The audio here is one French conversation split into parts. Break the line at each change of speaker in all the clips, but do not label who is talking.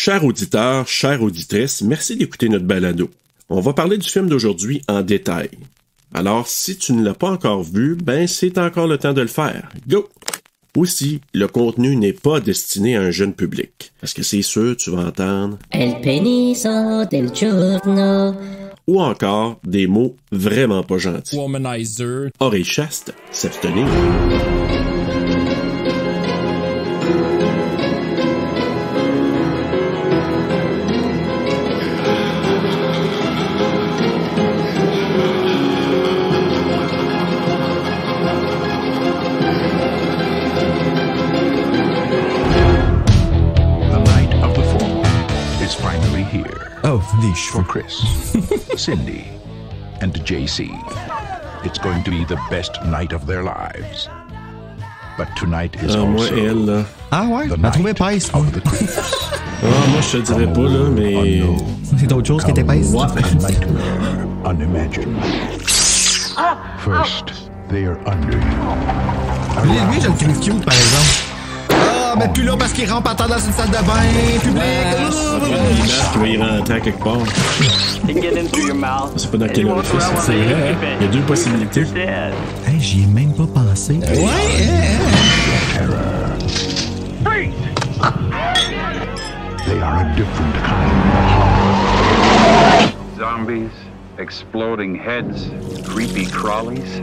Chers auditeurs, chères auditrices, merci d'écouter notre balado. On va parler du film d'aujourd'hui en détail. Alors, si tu ne l'as pas encore vu, ben c'est encore le temps de le faire. Go! Aussi, le contenu n'est pas destiné à un jeune public. Parce que c'est sûr, tu vas entendre
El peniso del giorno.
Ou encore des mots vraiment pas gentils.
Womanizer.
Oreille chaste, s'abstenir.
Of niche for Chris, Cindy, and JC. It's going to be the best night of their lives. But tonight is
moi,
also
elle, là.
Ah ouais?
the
T'as trouvé
night
épaisse,
of the creeps.
Moi, je te dirais pas, là, mais...
C'est d'autres choses qui étaient épaisses.
A nightmare unimagined. First, they are under you.
Lui, je le trouve cute, par exemple. Ah, mais plus là parce qu'il rentre par terre dans une salle de bain publique.
Il va y rentrer à quelque part. C'est pas dans quel orifice. C'est vrai, hein? Il y a deux possibilités.
Hey, j'y ai même pas pensé. Ouais,
They are a different kind of
Zombies, exploding heads, creepy crawlies.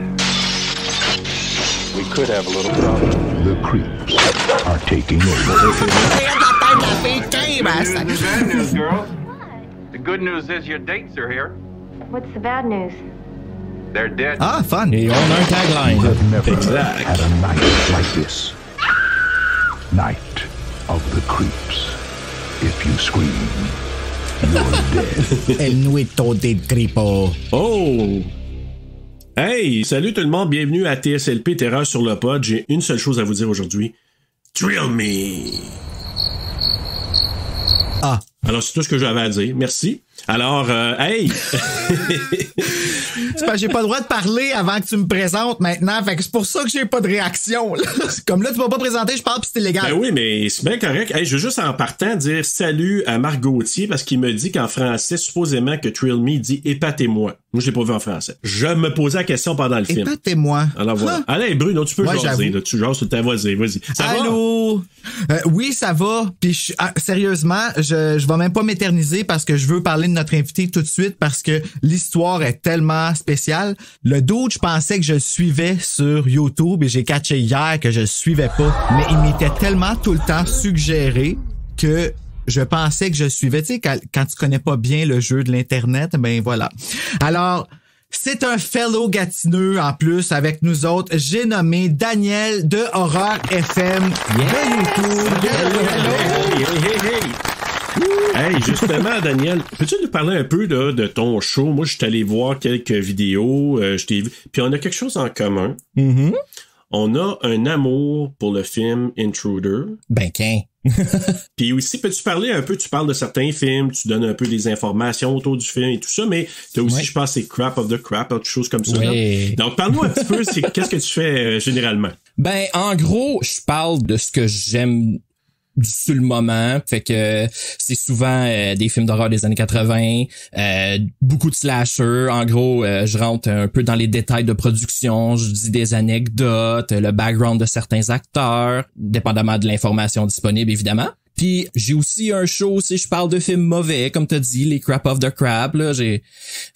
We could have a little problem.
The creeps are taking over.
Bad news, girls. The good news is your dates are here.
What's the bad news?
They're dead.
Ah, fun.
Et on a un tagline.
I've never
Exact.
had a night like this. Night of the creeps. If you scream, you're dead.
El nuito del gripo.
Oh! Hey! Salut tout le monde, bienvenue à TSLP Terreur sur le pod. J'ai une seule chose à vous dire aujourd'hui. Thrill me!
Ah.
Alors, c'est tout ce que j'avais à dire. Merci. Alors, hey!
C'est parce que j'ai pas le droit de parler avant que tu me présentes maintenant. Fait que c'est pour ça que j'ai pas de réaction. Là. Comme là, tu m'as pas présenté, je parle pis c'est illégal.
Ben oui, mais c'est bien correct. Hey, je veux juste en partant dire salut à Marc Gauthier parce qu'il me dit qu'en français, supposément que Thrill Me dit épatez-moi. Moi, je l'ai pas vu en français. Je me posais la question pendant le film.
Épatez-moi.
Alors voilà. Allez, Bruno, tu peux
Ouais,
jaser.
j'avoue.
Là, tu jases tout le temps. Vas-y. Ça
Allô? Oui, ça va. Puis sérieusement, je vais même pas m'éterniser parce que je veux parler de notre invité tout de suite parce que l'histoire est tellement spéciale. Le dude, je pensais que je le suivais sur YouTube et j'ai catché hier que je le suivais pas. Mais il m'était tellement tout le temps suggéré que je pensais que je le suivais. Tu sais, quand tu connais pas bien le jeu de l'Internet, ben voilà. Alors... c'est un fellow Gatineau en plus avec nous autres. J'ai nommé Daniel de Horreur FM de YouTube.
Hey, justement, Daniel, peux-tu nous parler un peu là, de ton show? Moi, je suis allé voir quelques vidéos, je t'ai vu. Puis on a quelque chose en commun.
Mm-hmm.
On a un amour pour le film Intruder.
Ben, qu'un.
Puis aussi, peux-tu parler un peu, tu parles de certains films, tu donnes un peu des informations autour du film et tout ça, mais t'as aussi,
ouais.
je pense, c'est Crap of the Crap, autre chose comme ça.
Ouais.
Là. Donc, parle-nous un petit peu, qu'est-ce que tu fais généralement?
Ben, en gros, je parle de ce que j'aime sur le moment, fait que c'est souvent des films d'horreur des années 80, beaucoup de slashers. En gros, je rentre un peu dans les détails de production, je dis des anecdotes, le background de certains acteurs, dépendamment de l'information disponible évidemment. Puis j'ai aussi un show si je parle de films mauvais, comme t'as dit, les Crap of the Crap. Là, c'est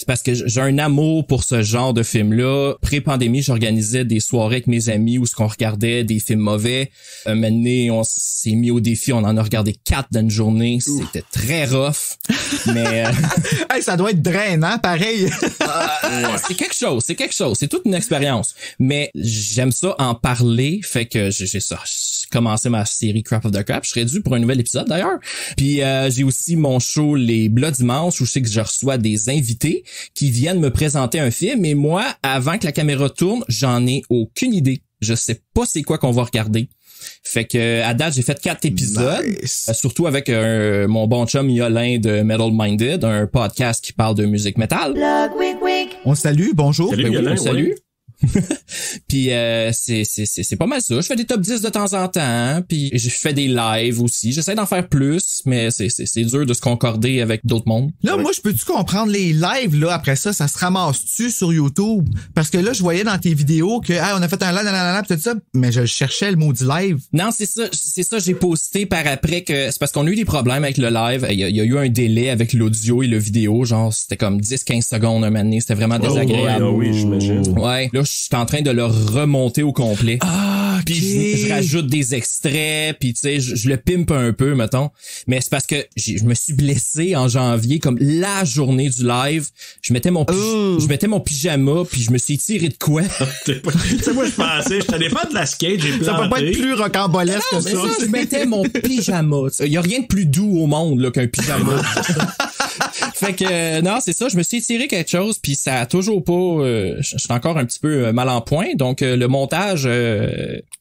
parce que j'ai un amour pour ce genre de films-là. Pré-pandémie, j'organisais des soirées avec mes amis où ce qu'on regardait des films mauvais. Un moment donné, on s'est mis au défi, on en a regardé 4 dans une journée. C'était très rough, mais
Hey, ça doit être drainant, pareil.
c'est quelque chose. C'est toute une expérience. Mais j'aime ça en parler, fait que j'ai ça. Commencé ma série Crap of the Crap. Je serais dû pour un nouvel épisode d'ailleurs. Puis j'ai aussi mon show Les Blocs Dimanche où je sais que je reçois des invités qui viennent me présenter un film et moi, avant que la caméra tourne, j'en ai aucune idée. Je sais pas c'est quoi qu'on va regarder. Fait que à date, j'ai fait 4 épisodes,
Nice.
surtout avec mon bon chum Yolin de Metal Minded, un podcast qui parle de musique métal.
On salue, bonjour.
Salut,
Ben oui,
Yolin,
on salue. Puis c'est pas mal ça. Je fais des top 10 de temps en temps, puis je fais des lives aussi. J'essaie d'en faire plus, mais c'est dur de se concorder avec d'autres mondes.
Là, moi, je peux-tu comprendre les lives, là, après ça se ramasse-tu sur YouTube? Parce que là, je voyais dans tes vidéos que, on a fait un live, pis tout ça, mais je cherchais le mot du live.
Non, c'est ça, j'ai posté par après que c'est parce qu'on a eu des problèmes avec le live. Il y a eu un délai avec l'audio et le vidéo, genre, c'était comme 10-15 secondes un moment donné, c'était vraiment désagréable.
Oui, j'imagine.
Ouais, là, je suis en train de le remonter au complet.
Ah, okay.
Puis je rajoute des extraits, puis tu sais, je le pimpe un peu, mettons. Mais c'est parce que je me suis blessé en janvier, comme la journée du live. Je mettais mon pyjama, puis je me suis tiré de quoi.
Tu sais, moi, je pensais, je t'allais faire de la skate, j'ai planté.
Ça peut pas être plus rocambolesque que ça.
Je mettais mon pyjama. Il y a rien de plus doux au monde là qu'un pyjama. Fait que non, c'est ça, je me suis tiré quelque chose puis ça a toujours pas je suis encore un petit peu mal en point. Donc le montage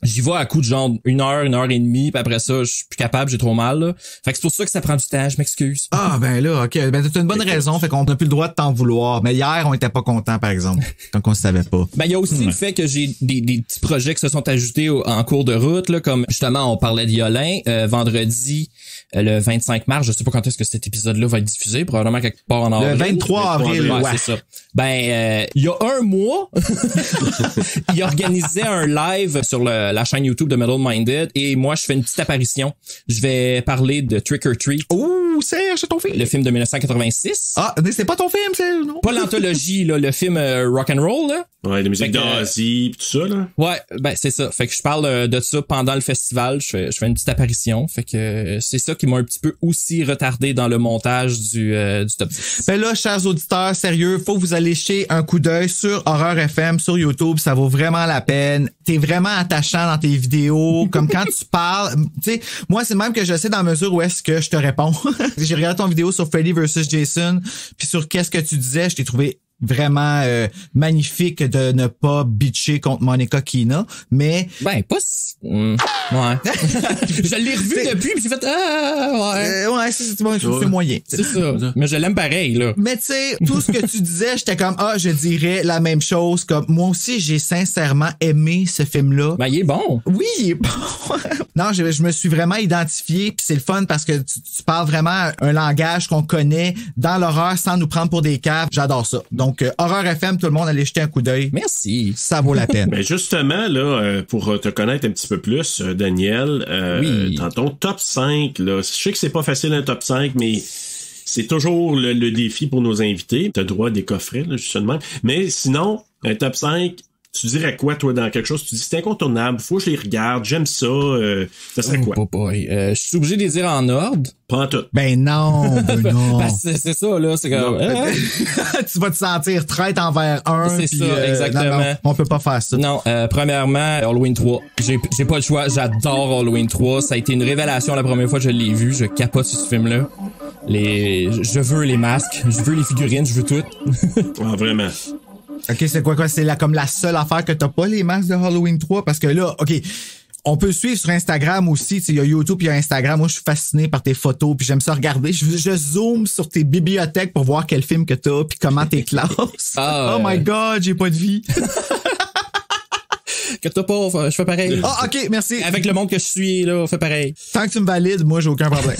j'y vais à coup de genre 1 heure et demie, puis après ça, je suis plus capable, j'ai trop mal là. Fait que c'est pour ça que ça prend du temps, je m'excuse.
Ah ben là, OK, ben t'as une bonne raison, fait qu'on n'a plus le droit de t'en vouloir. Mais hier, on était pas contents par exemple, quand on savait pas.
Ben il y a aussi le fait que j'ai des petits projets qui se sont ajoutés en cours de route là, comme justement on parlait de Yolin vendredi le 25 mars, je sais pas quand est-ce que cet épisode-là va être diffusé, probablement quelque part en avril.
Le 23 avril,
ouais. C'est ça. Ben, il y a un mois, il organisait un live sur la chaîne YouTube de Metal Minded et moi, je fais une petite apparition. Je vais parler de Trick or Treat.
Ouh, Serge, c'est ton film.
Le film de 1986.
Ah, c'est pas ton film, Serge, non?
Pas l'anthologie, là, le film Rock'n'Roll, là.
Ouais, la musique d'Ozzy pis tout ça, là.
Ouais, ben c'est ça. Fait que je parle de ça pendant le festival. Je fais une petite apparition. Fait que c'est ça qui m'a un petit peu aussi retardé dans le montage du top 10.
Ben là, chers auditeurs, sérieux, faut que vous allez jeter un coup d'œil sur Horreur FM, sur YouTube. Ça vaut vraiment la peine. T'es vraiment attachant dans tes vidéos. Comme quand tu parles, tu sais, moi, c'est même que je sais dans la mesure où est-ce que je te réponds. J'ai regardé ton vidéo sur Freddy vs. Jason, puis sur qu'est-ce que tu disais, je t'ai trouvé vraiment magnifique de ne pas bitcher contre Monica Kina, mais
ben pas ouais. Je l'ai revu depuis puis j'ai fait
ouais, c'est moyen.
C'est ça. Mais je l'aime pareil là.
Mais tu sais, tout ce que tu disais, j'étais comme je dirais la même chose, comme moi aussi j'ai sincèrement aimé ce film là.
Ben il est bon.
Oui, il est bon. Non, je me suis vraiment identifié puis c'est le fun parce que tu parles vraiment un langage qu'on connaît dans l'horreur sans nous prendre pour des caves. J'adore ça. Donc, Horreur FM, tout le monde allez jeter un coup d'œil.
Merci.
Ça vaut la peine.
Ben justement, là, pour te connaître un petit peu plus, Daniel,
oui.
Dans ton top 5, là, je sais que c'est pas facile un top 5, mais c'est toujours le défi pour nos invités. T'as droit à des coffrets, là, justement. Mais sinon, un top 5, tu dirais quoi, toi, dans quelque chose? Tu dis, c'est incontournable, faut que je les regarde, j'aime ça, ça serait quoi?
Je suis obligé de les dire en ordre.
Pas en tout.
Ben non, non.
Parce que c'est ça, là, c'est comme...
Tu vas te sentir traître envers un.
C'est ça, exactement.
Non, on peut pas faire ça.
Non, premièrement, Halloween 3. J'ai pas le choix, j'adore Halloween 3. Ça a été une révélation la première fois que je l'ai vu. Je capote sur ce film-là. Je veux les masques, je veux les figurines, je veux tout.
Ah, vraiment.
OK, c'est quoi? C'est comme la seule affaire que t'as pas les masques de Halloween 3? Parce que là, OK, on peut suivre sur Instagram aussi. Il y a YouTube, il y a Instagram. Moi, je suis fasciné par tes photos, puis j'aime ça regarder. Je zoome sur tes bibliothèques pour voir quel film que t'as, puis comment t'es classe. Oh my God, j'ai pas de vie.
Que t'as pas, je fais pareil.
Ah, OK, merci.
Avec le monde que je suis, là, on fait pareil.
Tant que tu me valides, moi, j'ai aucun problème.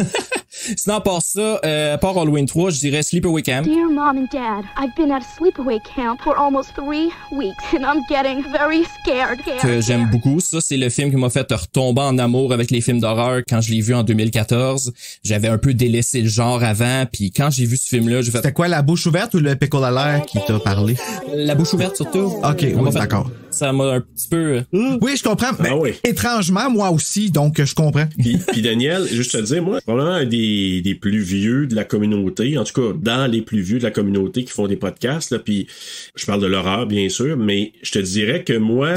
Sinon, à part ça, à part Halloween 3, je dirais Sleepaway Camp.
Dear Mom and Dad, I've been at a sleepaway camp for almost 3 weeks and I'm getting very scared.
Que j'aime beaucoup. Ça, c'est le film qui m'a fait retomber en amour avec les films d'horreur quand je l'ai vu en 2014. J'avais un peu délaissé le genre avant, puis quand j'ai vu ce film-là, j'ai fait...
C'était quoi, la bouche ouverte ou le pickle à l'air qui t'a parlé?
La bouche ouverte, surtout.
OK, oui, d'accord.
Ça m'a un petit peu...
Oui, je comprends. Mais étrangement, moi aussi, donc je comprends.
Puis Daniel, juste te dire, moi, probablement un des plus vieux de la communauté, en tout cas, dans les plus vieux de la communauté qui font des podcasts, là, puis je parle de l'horreur, bien sûr, mais je te dirais que moi...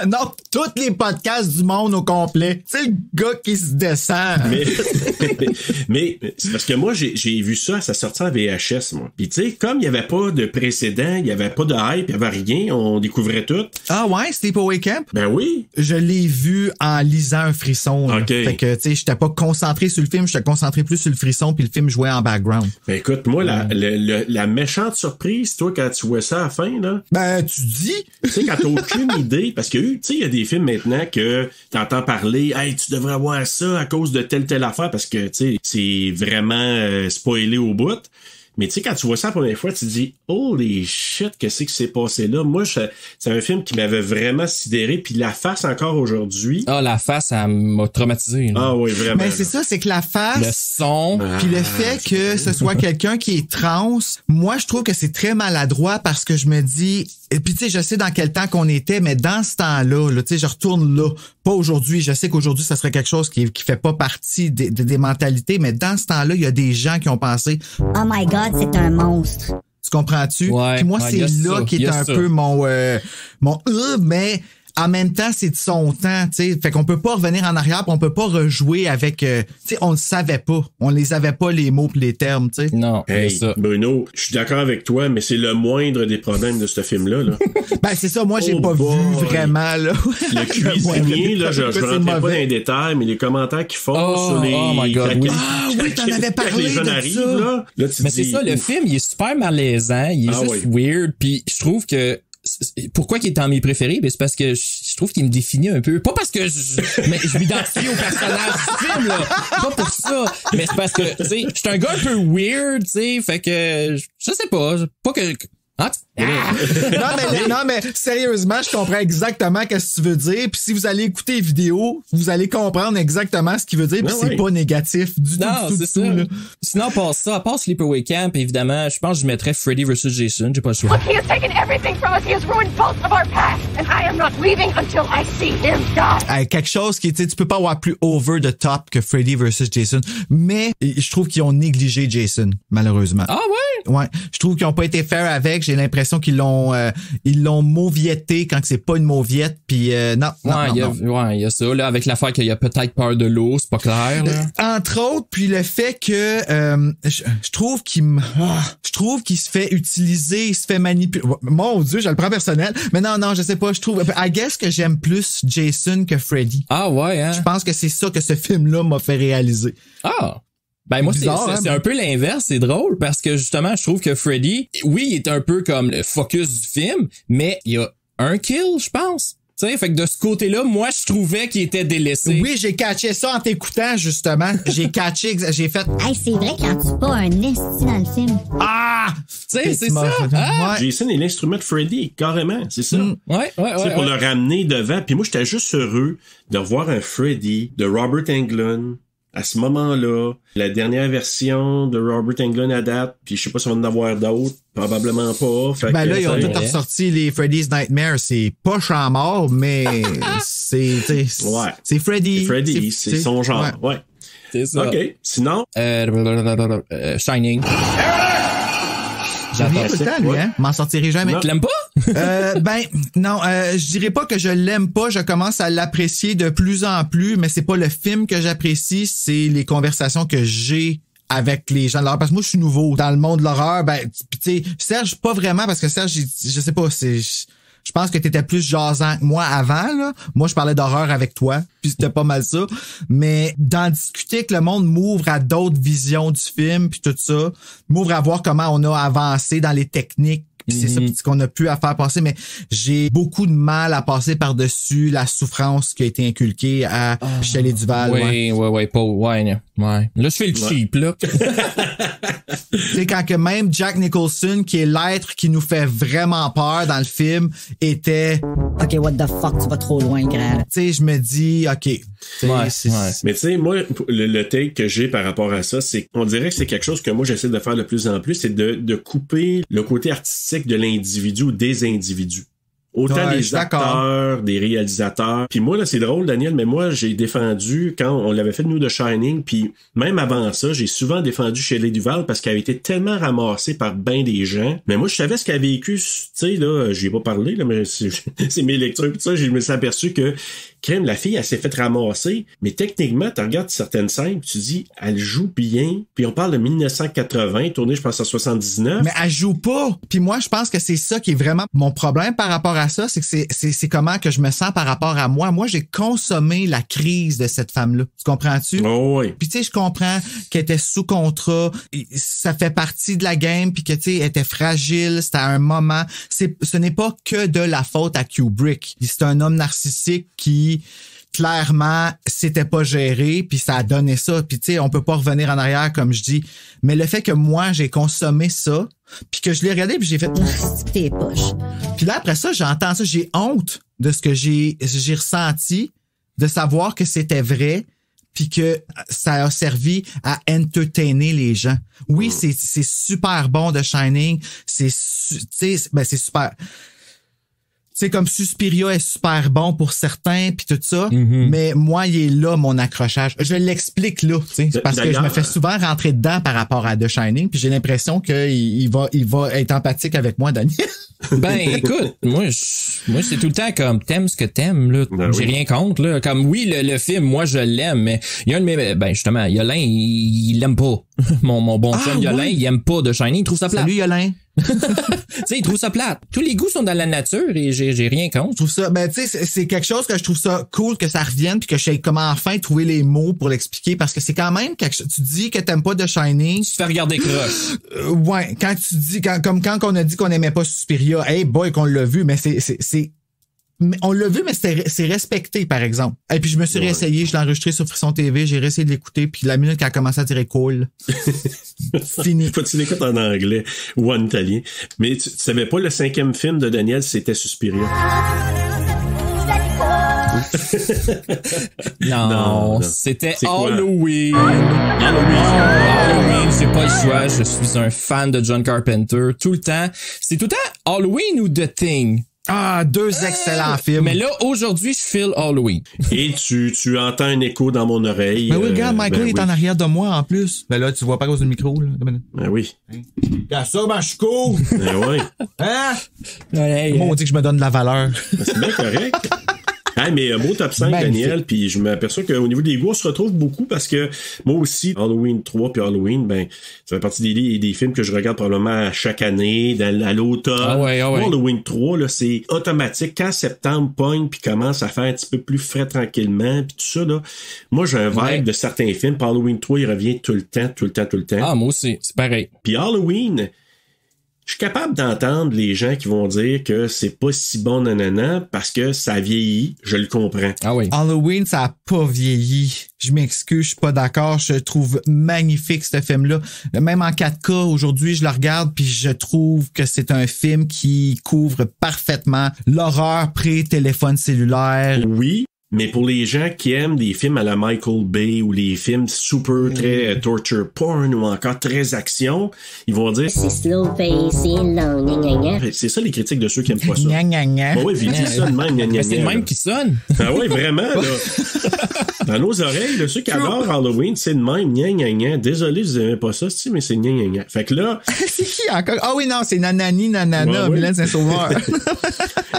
Non, tous les podcasts du monde au complet. C'est le gars qui se descend.
Mais c'est parce que moi, j'ai vu ça à sa sortie en VHS, moi. Puis tu sais, comme il n'y avait pas de précédent, il n'y avait pas de hype, il n'y avait rien, on découvrait tout.
Ah ouais, Sleepaway Camp?
Ben oui.
Je l'ai vu en lisant un frisson. Là.
OK.
Fait que, tu sais, j'étais pas concentré sur le film, j'étais concentré plus sur le frisson, puis le film jouait en background.
Ben écoute, moi, la méchante surprise, toi, quand tu vois ça à la fin, là.
Ben, tu dis?
Tu sais, quand t'as aucune idée, parce que, tu sais, il y a des films maintenant que t'entends parler, hey, tu devrais voir ça à cause de telle affaire, parce que, tu sais, c'est vraiment spoilé au bout. Mais tu sais, quand tu vois ça la première fois, tu te dis, holy shit, qu'est-ce qui s'est passé là? Moi, c'est un film qui m'avait vraiment sidéré, puis la face encore aujourd'hui.
Ah, la face, elle m'a traumatisé. Là.
Ah oui, vraiment.
Mais c'est ça, c'est que la face.
Le son.
Puis le fait que ce soit quelqu'un qui est trans, moi, je trouve que c'est très maladroit parce que je me dis, et puis tu sais, je sais dans quel temps qu'on était, mais dans ce temps-là, tu sais, je retourne là. Pas aujourd'hui. Je sais qu'aujourd'hui, ça serait quelque chose qui fait pas partie des mentalités, mais dans ce temps-là, il y a des gens qui ont pensé,
Oh my God, c'est un monstre.
tu comprends-tu?
Ouais,
Puis moi,
ouais,
c'est
y a
là
ça,
qui
y
est
a
un
ça.
peu mon mais en même temps, c'est de son temps, tu sais. Fait qu'on peut pas revenir en arrière, pis on peut pas rejouer avec, tu sais, on le savait pas. On les avait pas, les mots pis les termes, tu sais.
Non,
Hey,
c'est ça.
Bruno, je suis d'accord avec toi, mais c'est le moindre des problèmes de ce film-là, là.
Ben, c'est ça, moi, j'ai
Oh
pas
boy.
vu vraiment, là.
Le cuisinier, là, je
C'est
rentrais pas dans
mauvais.
les détails, mais les commentaires qu'ils font
Oh,
sur les...
oh my God,
quand-
oui.
Ah oui, t'en avais
quand
parlé
les jeunes
de
arrivent,
ça.
là tu
Mais
te
c'est
dis,
ça, le film, il est super malaisant, il est
Ah
juste
oui.
weird, puis je trouve que pourquoi il est dans mes préférés, ben c'est parce que je trouve qu'il me définit un peu. Pas parce que mais je m'identifie au personnage du film là, pas pour ça, mais c'est parce que tu sais, je suis un gars un peu weird, tu sais, fait que je sais pas que hein?
non, mais sérieusement, je comprends exactement ce que tu veux dire. Puis si vous allez écouter les vidéos, vous allez comprendre exactement ce qu'il veut dire. Puis
Non,
c'est
oui.
pas négatif du tout,
Non,
du
c'est
tout,
ça.
là.
Sinon, à part Sleepaway Camp, évidemment, je pense que je mettrais Freddy vs. Jason. J'ai pas le choix.
He has taken everything from us. He has ruined both of our paths. And I am not leaving until I see him die.
Quelque chose qui, tu sais, tu peux pas avoir plus over the top que Freddy vs. Jason. Mais je trouve qu'ils ont négligé Jason, malheureusement.
Ah ouais?
Ouais, je trouve qu'ils ont pas été fair avec. J'ai l'impression qu'ils l'ont mauvietté quand c'est pas une mauviette. Puis non.
Ouais, il y a ça là avec l'affaire qu'il y a peut-être peur de l'eau, c'est pas clair. Là.
Entre autres, puis le fait que je trouve qu'il se fait utiliser, il se fait manipuler. Mon Dieu, je le prends personnel. Mais non, je sais pas. Je trouve, I guess que j'aime plus Jason que Freddy.
Ah ouais, hein?
Je pense que c'est ça que ce film-là m'a fait réaliser.
Ah! Ben moi,
Bizarre,
c'est un peu l'inverse, c'est drôle, parce que justement, je trouve que Freddy, oui, il est un peu comme le focus du film, mais il y a un kill, je pense. Tu sais, fait que de ce côté-là, moi, je trouvais qu'il était délaissé.
Oui, j'ai catché ça en t'écoutant, justement. J'ai fait...
Hey, c'est vrai qu'il en tue pas un esti dans le film.
Ah!
Tu sais, c'est ça.
Ouais.
Ah!
Jason est l'instrument de Freddy, carrément, c'est ça.
Ouais.
Tu sais, pour le ramener devant. Puis moi, j'étais juste heureux de revoir un Freddy de Robert Englund à ce moment-là. La dernière version de Robert Englund à date, puis je sais pas si on va en avoir d'autres, probablement pas. Fait
Ben
que,
là, ils ont
ça,
tout ressorti les Freddy's Nightmare. C'est pas champ mort, mais c'est
Ouais.
c'est Freddy.
Freddy, c'est son genre. Ouais.
C'est ça.
OK. Sinon,
Shining.
J'ai rien tout le temps, lui, hein? M'en sortirai jamais.
Tu l'aimes pas?
Ben, non, je dirais pas que je l'aime pas. Je commence à l'apprécier de plus en plus, mais c'est pas le film que j'apprécie, c'est les conversations que j'ai avec les gens de l'horreur. Parce que moi, je suis nouveau dans le monde de l'horreur. Ben, tu sais, Serge, pas vraiment, parce que Serge, je sais pas, je pense que t'étais plus jasant que moi avant, là. Moi, je parlais d'horreur avec toi, puis c'était pas mal ça. Mais d'en discuter que le monde m'ouvre à d'autres visions du film, puis tout ça, m'ouvre à voir comment on a avancé dans les techniques, puis c'est ça ce qu'on a pu à faire passer. Mais j'ai beaucoup de mal à passer par-dessus la souffrance qui a été inculquée à Shelley Duvall.
Ouais, Paul, ouais. Là, je fais le cheap, là.
Tu sais, quand que même Jack Nicholson, qui est l'être qui nous fait vraiment peur dans le film, était...
Ok, what the fuck, tu vas trop loin, grand.
Tu sais, je me dis, OK.
mais tu sais, moi, le take que j'ai par rapport à ça, c'est qu'on dirait que c'est quelque chose que moi, j'essaie de faire de plus en plus, c'est de couper le côté artistique de l'individu ou des individus. Autant des acteurs, des réalisateurs. Puis moi, là, c'est drôle, Daniel, mais moi, j'ai défendu, quand on l'avait fait, nous, de Shining, puis même avant ça, j'ai souvent défendu Shelley Duvall parce qu'elle avait été tellement ramassée par ben des gens. Mais moi, je savais ce qu'elle a vécu, tu sais, là, j'y ai pas parlé, là, mais c'est mes lectures, pis ça, je me suis aperçu que, crème, la fille, elle s'est fait ramasser, mais techniquement, tu regardes certaines scènes, pis tu dis, elle joue bien, puis on parle de 1980, tourné, je pense, en 79.
Mais elle joue pas. Puis moi, je pense que c'est ça qui est vraiment mon problème par rapport à ça, c'est que c'est comment que je me sens par rapport à moi. Moi, j'ai consommé la crise de cette femme-là. Tu comprends-tu?
Oh oui.
Puis tu sais, je comprends qu'elle était sous contrat, ça fait partie de la game, puis que tu sais, elle était fragile, c'était à un moment. Ce n'est pas que de la faute à Kubrick. C'est un homme narcissique qui clairement c'était pas géré, puis ça a donné ça. Puis tu sais, on peut pas revenir en arrière comme je dis. Mais le fait que moi j'ai consommé ça, puis que je l'ai regardé, puis j'ai fait
C'est tes poches.
Puis là après ça, j'entends ça, j'ai honte de ce que j'ai ressenti, de savoir que c'était vrai, puis que ça a servi à entertainer les gens. Oui, c'est super bon de Shining, c'est super. C'est comme Suspiria est super bon pour certains puis tout ça, mais moi il est là mon accrochage. Je l'explique là, tu sais, parce que je me fais souvent rentrer dedans par rapport à The Shining, puis j'ai l'impression qu'il va être empathique avec moi, Daniel.
Ben écoute, moi c'est tout le temps comme t'aimes ce que t'aimes là, j'ai rien contre là. Comme oui le film, moi je l'aime, mais il y a un de mes justement Yolin il l'aime pas. mon bon chum Yolin, il aime pas The Shining, il trouve ça plate.
Salut Yolin.
Tu sais, il trouve ça plate. Tous les goûts sont dans la nature et j'ai rien contre.
Je trouve ça, ben tu sais, c'est quelque chose que je trouve ça cool que ça revienne puis que je sais comment enfin trouver les mots pour l'expliquer parce que c'est quand même quelque chose. Tu dis que t'aimes pas The Shining.
Tu te fais regarder croche.
Ouais, quand tu dis comme quand on a dit qu'on aimait pas Suspiria, hey boy qu'on l'a vu, mais on l'a vu, mais c'est respecté, par exemple. Et puis, je me suis réessayé, je l'ai enregistré sur Frisson TV, j'ai réessayé de l'écouter, puis la minute qu'elle a commencé à dire cool. Fini.
Faut que tu l'écoutes en anglais ou en italien. Mais tu savais pas le 5e film de Daniel, c'était Suspiria.
Non, c'était Halloween. Halloween, j'ai pas le choix, je suis un fan de John Carpenter tout le temps. C'est tout le temps Halloween ou The Thing.
Ah, 2 excellents films.
Mais là, aujourd'hui, je file Halloween.
Et tu entends un écho dans mon oreille.
Ben oui, regarde, Michael est en arrière de moi, en plus. Ben là, tu vois pas à cause du micro, là.
Ben oui.
Regarde ça, ben je suis cool.
Ben oui.
Hein?
Ouais,
on dit que je me donne de la valeur.
Ben, c'est bien correct. Hey, mais beau top 5, magnifique. Daniel, puis je m'aperçois qu'au niveau des goûts, on se retrouve beaucoup parce que moi aussi, Halloween 3 puis Halloween, ben, ça fait partie des films que je regarde probablement à chaque année, à l'automne.
Ah ouais.
Halloween 3, là, c'est automatique. Quand septembre pogne puis commence à faire un petit peu plus frais tranquillement puis tout ça, là, moi, j'ai un vibe de certains films. Puis Halloween 3, il revient tout le temps.
Ah, moi aussi, c'est pareil.
Puis Halloween, je suis capable d'entendre les gens qui vont dire que c'est pas si bon nanana parce que ça vieillit, je le comprends.
Ah oui.
Halloween, ça a pas vieilli. Je m'excuse, je suis pas d'accord. Je trouve magnifique ce film-là. Même en 4K, aujourd'hui, je le regarde puis je trouve que c'est un film qui couvre parfaitement l'horreur pré-téléphone cellulaire.
Oui. Mais pour les gens qui aiment des films à la Michael Bay ou les films super très torture porn ou encore très action, ils vont dire
c'est slow pace, c'est long, gna gna gna.
C'est ça les critiques de ceux qui aiment pas ça.
Gna gna gna.
Bon, oui, vite ça de même, gna gna gna.
C'est le même qui sonne.
Ah oui, vraiment, là. Dans nos oreilles, là, ceux qui adorent Halloween, c'est de même, gna gna gna. Désolé, vous aimez pas ça, mais c'est gna gna gna. Fait que là.
C'est qui encore? Ah oui, non, c'est Nanani, Nanana, ouais, Mylène Saint-Sauveur.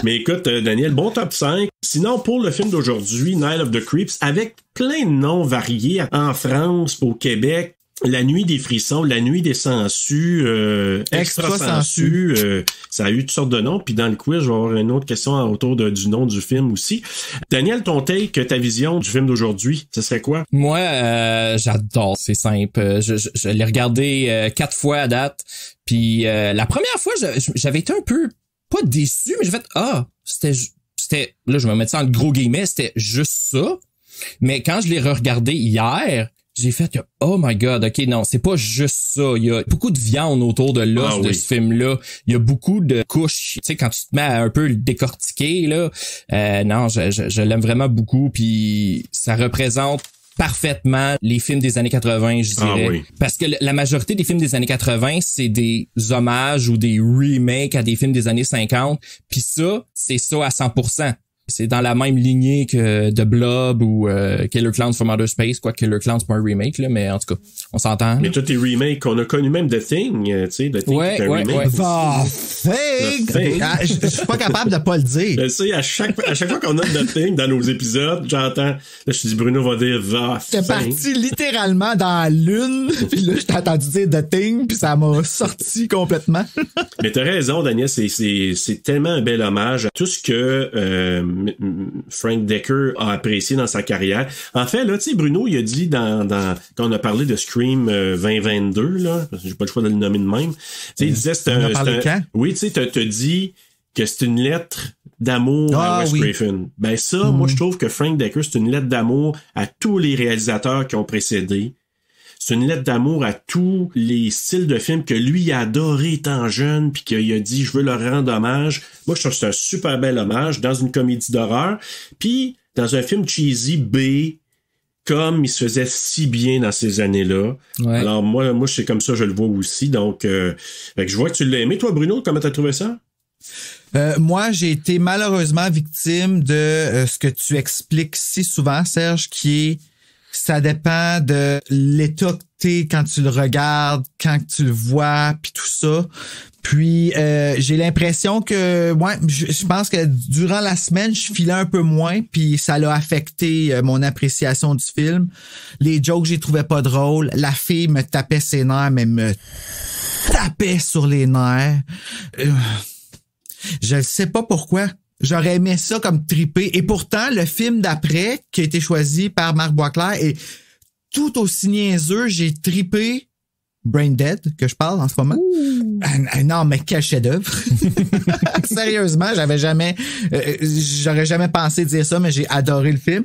Mais écoute, Daniel, bon top 5. Sinon, pour le film d'aujourd'hui, Night of the Creeps, avec plein de noms variés en France, au Québec, La Nuit des Frissons, La Nuit des Sangsues, Extra Sangsues, ça a eu toutes sortes de noms. Puis dans le quiz, je vais avoir une autre question autour du nom du film aussi. Daniel, ton take, ta vision du film d'aujourd'hui, ce serait quoi?
Moi, j'adore, c'est simple. Je l'ai regardé 4 fois à date. Puis la première fois, j'avais été un peu, pas déçu, mais j'ai fait, c'était, là, je vais mettre ça en gros guillemets, c'était juste ça. Mais quand je l'ai re-regardé hier, j'ai fait que, oh my god, ok, non, c'est pas juste ça. Il y a beaucoup de viande autour de l'os de ce film-là. Il y a beaucoup de couches. Tu sais, quand tu te mets à un peu le décortiquer, là, non, je l'aime vraiment beaucoup. Puis ça représente parfaitement les films des années 80, je dirais.
Oui.
Parce que la majorité des films des années 80, c'est des hommages ou des remakes à des films des années 50. Puis ça, c'est ça à 100%. c'est dans la même lignée que The Blob ou Killer Clowns from Outer Space, quoi. Killer Clowns, c'est pas un remake, là, mais en tout cas, on s'entend.
Mais tous les remakes qu'on a connus, même The Thing, tu sais, The Thing est un remake.
The Thing! Je suis pas capable de pas le dire.
Tu sais, à chaque fois qu'on a The Thing dans nos épisodes, j'entends, là, je dis Bruno va dire The Thing.
J'étais parti littéralement dans la lune, puis là, je t'ai entendu dire The Thing, puis ça m'a sorti complètement.
Mais t'as raison, Daniel, c'est tellement un bel hommage à tout ce que Frank Decker a apprécié dans sa carrière. En fait, là, tu sais, Bruno, il a dit quand on a parlé de Scream 2022, là, parce que j'ai pas le choix de le nommer de même, tu sais, il disait oui, tu sais, t'as dit que c'est une lettre d'amour à Wes Craven. Ben ça, moi, je trouve que Frank Decker, c'est une lettre d'amour à tous les réalisateurs qui ont précédé. C'est une lettre d'amour à tous les styles de films que lui a adoré étant jeune, puis qu'il a dit « je veux leur rendre hommage ». Moi, je trouve que c'est un super bel hommage dans une comédie d'horreur, puis dans un film cheesy B, comme il se faisait si bien dans ces années-là. Ouais. Alors moi, c'est comme ça, je le vois aussi. Donc, je vois que tu l'as aimé. Toi, Bruno, comment t'as trouvé ça?
Moi, j'ai été malheureusement victime de ce que tu expliques si souvent, Serge, qui est ça dépend de l'état que t'es quand tu le regardes, quand tu le vois, puis tout ça. Puis j'ai l'impression que je pense que durant la semaine, je filais un peu moins, puis ça l'a affecté mon appréciation du film. Les jokes, j'ai trouvé pas drôles. La fille me tapait ses nerfs, mais me tapait sur les nerfs. Je ne sais pas pourquoi. J'aurais aimé ça comme triper. Et pourtant, le film d'après, qui a été choisi par Marc Boisclair, est tout aussi niaiseux. J'ai tripé Brain Dead, que je parle en ce moment. Non, mais quel chef-d'œuvre. Sérieusement, j'aurais jamais pensé dire ça, mais j'ai adoré le film.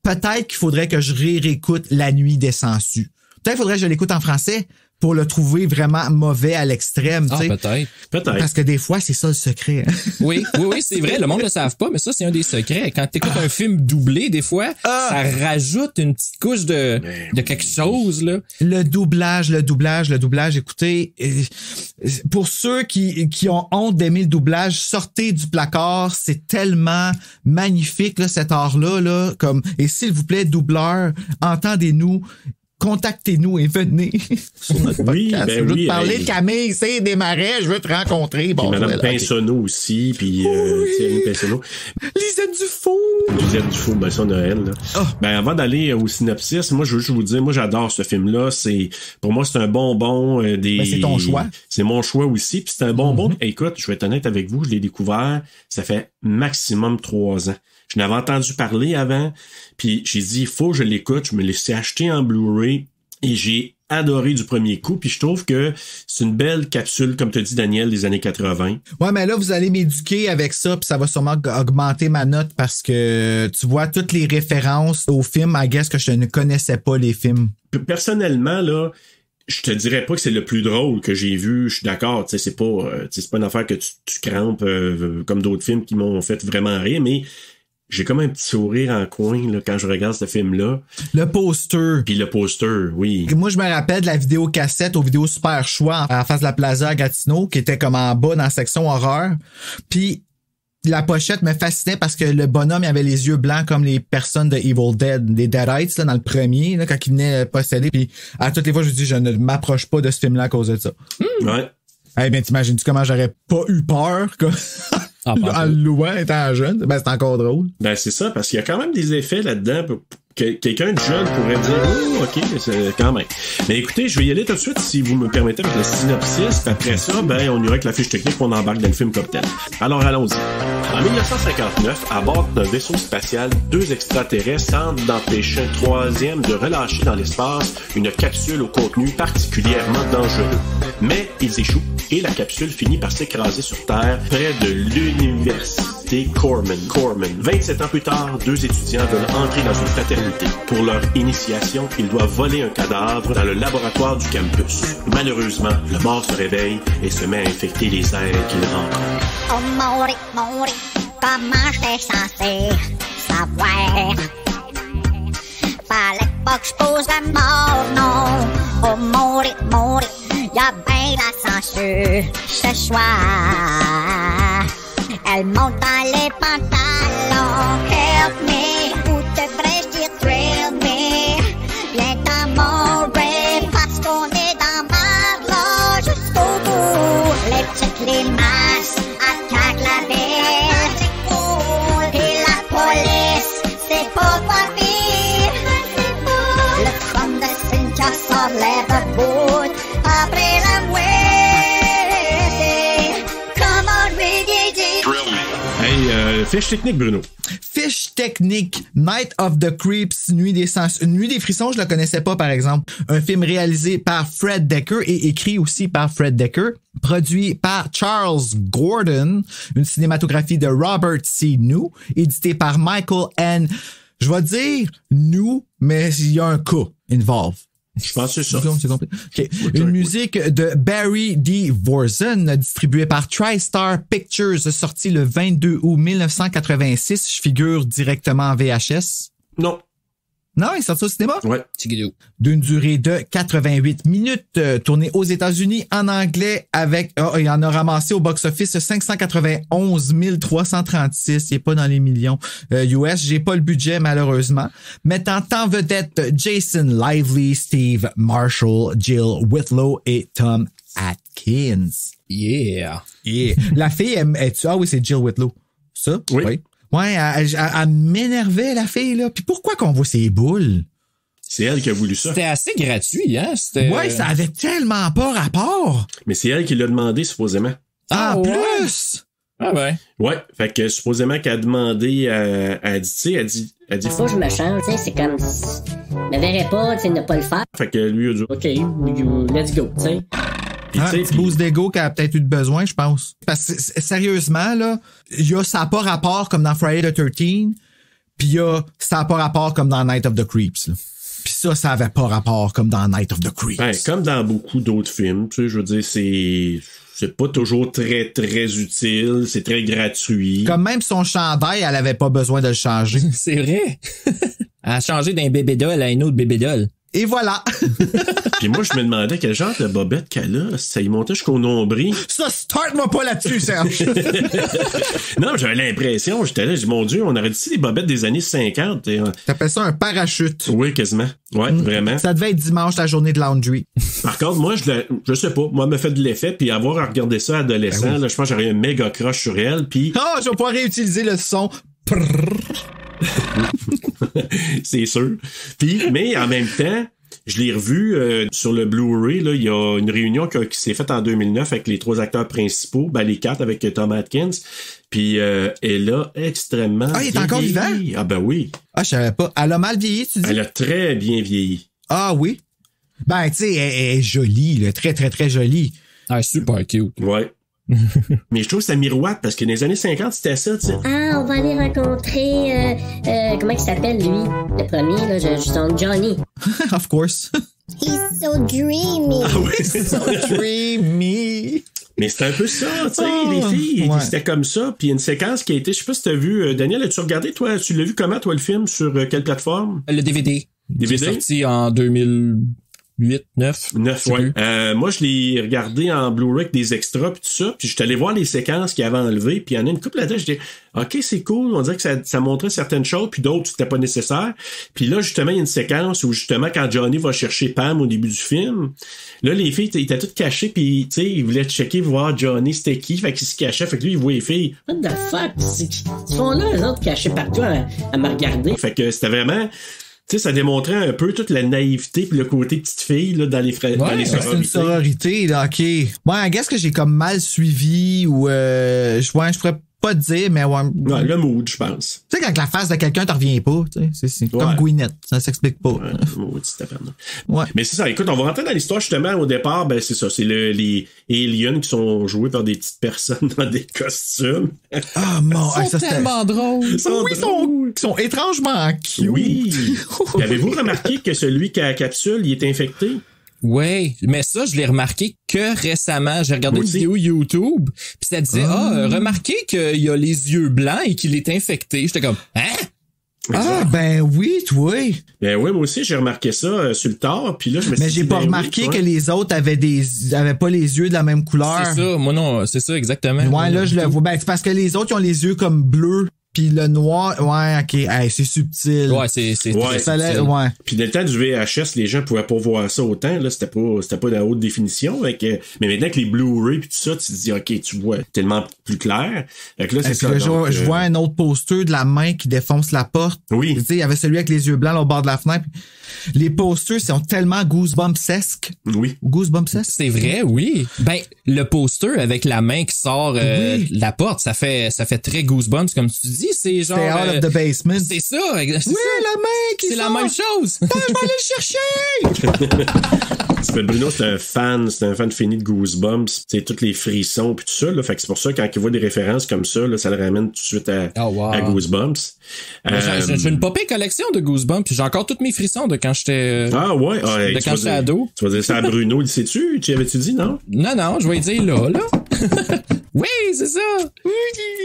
Peut-être qu'il faudrait que je réécoute La Nuit des Sangsues. Peut-être qu'il faudrait que je l'écoute en français pour le trouver vraiment mauvais à l'extrême.
Ah, peut-être.
Parce que des fois, c'est ça le secret.
Oui, c'est vrai. Le monde ne le savent pas, mais ça, c'est un des secrets. Quand tu écoutes un film doublé, des fois, ça rajoute une petite couche de quelque chose, là.
Le doublage. Écoutez, pour ceux qui ont honte d'aimer le doublage, sortez du placard. C'est tellement magnifique, là, cet art-là, là. Et s'il vous plaît, doubleur, entendez-nous. Contactez-nous et venez sur notre podcast. Je veux te parler de Camille, c'est des marais, je veux te rencontrer.
Bon, Madame Pinsonneau aussi, puis Céline Pinsonneau.
Lisette Dufault,
ben ça, Noël. Là. Oh. Ben avant d'aller au synopsis, moi je veux juste vous dire, moi j'adore ce film-là. Pour moi c'est un bonbon
c'est ton choix.
C'est mon choix aussi, puis c'est un bonbon. Écoute, je vais être honnête avec vous, je l'ai découvert, ça fait maximum 3 ans. Je n'avais entendu parler avant, puis j'ai dit, il faut que je l'écoute. Je me l'ai acheté en Blu-ray et j'ai adoré du premier coup. Puis je trouve que c'est une belle capsule, comme tu dit, Daniel, des années 80.
Ouais, mais là, vous allez m'éduquer avec ça, puis ça va sûrement augmenter ma note parce que tu vois toutes les références au film, I guess que je ne connaissais pas les films.
Personnellement, là, je te dirais pas que c'est le plus drôle que j'ai vu. Je suis d'accord, tu sais, c'est pas une affaire que tu crampes comme d'autres films qui m'ont fait vraiment rire, mais j'ai comme un petit sourire en coin là, quand je regarde ce film-là.
Le poster.
Puis le poster, oui.
Moi, je me rappelle de la vidéo cassette aux vidéos Super Choix en face de la Plaza à Gatineau, qui était comme en bas dans la section horreur. Puis la pochette me fascinait parce que le bonhomme il avait les yeux blancs comme les personnes de Evil Dead, des Deadites là, dans le premier, là, quand il venait posséder. Puis à toutes les fois, je me dis, je ne m'approche pas de ce film-là à cause de ça.
Ouais.
Eh bien, t'imagines-tu comment j'aurais pas eu peur, quoi? En le louant étant jeune, ben c'est encore drôle.
Ben c'est ça, parce qu'il y a quand même des effets là-dedans. Quelqu'un de jeune pourrait dire oh, ok, c'est quand même. Mais écoutez, je vais y aller tout de suite si vous me permettez avec le synopsis. Après ça, ben on ira avec la fiche technique qu'on embarque dans le film comme tel. Alors allons-y. En 1959, à bord d'un vaisseau spatial, 2 extraterrestres tentent d'empêcher un troisième de relâcher dans l'espace une capsule au contenu particulièrement dangereux. Mais ils échouent et la capsule finit par s'écraser sur Terre près de l'université Corman. 27 ans plus tard, 2 étudiants veulent entrer dans une fraternité. Pour leur initiation, ils doivent voler un cadavre dans le laboratoire du campus. Malheureusement, le mort se réveille et se met à infecter les êtres qu'il rencontre.
Oh Maury, comment j'étais censé savoir? Fallait pas que je pose la mort, non. Oh Maury, y'a ben la censure ce soir. Elle monte dans les pantalons. Help me, ou devrais-je dire thrill me? Viens t'amourer parce qu'on est dans Marlowe jusqu'au bout. Les petites limaces attaquent la ville. Et la police, c'est pas quoi pire. Le fun de Cynthia sort l'air de bout. Après la muerte, come on, Reggae.
Hey, fiche technique, Bruno.
Fiche technique, Night of the Creeps, Nuit des frissons, je le connaissais pas par exemple. Un film réalisé par Fred Decker et écrit aussi par Fred Decker. Produit par Charles Gordon, une cinématographie de Robert C. New, édité par Michael N. Je vais dire New, mais il y a un K involved.
Je pense que c'est ça.
C'est compris. Okay. Une musique de Barry D. Vorsen, distribuée par TriStar Pictures, sortie le 22 août 1986. Je figure directement en VHS.
Non.
Non, il est sorti au cinéma?
Ouais.
D'une durée de 88 minutes, tourné aux États-Unis en anglais avec, il en a ramassé au box-office 591 336. Il est pas dans les millions US. J'ai pas le budget, malheureusement. Mettant en vedette Jason Lively, Steve Marshall, Jill Whitlow et Tom Atkins.
Yeah.
La fille, ah oui, c'est Jill Whitlow. Ça?
Oui.
Ouais, elle m'énervait, la fille, là. Puis pourquoi qu'on voit ses boules?
C'est elle qui a voulu ça.
C'était assez gratuit, hein?
Ouais, ça avait tellement pas rapport.
Mais c'est elle qui l'a demandé, supposément.
En
ouais.
plus!
Ah ouais.
Ouais, fait que supposément qu'elle a demandé, elle dit,
Faut que je me change, tu sais, c'est comme, me verrais pas, tu sais, ne pas le faire.
Fait que lui a dit,
OK, let's go, tu sais.
Un petit boost d'ego qu'elle a peut-être eu de besoin, je pense. Parce que, sérieusement, là, ça n'a pas rapport comme dans Friday the 13th, puis ça n'a pas rapport comme dans Night of the Creeps, là. Puis ça avait pas rapport comme dans Night of the Creeps.
Ben, comme dans beaucoup d'autres films, tu sais, je veux dire, c'est pas toujours très, très utile, c'est très gratuit.
Comme même son chandail, elle avait pas besoin de le changer.
C'est vrai. Elle a changé d'un bébé doll à un autre bébé doll.
Et voilà.
Puis moi, je me demandais quel genre de bobette qu'elle a. Ça y montait jusqu'au nombril.
Ça, start-moi pas là-dessus, Serge.
Non, j'avais l'impression, j'étais là, je dis, mon Dieu, on aurait dit les bobettes des années 50.
T'appelles ça un parachute.
Oui, quasiment. Ouais, vraiment.
Ça devait être dimanche, la journée de laundry.
Par contre, moi, je sais pas. Moi, me fait de l'effet, puis avoir à regarder ça adolescent,
ben oui.
là, je pense que j'aurais un méga crush sur elle, puis...
Ah, je vais pouvoir réutiliser le son.
C'est sûr. Puis, mais en même temps, je l'ai revu sur le Blu-ray. Là, il y a une réunion qui s'est faite en 2009 avec les 3 acteurs principaux, ben les 4 avec Tom Atkins. Puis elle a extrêmement.
Ah, il est encore vivant?
Ah ben oui.
Ah, je savais pas. Elle a mal vieilli, tu dis?
Elle a très bien vieilli.
Ah oui. Ben, tu sais, elle est jolie, là, très très très jolie.
Ah, super cute.
Ouais. Mais je trouve que ça miroite parce que dans les années 50, c'était ça, tu sais.
Ah, on va aller rencontrer, comment il s'appelle, lui? Le premier, là, son Johnny.
Of course.
He's so dreamy.
Ah oui, c'est ça.
Dreamy.
Mais c'est un peu ça, tu sais, les filles,
ouais.
C'était comme ça. Puis il y a une séquence qui a été, je sais pas si t'as vu, Daniel, as-tu regardé, toi? Tu l'as vu comment, toi, le film? Sur quelle plateforme?
Le DVD.
DVD?
Qui est sorti en 2008, 9.
9, ouais. Moi, je l'ai regardé en Blu-ray avec des extras puis tout ça. Puis je suis allé voir les séquences qu'il avait enlevées. Puis il y en a une couple là-dedans. Je dis, OK, c'est cool. On dirait que ça montrait certaines choses. Puis d'autres, c'était pas nécessaire. Puis là, justement, il y a une séquence où, justement, quand Johnny va chercher Pam au début du film, là, les filles, ils étaient toutes cachées. Puis, tu sais, ils voulaient checker, voir Johnny, c'était qui. Fait qu'ils se cachaient. Fait que lui, il voit les filles.
What the fuck? Ils sont là, eux autres, cachés partout à me regarder.
Fait que c'était vraiment... Tu sais, ça démontrait un peu toute la naïveté puis le côté petite fille là, dans les sororités.
C'est une sororité, là, OK. Ouais, I guess que j'ai comme mal suivi ou je pourrais pas te dire, mais ouais.
Ouais, le mood, je pense.
Tu sais, quand la face de quelqu'un te revient pas, tu sais, c'est comme Gwyneth, ça s'explique pas.
Ouais, mais c'est ça, écoute, on va rentrer dans l'histoire justement au départ, ben c'est ça, c'est les aliens qui sont joués par des petites personnes dans des costumes.
Ah mon,
c'est tellement drôle.
Ils sont étrangement cute.
Oui. Avez-vous remarqué que celui qui a la capsule, il est infecté?
Oui, mais ça, je l'ai remarqué que récemment. J'ai regardé une vidéo YouTube, puis ça disait, remarquez qu'il a les yeux blancs et qu'il est infecté. J'étais comme, hein?
Ah, ben oui, toi.
Ben oui, moi aussi, j'ai remarqué ça sur le tard, puis là, je me suis
Mais
dit,
j'ai pas
ben
remarqué
oui,
que les autres avaient pas les yeux de la même couleur.
C'est ça, moi non, c'est ça, exactement.
Ouais, là, je le vois. Ben, c'est parce que les autres, ils ont les yeux comme bleus. Puis le noir, ouais, ok, hey, c'est subtil.
Ouais, c'est
ouais,
subtil.
Ouais.
Puis dans le temps du VHS, les gens pouvaient pas voir ça autant, là, c'était pas de la haute définition, mais maintenant que les Blu-ray puis tout ça, tu te dis, ok, tu vois tellement plus clair. Fait que là, c'est ça.
Là,
donc,
je vois un autre poster de la main qui défonce la porte.
Oui.
Tu sais, il y avait celui avec les yeux blancs là, au bord de la fenêtre. Les posters sont tellement Goosebumps-esques.
Oui.
Goosebumps-esques.
C'est vrai, oui. Ben, le poster avec la main qui sort de la porte, ça fait très Goosebumps, comme tu dis. C'est genre.
C'est out of the basement.
C'est ça.
Oui, la main qui
c'est
sort.
la même chose.
Attends, je vais aller le chercher.
Bruno, c'est un fan fini de Goosebumps. C'est tous les frissons puis tout ça, là. Fait que c'est pour ça, quand il voit des références comme ça, là, ça le ramène tout de suite à Goosebumps.
J'ai une popée collection de Goosebumps, puis j'ai encore tous mes frissons de quand j'étais.
Ah ouais?
De quand j'étais ado.
Tu vas dire ça à Bruno, le sais-tu? Tu avais-tu dit, non?
Non, je vais dire là. Oui, c'est ça.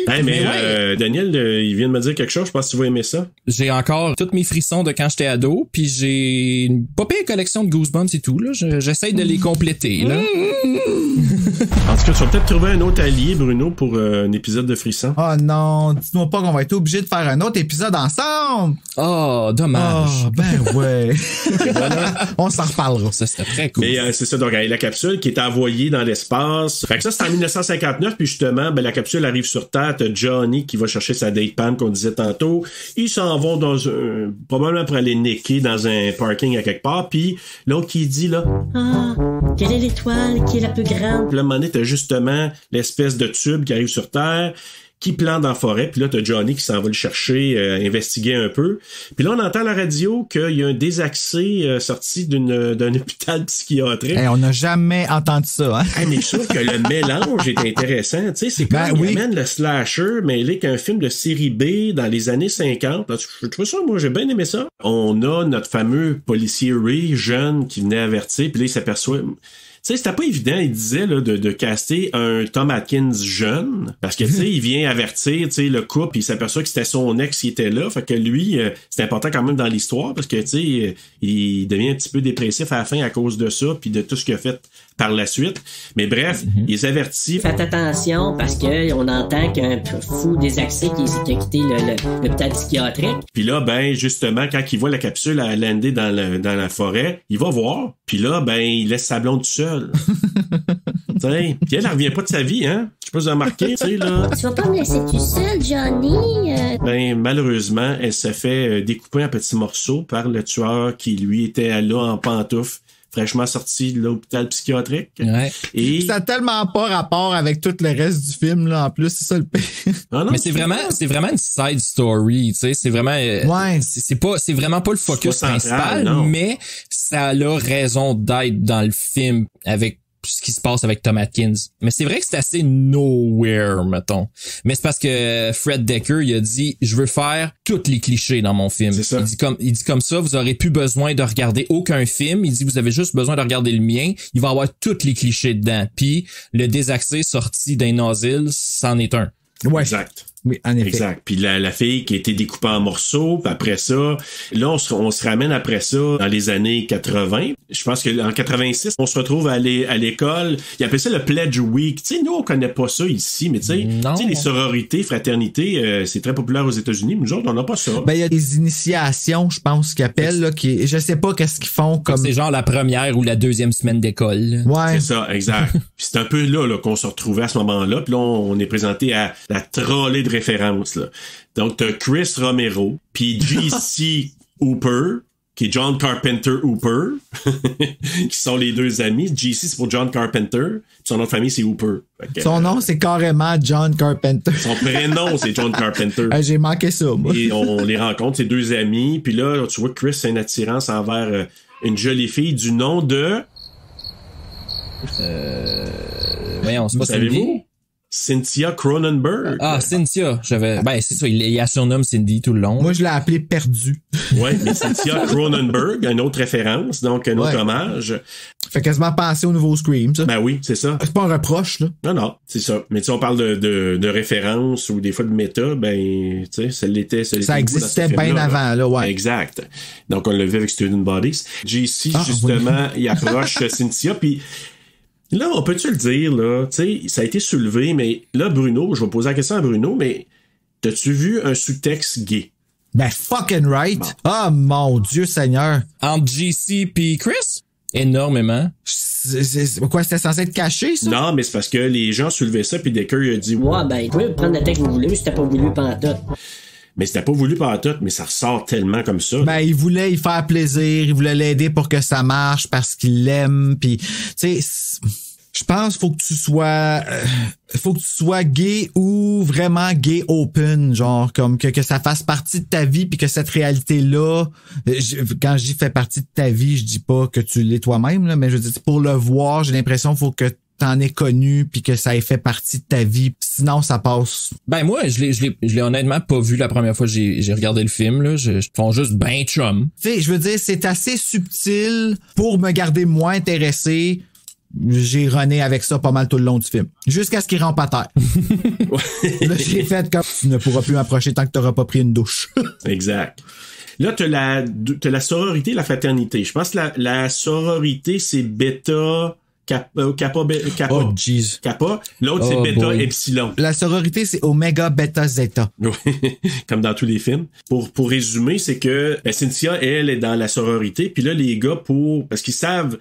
Hey, mais Daniel, il vient de me dire quelque chose, je pense que tu vas aimer ça.
J'ai encore tous mes frissons de quand j'étais ado, puis j'ai une pas pire collection de Goosebumps et tout, là. J'essaie de les compléter, là.
En tout cas, tu vas peut-être trouver un autre allié, Bruno, pour un épisode de Frisson.
Oh non, dis-moi pas qu'on va être obligé de faire un autre épisode ensemble.
Oh, dommage.
Oh, ben ouais. On s'en reparlera.
Ça, c'était très cool.
Mais c'est ça, donc la capsule qui est envoyée dans l'espace. Fait que ça, c'est en 1959, puis justement, ben, la capsule arrive sur Terre, t'as Johnny qui va chercher sa date Pam qu'on disait tantôt. Ils s'en vont probablement pour aller niquer dans un parking à quelque part, puis l'autre qui dit là...
Ah, quelle est l'étoile qui est la plus grande?
Puis là, à un moment donné, t'as justement l'espèce de tube qui arrive sur Terre, qui plante dans la forêt, puis là, t'as Johnny qui s'en va le chercher, investiguer un peu. Puis là, on entend à la radio qu'il y a un désaxé sorti d'un hôpital psychiatrique.
Hey, on n'a jamais entendu ça, hein?
Hey, mais je trouve que le mélange est intéressant. Tu sais, c'est comme il amène le slasher, mais il est qu'un film de série B dans les années 50. Là, je trouve ça, moi, j'ai bien aimé ça. On a notre fameux policier Ray, jeune, qui venait avertir, puis là, il s'aperçoit... Tu sais, c'était pas évident, il disait, là, de caster un Tom Atkins jeune. Parce que, tu sais, il vient avertir, tu sais, le couple, puis il s'aperçoit que c'était son ex qui était là. Fait que lui, c'est important quand même dans l'histoire, parce que, tu sais, il devient un petit peu dépressif à la fin à cause de ça, puis de tout ce qu'il a fait par la suite. Mais bref, il les avertit.
Faites attention, parce que on entend qu'un fou désaxé qui a quitté l'hôpital psychiatrique.
Puis là, ben, justement, quand il voit la capsule à lander dans la forêt, il va voir. Puis là, ben, il laisse sa blonde tout seul. T'sais, puis elle revient pas de sa vie, hein? Je sais pas si vous avez remarqué, tu sais, là.
Tu vas pas me laisser tout seul, Johnny?
Ben, malheureusement, elle s'est fait découper en petits morceaux par le tueur qui, lui, était là en pantoufles, fraîchement sorti de l'hôpital psychiatrique.
Ouais.
Et...
Ça n'a tellement pas rapport avec tout le reste du film, là, en plus, c'est ça le pire.
Ah non,
mais c'est vraiment une side story, tu sais, c'est vraiment
ouais.
c'est vraiment pas le focus principal,
non.
mais ça a raison d'être dans le film avec ce qui se passe avec Tom Atkins. Mais c'est vrai que c'est assez nowhere, mettons. Mais c'est parce que Fred Decker, il a dit, je veux faire tous les clichés dans mon film.
C'est ça.
Il dit comme ça, vous aurez plus besoin de regarder aucun film. Il dit, vous avez juste besoin de regarder le mien. Il va avoir tous les clichés dedans. Puis, le désaxé sorti d'un asile, c'en est un.
Ouais.
Exact.
Oui, en effet.
Exact. Puis la fille qui a été découpée en morceaux, puis après ça, là, on se ramène après ça dans les années 80. Je pense qu'en 86, on se retrouve à l'école. Ils appellent ça le Pledge Week. Tu sais, nous, on connaît pas ça ici, mais tu sais, les sororités, fraternités, c'est très populaire aux États-Unis. Nous autres, on n'a pas ça.
Ben, il y a des initiations, je pense, qu'ils appellent, là, je sais pas qu'est-ce qu'ils font comme...
C'est genre la première ou la deuxième semaine d'école.
Ouais.
C'est ça, exact. Puis c'est un peu là qu'on se retrouvait à ce moment-là. Puis là, on est présenté à la trolley de référence, là. Donc, t'as Chris Romero, puis J.C. Hooper, qui est John Carpenter Hooper, qui sont les deux amis. J.C. c'est pour John Carpenter, puis son nom de famille, c'est Hooper.
Son nom, c'est carrément John Carpenter.
Son prénom, c'est John Carpenter.
J'ai manqué ça, moi.
Et on les rencontre, ces deux amis, puis là, tu vois que Chris a une attirance envers une jolie fille du nom de...
Voyons, c'est pas
savez-vous? Cynthia Cronenberg.
Ah, Cynthia. Ben, c'est ça, il la surnomme Cindy tout le long.
Moi, je l'ai appelée Perdue.
Ouais, mais Cynthia Cronenberg, une autre référence, donc un autre hommage.
Fait quasiment penser au nouveau Scream, ça.
Ben oui, c'est ça.
C'est pas un reproche, là.
Non, c'est ça. Mais si on parle de référence ou des fois de méta, ben, tu sais, ça l'était.
Ça existait bien avant, là, ouais.
Exact. Donc, on l'a vu avec Student Bodies. JC, justement, il approche Cynthia, puis là, on peut-tu le dire, là, tu sais, ça a été soulevé, mais là, Bruno, je vais poser la question à Bruno, mais t'as-tu vu un sous-texte gay?
Ben, fucking right. Ah, mon Dieu Seigneur.
Entre JC pis Chris? Énormément.
Quoi, c'était censé être caché, ça?
Non, mais c'est parce que les gens soulevaient ça, puis Decker, il a dit...
Ouais, ben, vous pouvez prendre le texte que vous voulez, mais c'était pas voulu pantoute.
Mais c'était pas voulu par tout, mais ça ressort tellement comme ça.
Ben, il voulait y faire plaisir, il voulait l'aider pour que ça marche parce qu'il l'aime, puis tu sais, je pense faut que tu sois gay ou vraiment gay open, genre comme que ça fasse partie de ta vie puis que cette réalité là, quand je dis fait partie de ta vie, je dis pas que tu l'es toi-même là, mais je veux dire pour le voir, j'ai l'impression faut que t'en aies connu puis que ça ait fait partie de ta vie, sinon ça passe.
Ben moi je l'ai honnêtement pas vu la première fois que j'ai regardé le film là, je font juste ben chum.
Tu sais, je veux dire c'est assez subtil pour me garder moins intéressé. J'ai runné avec ça pas mal tout le long du film. Jusqu'à ce qu'il rampe à terre. Là, j'ai fait comme tu ne pourras plus m'approcher tant que tu n'auras pas pris une douche.
Exact. Là, t'as la sororité et la fraternité. Je pense que la sororité, c'est bêta, kappa.
Oh, jeez.
Kappa. L'autre, c'est bêta, epsilon.
La sororité, c'est oméga, bêta, zeta.
Comme dans tous les films. Pour résumer, c'est que Cynthia, elle, est dans la sororité. Puis là, les gars, parce qu'ils savent...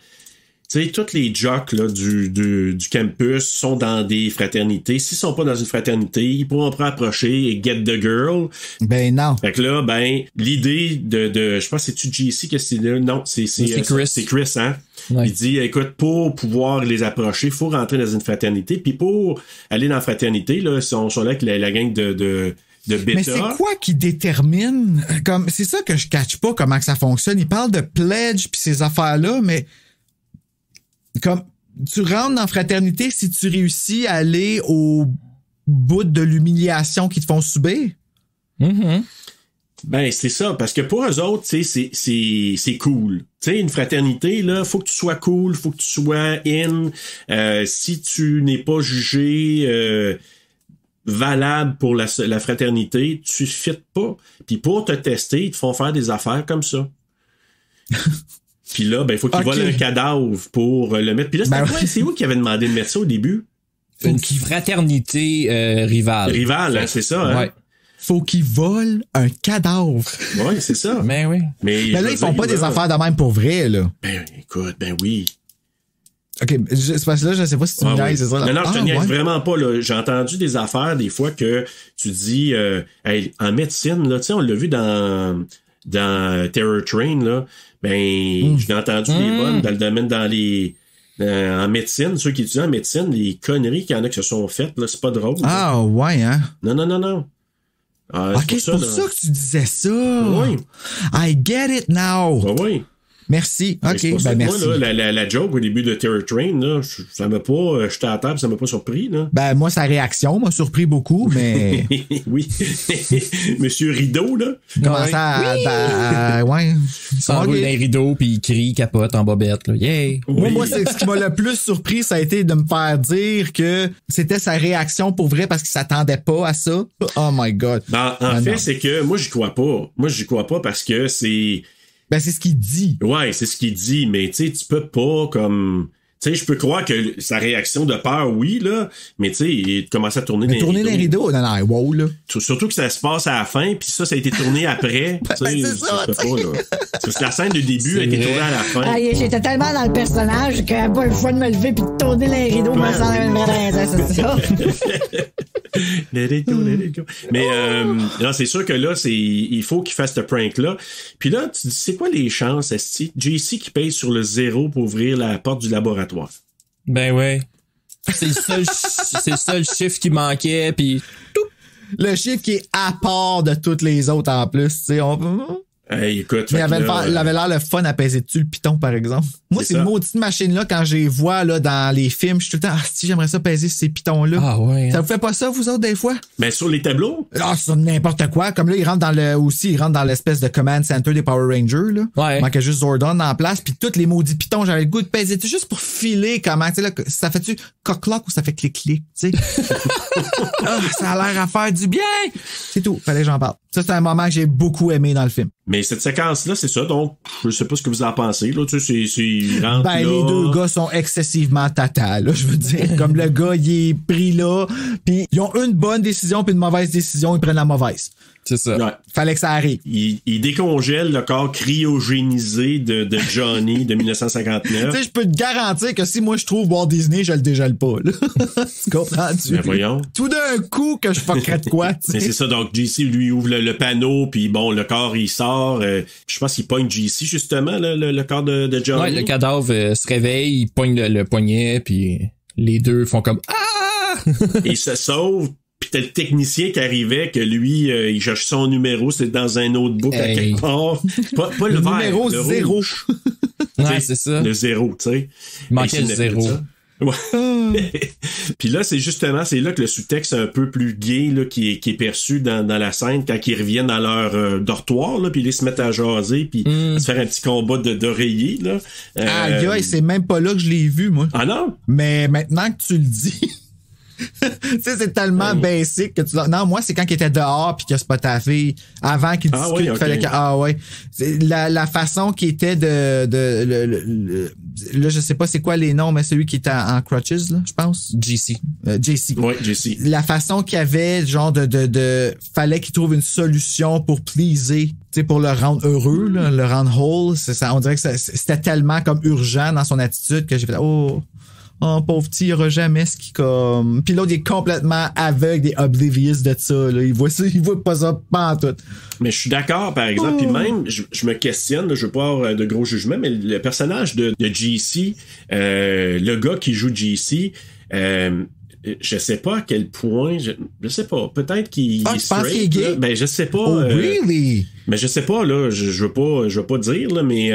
Tu sais, tous les jocks là, du campus sont dans des fraternités. S'ils sont pas dans une fraternité, ils pourront pas approcher et get the girl.
Ben non.
Fait que là, ben, l'idée de je pense que c'est-tu JC que c'est là? Non, c'est
Chris.
C'est Chris, hein?
Ouais.
Il dit, écoute, pour pouvoir les approcher, faut rentrer dans une fraternité. Puis pour aller dans la fraternité, là, ils sont là avec la gang de bêta.
Mais c'est quoi qui détermine? Comme, c'est ça que je catch pas comment que ça fonctionne. Ils parlent de pledge pis ces affaires-là, mais comme tu rentres dans fraternité si tu réussis à aller au bout de l'humiliation qu'ils te font subir.
Mm-hmm.
Ben, c'est ça, parce que pour eux autres, tu sais, c'est cool. Tu sais, une fraternité, là, faut que tu sois cool, faut que tu sois in. Si tu n'es pas jugé valable pour la fraternité, tu fites pas. Puis pour te tester, ils te font faire des affaires comme ça. Puis là, ben, il faut qu'ils volent un cadavre pour le mettre. Puis là, c'est où qui avait demandé de mettre ça au début?
Une fraternité rivale.
Rivale, hein, c'est ça, hein?
Ouais.
Faut qu'ils volent un cadavre.
Oui, c'est ça.
Mais oui.
Mais
là, ils font pas des affaires de même pour vrai, là.
Ben, écoute, ben oui.
OK, c'est parce que là, je sais pas si tu me niaises, c'est ça. Là.
Non, je te niaise vraiment pas, là. J'ai entendu des affaires, des fois, que tu dis, hey, en médecine, là, tu sais, on l'a vu dans Terror Train, là. Ben, j'ai entendu des bonnes dans le domaine en médecine, ceux qui étudient en médecine, les conneries qu'il y en a qui se sont faites, là, c'est pas drôle.
Ah, ouais, hein?
Non.
OK, c'est pour ça que tu disais ça.
Oui.
I get it now.
Oui.
Merci. OK, ben merci.
Moi, là, la joke au début de Terror Train, là, ça m'a pas... J'étais à la table, ça m'a pas surpris, là.
Ben, moi, sa réaction m'a surpris beaucoup, mais...
Oui. Monsieur Rideau, là.
Comment ça... ouais.
Il s'enroule dans les rideaux, puis il crie, capote en bobette, là. Yeah!
Oui. Moi, c'est ce qui m'a le plus surpris, ça a été de me faire dire que c'était sa réaction pour vrai parce qu'il s'attendait pas à ça. Oh my God.
En fait, c'est que moi, j'y crois pas. Moi, j'y crois pas parce que c'est...
Ben, c'est ce qu'il dit.
Ouais, c'est ce qu'il dit, mais tu sais, tu peux pas comme... Tu sais, je peux croire que sa réaction de peur, oui, là, mais tu sais, il commence à tourner
les rideaux. Non, wow, là.
Surtout que ça se passe à la fin, puis ça a été tourné après.
Ben, c'est ça,
pas, là. Parce que la scène du début a été tournée à la fin.
Ah, j'étais tellement dans le personnage que j'avais pas le choix de me lever puis de tourner les rideaux, moi, sans une vraie raison, c'est ça.
Let it go. Mais non, c'est sûr que là, il faut qu'il fasse ce prank-là. Puis là, tu dis, c'est quoi les chances, esti? JC qui paye sur le 0 pour ouvrir la porte du laboratoire.
Ben ouais. C'est le seul chiffre qui manquait, puis
le chiffre qui est à part de toutes les autres en plus, tu sais.
Hey, écoute,
Mais il avait l'air le fun à peser dessus le piton, par exemple. Moi, c'est une maudite machine-là, quand je les vois là, dans les films, je suis tout le temps, si j'aimerais ça peser ces pitons-là.
Ah ouais.
Ça vous fait pas ça, vous autres, des fois?
Mais sur les tableaux?
Ah, sur n'importe quoi. Comme là, ils rentrent dans l'espèce de command center des Power Rangers, là.
Ouais.
Il manquait juste Zordon en place, puis tous les maudits pitons, j'avais le goût de peser, tu sais, juste pour filer comment, tu sais, là, ça fait-tu coq-clock ou ça fait clic-clic, tu sais? Ça a l'air à faire du bien! C'est tout. Fallait que j'en parle. Ça, c'est un moment que j'ai beaucoup aimé dans le film.
Mais cette séquence-là, c'est ça, donc, je sais pas ce que vous en pensez, là, tu sais, ils rentrent là.
Les deux gars sont excessivement tata, là, je veux dire. Comme le gars, il est pris là, puis ils ont une bonne décision puis une mauvaise décision, ils prennent la mauvaise.
C'est ça.
Ouais.
Fallait que ça arrive.
Il décongèle le corps cryogénisé de Johnny de 1959.
Tu sais, je peux te garantir que si moi je trouve Walt Disney, je le dégèle pas, là. Tu comprends-tu?
Ben voyons.
Tout d'un coup que je fuckerais de quoi, tu sais.
Mais c'est ça, donc JC lui ouvre le panneau, puis bon, le corps il sort. Je pense qu'il pogne JC justement, le corps de Johnny.
Ouais, le cadavre se réveille, il pogne le poignet, puis les deux font comme ah!
Et il se sauve. Pis t'as le technicien qui arrivait, que lui, il cherche son numéro, c'est dans un autre book à quelque part. Pas le vert,
numéro
le
0.
Ouais, c'est ça.
Le 0, tu sais.
Il manquait le 0.
Ouais. Puis là, c'est là que le sous-texte un peu plus gay là, qui est perçu dans la scène quand ils reviennent dans leur dortoir, là, puis ils se mettent à jaser, puis à se faire un petit combat d'oreiller. Là.
Gars, c'est même pas là que je l'ai vu, moi.
Ah non?
Mais maintenant que tu le dis... tu sais, c'est tellement basic que tu... Non, moi, c'est quand il était dehors puis qu'il a spoté la fille avant qu'il discute qu'il fallait que... Ah ouais. C'est la façon qui était là, je sais pas c'est quoi les noms, mais celui qui était en crutches, là, je pense.
JC.
JC.
Ouais, JC.
La façon qu'il y avait, genre fallait qu'il trouve une solution pour pleaser, tu sais, pour le rendre heureux, là, le rendre whole. On dirait que c'était tellement comme urgent dans son attitude que j'ai fait oh, pauvre petit, il aura jamais ce qui comme... Puis l'autre, il est complètement aveugle et oblivious de ça, là. Il voit pas ça pantoute.
Mais je suis d'accord, par exemple, puis même, je me questionne, là, je veux pas avoir de gros jugements, mais le personnage de JC, le gars qui joue JC, je sais pas à quel point, je sais pas, peut-être qu'il est straight. Qu'il est gay? Là. Ben, je sais pas.
Oh, really?
Mais je sais pas, là, je veux pas dire, là, mais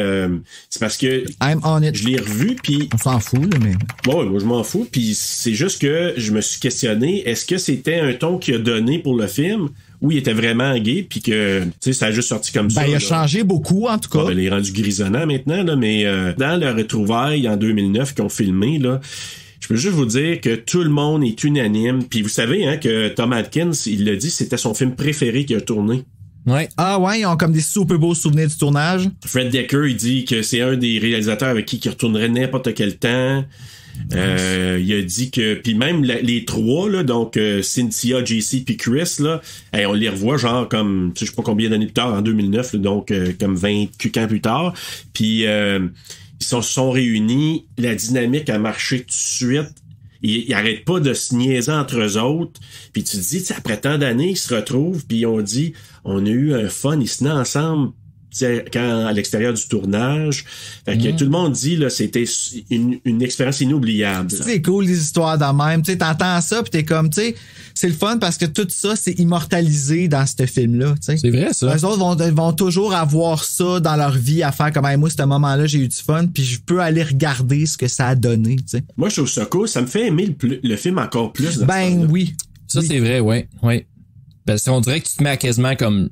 c'est parce que
I'm on it.
Je l'ai revu, puis...
On s'en fout, là, mais...
Bon, moi, je m'en fous, puis c'est juste que je me suis questionné, est-ce que c'était un ton qu'il a donné pour le film, ou il était vraiment gay, puis que, tu sais, ça a juste sorti comme ça.
Ben, il a changé beaucoup, en tout cas.
Ben, il est rendu grisonnant maintenant, là, mais dans le retrouvaille en 2009 qu'ils ont filmé, là, je peux juste vous dire que tout le monde est unanime. Puis vous savez hein, que Tom Atkins, il l'a dit, c'était son film préféré qu'il a tourné.
Ouais.
Ah ouais, ils ont comme des super beaux souvenirs du tournage.
Fred Decker, il dit que c'est un des réalisateurs avec qui il retournerait n'importe quel temps. Il a dit que puis même les trois là, donc Cynthia, JC puis Chris là, on les revoit genre comme je sais pas combien d'années plus tard en 2009 là, donc comme 20 ans plus tard. Puis ils se sont réunis, la dynamique a marché tout de suite. Ils arrêtent pas de se niaiser entre eux autres. Puis tu te dis, après tant d'années, ils se retrouvent, puis on dit, on a eu un fun, ils se tenaient ensemble quand à l'extérieur du tournage. Fait que tout le monde dit, là, c'était une expérience inoubliable.
C'est cool, les histoires de même. Tu sais, t'entends ça, puis t'es comme, tu sais, c'est le fun parce que tout ça, c'est immortalisé dans ce film-là. Tu sais.
C'est vrai, ça.
Les autres vont toujours avoir ça dans leur vie à faire comme, hey, moi, ce moment-là, j'ai eu du fun, puis je peux aller regarder ce que ça a donné. Tu sais.
Moi, je trouve ça cool. Ça me fait aimer le film encore plus.
Ben oui.
Ça, oui. C'est vrai, ouais. Parce qu'on dirait que tu te mets à quasiment comme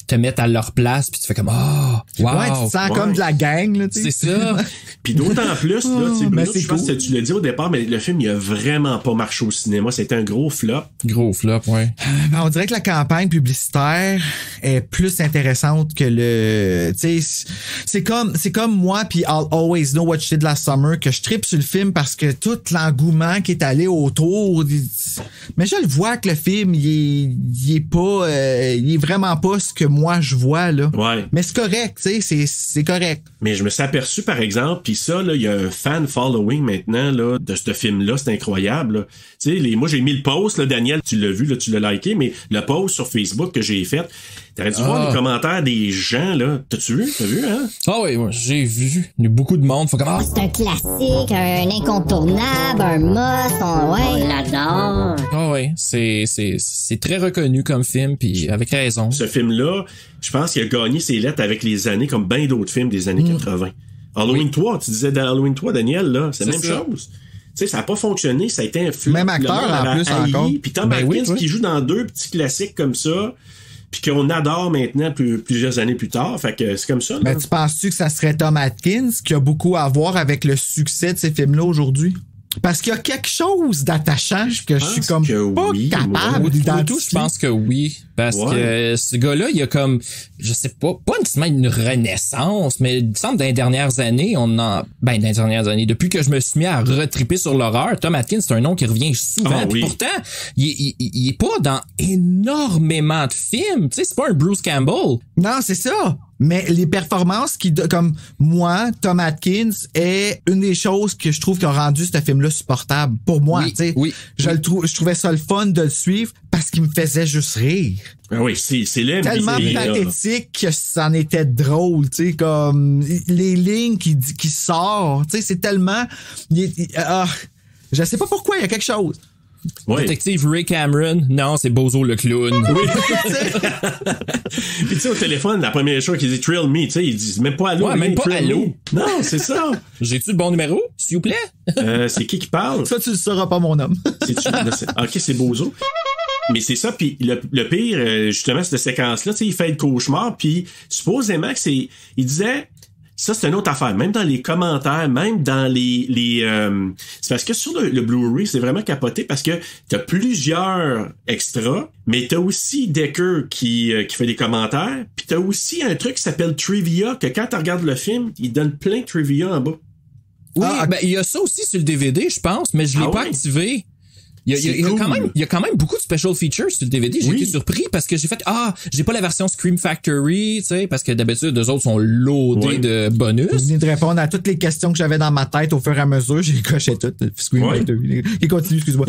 te mettre à leur place puis tu fais comme wow.
Ouais, tu te sens comme de la gang là, tu sais.
C'est ça.
Puis d'autant plus là, tu sais, Bruno, je pense
cool.
que tu l'as dit au départ, mais le film il a vraiment pas marché au cinéma, c'était un gros flop.
Ouais.
On dirait que la campagne publicitaire est plus intéressante que le, tu sais, c'est comme moi puis I'll Always Know What You Did Last Summer que je trippe sur le film parce que tout l'engouement qui est allé autour, mais je le vois que le film il est vraiment pas ce que moi je vois là.
Ouais.
Mais c'est correct, tu sais, c'est correct.
Mais je me suis aperçu par exemple, puis ça là, il y a un fan following maintenant là de ce film là, c'est incroyable. Tu sais, moi j'ai mis le post là, Daniel, tu l'as vu là, tu l'as liké, mais le post sur Facebook que j'ai fait, t'aurais dû voir les commentaires des gens là. T'as-tu vu? T'as vu hein?
Ah oui, j'ai vu. Il y a beaucoup de monde. Faut comme
c'est un classique, un incontournable, un must, on l'adore.
Ah oui, c'est très reconnu comme film, puis avec raison.
Ce film-là, là, je pense qu'il a gagné ses lettres avec les années, comme bien d'autres films des années 80. Halloween 3, tu disais dans Halloween 3, Daniel, là, c'est la même chose. Tu sais, ça a pas fonctionné, ça a été un flop.
Même acteur, en plus, encore.
Puis Tom Atkins qui joue dans 2 petits classiques comme ça, puis qu'on adore maintenant plusieurs années plus tard. Fait que c'est comme ça.
Mais tu penses-tu que ça serait Tom Atkins qui a beaucoup à voir avec le succès de ces films-là aujourd'hui? Parce qu'il y a quelque chose d'attachant que je suis comme pas capable d'identifier.
Je pense que oui. Parce que ce gars-là, il a comme, je sais pas nécessairement une renaissance, mais il me semble dans les dernières années, dans les dernières années, depuis que je me suis mis à retriper sur l'horreur, Tom Atkins, c'est un nom qui revient souvent. Puis pourtant, il est pas dans énormément de films. Tu sais, c'est pas un Bruce Campbell.
Non, c'est ça. Mais les performances comme moi, Tom Atkins, est une des choses que je trouve qui ont rendu ce film-là supportable. Pour moi, tu sais. Je trouvais ça le fun de le suivre parce qu'il me faisait juste rire.
Ah oui, c'est
tellement pathétique que ça en était drôle, tu sais, comme les lignes qui sortent, tu sais, c'est tellement... je sais pas pourquoi, il y a quelque chose.
Ouais. Détective Ray Cameron, non, c'est Bozo le clown.
Oui. Puis tu sais, au téléphone, la première chose qu'il dit, Thrill Me, tu sais, ils disent même pas allô.
Ouais, même pas allô.
Non, c'est ça.
J'ai-tu le bon numéro, s'il vous plaît?
C'est qui parle?
Ça, tu le sauras pas, mon homme.
Ok, c'est Bozo. Mais c'est ça, puis le pire, justement, cette séquence-là, tu sais, il fait le cauchemar, puis supposément que il disait... Ça, c'est une autre affaire. Même dans les commentaires, même dans c'est parce que sur le Blu-ray, c'est vraiment capoté parce que t'as plusieurs extras, mais t'as aussi Decker qui fait des commentaires, puis t'as aussi un truc qui s'appelle Trivia, que quand tu regardes le film, il donne plein de trivia en bas.
Oui, il y a ça aussi sur le DVD, je pense, mais je l'ai pas activé. Il y a quand même beaucoup de special features sur le DVD. J'ai été surpris parce que j'ai fait j'ai pas la version Scream Factory, tu sais, parce que d'habitude eux autres sont loadés de bonus.
Vous venez de répondre à toutes les questions que j'avais dans ma tête au fur et à mesure, j'ai coché toutes. Scream Factory. Et continue, excuse-moi.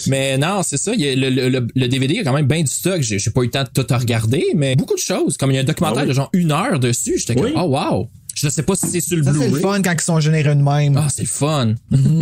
Mais non, c'est ça, le DVD, il y a quand même bien du stock. J'ai pas eu le temps de tout regarder, mais beaucoup de choses. Comme il y a un documentaire de genre 1 heure dessus, j'étais comme wow. Je sais pas si c'est sur le Blu-ray.
C'est le fun quand ils sont généreux de même.
Ah, c'est le fun.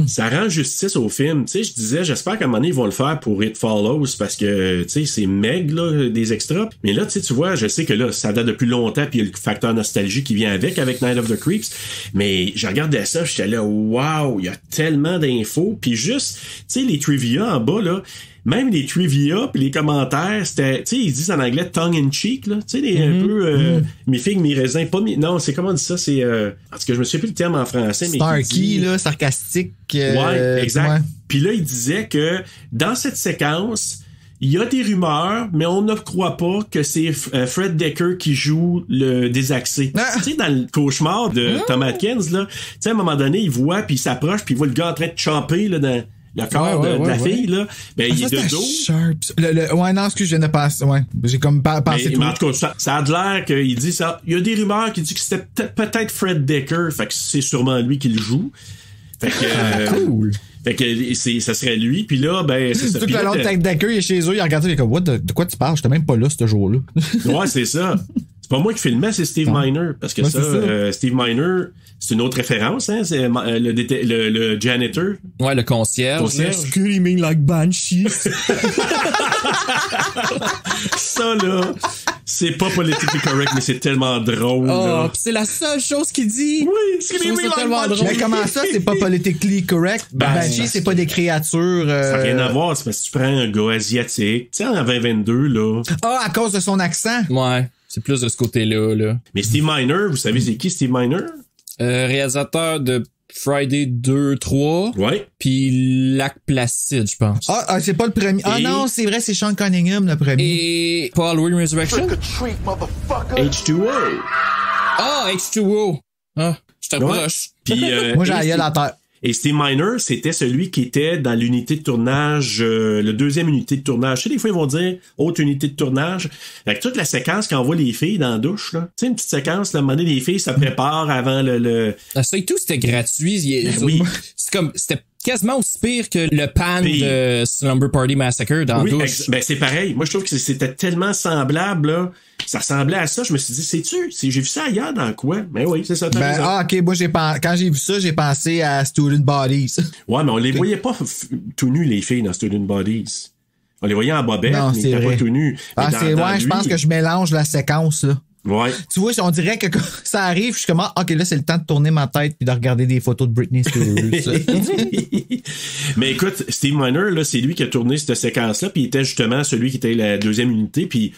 Ça rend justice au film. Tu sais, je disais, j'espère qu'à un moment donné, ils vont le faire pour It Follows parce que, tu sais, c'est meg, là, des extras. Mais là, tu vois, je sais que là, ça date depuis longtemps puis il y a le facteur nostalgie qui vient avec Night of the Creeps. Mais je regardais ça, j'étais là, wow, il y a tellement d'infos. Puis juste, tu sais, les trivia en bas, là, même les trivia puis les commentaires, c'était, tu sais, ils disent en anglais tongue in cheek, là, tu sais, un peu mes figues, mes raisins, pas mes, non, c'est comment on dit ça, c'est parce que je me souviens plus le terme en français, mais
snarky, là, sarcastique.
Ouais, exact. Puis là, il disait que dans cette séquence, il y a des rumeurs, mais on ne croit pas que c'est Fred Decker qui joue le désaxé. Tu sais, dans le cauchemar de Tom Atkins, là, tu sais, à un moment donné, il voit, puis il s'approche, puis il voit le gars en train de chomper, là, dans le corps de la fille, là. Ben, il est de dos.
Ouais, non, excuse, je viens de passer. Ouais. J'ai comme pensé tout.
Mais en tout cas, ça a de l'air qu'il dit ça. Il y a des rumeurs qui disent que c'était peut-être Fred Decker. Fait que c'est sûrement lui qui le joue. Fait que,
cool.
Fait que ça serait lui. Puis là, ben, c'est ça.
Tout que l'autre tête Decker, il est chez eux, il regarde, il est comme, de quoi tu parles? J'étais même pas là, ce jour-là.
Ouais, c'est ça. C'est pas moi qui filmais, c'est Steve Miner. Parce que Steve Miner, c'est une autre référence, hein. C'est le janitor.
Ouais, le concierge. Screaming like Banshee.
Ça, là, c'est pas politically correct, mais c'est tellement drôle.
Oh, pis c'est la seule chose qu'il dit.
Oui, screaming like Banshee.
Mais comment ça, c'est pas politically correct? Banshee, c'est pas des créatures...
Ça n'a rien à voir, c'est parce que tu prends un gars asiatique, tu sais, en 2022, là.
Ah, à cause de son accent?
Ouais. C'est plus de ce côté-là, là.
Mais Steve Miner, vous savez c'est qui Steve Miner?
Réalisateur de Friday 2, 3.
Ouais.
Puis Lac Placide, je pense.
Ah, c'est pas le premier. Ah non, c'est vrai, c'est Sean Cunningham, le premier.
Et pas Halloween Resurrection?
H2O.
Ah, H2O. Ah, je t'approche.
Puis,
moi, j'ai aïe à la terre.
Et Steve Miner, c'était celui qui était dans l'unité de tournage, le deuxième unité de tournage. Tu sais, des fois, ils vont dire autre unité de tournage. Avec toute la séquence quand on voit les filles dans la douche, là. Tu sais, une petite séquence, là, à un moment donné, les filles se préparent avant le...
Ah, ça et tout, c'était gratuit. Oui. C'était quasiment aussi pire que le pan de Slumber Party Massacre dans la douche.
Ben, c'est pareil. Moi, je trouve que c'était tellement semblable, là. Ça ressemblait à ça. Je me suis dit, j'ai vu ça ailleurs dans quoi? Mais oui, c'est ça.
OK. Moi, quand j'ai vu ça, j'ai pensé à Student Bodies.
Ouais, mais on les voyait pas tout nus, les filles, dans Student Bodies. On les voyait en bobette,
Non,
mais ils
c'est
étaient
vrai.
pas tout nus.
Ah,
Mais dans
je pense
lui-
que je mélange la séquence, là.
Ouais.
Tu vois, on dirait que quand ça arrive, je suis comme, OK, là, c'est le temps de tourner ma tête puis de regarder des photos de Britney Spears.
Mais écoute, Steve Miner, là, c'est lui qui a tourné cette séquence-là, puis il était justement celui qui était la deuxième unité, puis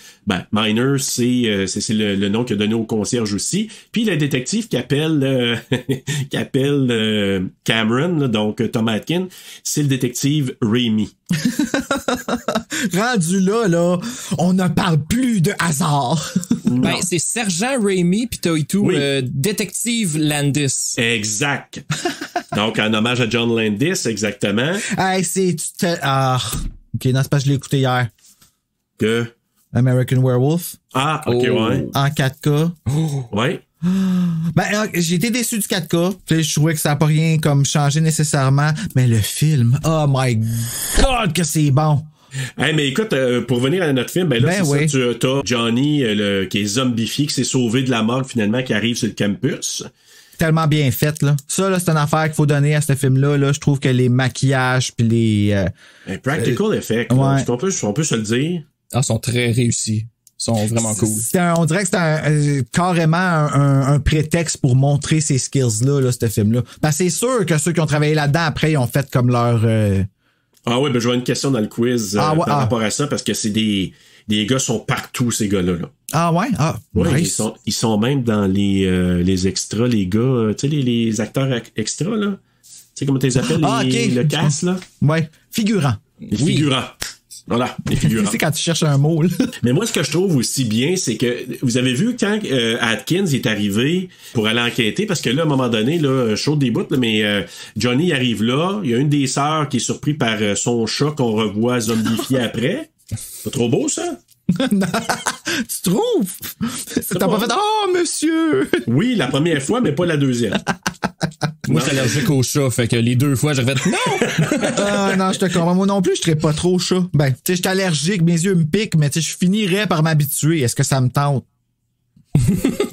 Miner, c'est le nom qu'il a donné au concierge aussi. Puis le détective qui appelle Cameron, là, donc Tom Atkins, c'est le détective Raimi.
Rendu là, on ne parle plus de hasard.
Ben, c'est Sergent Raimi, pis t'as et tout,
Oui.
Détective Landis.
Exact. Donc, en hommage à John Landis, exactement.
Hey, OK, non, c'est parce que je l'ai écouté hier.
Que...
American Werewolf.
Ah, OK, ouais.
En 4K.
Ouais.
Ben, j'ai été déçu du 4K. Tu sais, je trouvais que ça n'a pas rien comme changé nécessairement. Mais le film, oh my God, que c'est bon.
Hey, mais écoute, pour revenir à notre film, ben là,
oui.
ça, tu as Johnny, qui est zombifié, qui s'est sauvé de la morgue finalement, qui arrive sur le campus.
Tellement bien fait, là. Ça, là, c'est une affaire qu'il faut donner à ce film-là. Là. Je trouve que les maquillages puis les...
Practical effect,
ouais.
on peut se le dire.
Ah, ils sont très réussis. Ils sont vraiment cool.
On dirait que c'est carrément un prétexte pour montrer ces skills-là, là, ce film-là. Ben, c'est sûr que ceux qui ont travaillé là-dedans, après, ils ont fait comme leur...
Ah ouais, ben je vois une question dans le quiz par rapport à ça, parce que c'est des gars sont partout, ces gars-là. Là.
Ah ouais? Ah,
ouais,
nice.
ils sont même dans les extras, les gars, tu sais, les acteurs extras, là. Tu sais comment tu les appelles, le cast, là?
Ouais, figurant.
Les figurants. Voilà, les figurants.
C'est quand tu cherches un mot, là.
Mais moi, ce que je trouve aussi bien, c'est que vous avez vu quand Atkins est arrivé pour aller enquêter, parce que là, à un moment donné, là, chaud des bouts, là, mais Johnny arrive là, il y a une des sœurs qui est surprise par son chat qu'on revoit zombifié après. Pas trop beau, ça?
Tu trouves? T'as pas fait « Oh, monsieur! »
Oui, la première fois, mais pas la deuxième.
Moi, je suis allergique au chat, fait que les 2 fois, j'ai fait non!
Non, je te comprends. Moi non plus, je serais pas trop chat. Ben, tu sais, je suis allergique, mes yeux me piquent, mais tu sais, je finirais par m'habituer. Est-ce que ça me tente?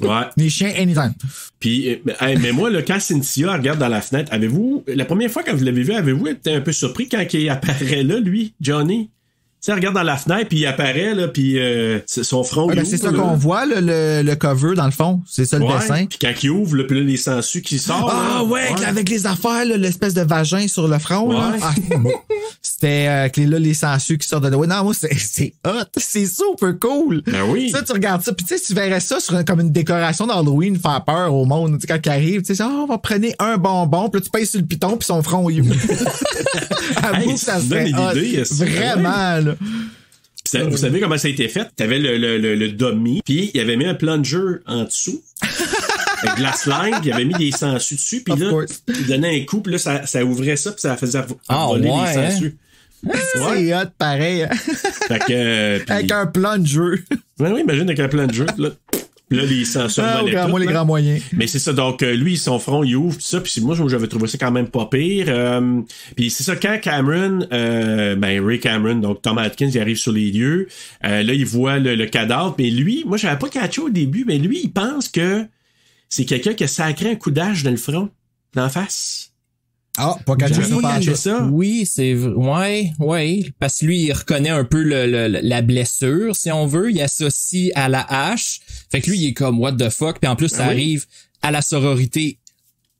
Ouais.
Les chiens, anytime.
Puis, mais moi, là, quand Cynthia regarde dans la fenêtre, la première fois que vous l'avez vu, avez-vous été un peu surpris quand il apparaît là, lui, Johnny? Tu sais, regarde dans la fenêtre, puis il apparaît, là, puis son front,
c'est ça qu'on voit, le cover, dans le fond. C'est ça, le dessin.
Puis quand il ouvre, là, puis là, les sangsues qui sortent.
Ah, ouais, avec les affaires, là, l'espèce de vagin sur le front, là. Ah, bon. C'était là, les sangsues qui sortent de là. Ouais, non, moi, c'est hot. C'est super cool.
Ben oui.
Ça, tu regardes ça. Puis tu sais, tu verrais ça comme une décoration d'Halloween, faire peur au monde. Tu sais, quand il arrive, tu sais, on va prendre un bonbon, puis là, tu pèses sur le piton, puis son front, il avoue que ça serait hot. Vraiment, là.
Vous savez comment ça a été fait? T'avais le dummy, puis il avait mis un plunger en dessous, avec de la slime, puis il avait mis des sangsues dessus, puis là, il donnait un coup, puis là, ça ouvrait ça, puis ça faisait voler les sangsues.
C'est hot, pareil.
Fait que,
avec un plunger.
Oui, imagine avec un plunger, puis là, les sangsues
moi, les grands moyens.
Mais c'est ça, donc lui, son front, il ouvre, tout ça, puis moi, j'avais trouvé ça quand même pas pire. Puis c'est ça, quand Cameron, Ray Cameron, donc Tom Atkins, il arrive sur les lieux, là, il voit le cadavre, mais lui, moi, j'avais pas catché au début, mais lui, il pense que c'est quelqu'un qui a sacré un coup d'âge dans le front, dans la face.
Ah, pas catché
ça.
Oui, c'est ouais, parce que lui il reconnaît un peu la blessure si on veut, il associe à la hache. Fait que lui il est comme what the fuck, puis en plus ça arrive à la sororité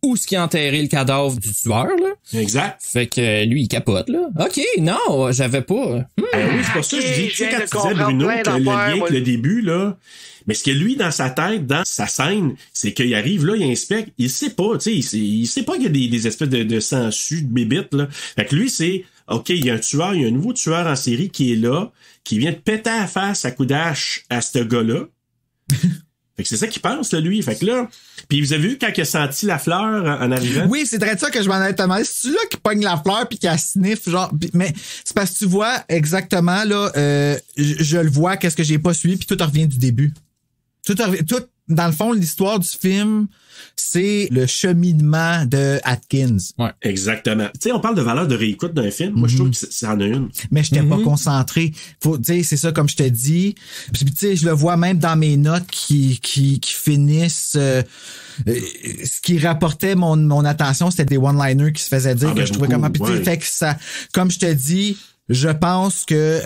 où ce qui a enterré le cadavre du tueur là.
Exact.
Fait que lui il capote là. OK, non, j'avais pas.
Oui, c'est pour ça que je dis, tu sais, quand tu disais Bruno que le lien avec le début là, mais ce que lui, dans sa tête, dans sa scène, c'est qu'il arrive là, il inspecte, il sait pas, tu sais, il sait pas qu'il y a des espèces de sangsues, de bébites, là. Fait que lui, c'est, OK, il y a un tueur, il y a un nouveau tueur en série qui est là, qui vient de péter à la face à coup d'hache à ce gars-là. Fait que c'est ça qu'il pense, là, lui. Fait que là, puis vous avez vu quand il a senti la fleur en arrivant?
Oui, c'est très ça que je m'en avais demandé. C'est-tu là qui pogne la fleur puis qui sniffe, genre, mais c'est parce que tu vois exactement, là, je le vois, qu'est-ce que j'ai pas suivi, puis tout revient du début. Tout, dans le fond, l'histoire du film, c'est le cheminement de Atkins.
Ouais, exactement. Tu sais, on parle de valeur de réécoute d'un film. Moi, je trouve que ça en a une.
Mais je n'étais pas concentré. Faut, tu sais, c'est ça, comme je te dis. Puis, tu sais, je le vois même dans mes notes qui finissent. Ce qui rapportait mon attention, c'était des one-liners qui se faisaient dire que je trouvais comment. Puis, fait que ça, comme je te dis, je pense que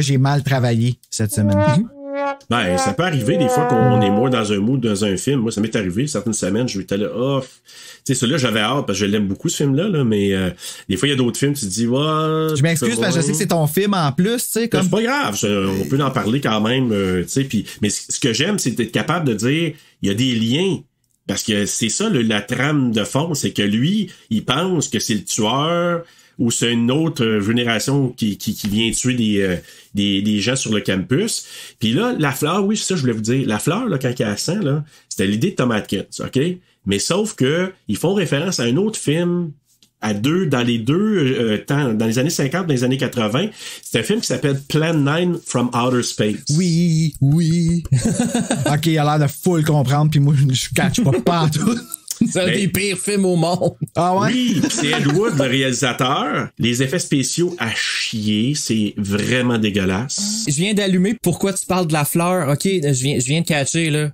j'ai mal travaillé cette semaine.
Ben, ça peut arriver des fois qu'on est moins dans un mood, dans un film. Moi, ça m'est arrivé certaines semaines, je m'étais là, tu sais, celui-là, j'avais hâte parce que je l'aime beaucoup, ce film-là, là, mais des fois, il y a d'autres films, tu te dis,
je m'excuse parce que je sais que c'est ton film en plus, tu sais, comme.
C'est pas grave, on peut en parler quand même, tu sais, puis, mais ce que j'aime, c'est d'être capable de dire, il y a des liens. Parce que c'est ça, la trame de fond, c'est que lui, il pense que c'est le tueur, ou c'est une autre génération qui vient tuer des gens sur le campus. Puis là, la fleur, oui, c'est ça, je voulais vous dire. La fleur, là, quand elle a 100, là, c'était l'idée de Tom Atkins, OK? Mais sauf que ils font référence à un autre film dans les deux temps, dans les années 50, dans les années 80. C'est un film qui s'appelle Plan 9 from Outer Space.
Oui. OK, il a l'air de full comprendre, puis moi, je catch pas tout.
C'est un des pires films au monde.
Ah ouais?
Oui, c'est Ed Wood, le réalisateur. Les effets spéciaux à chier, c'est vraiment dégueulasse.
Je viens d'allumer pourquoi tu parles de la fleur. OK, je viens de catcher, là,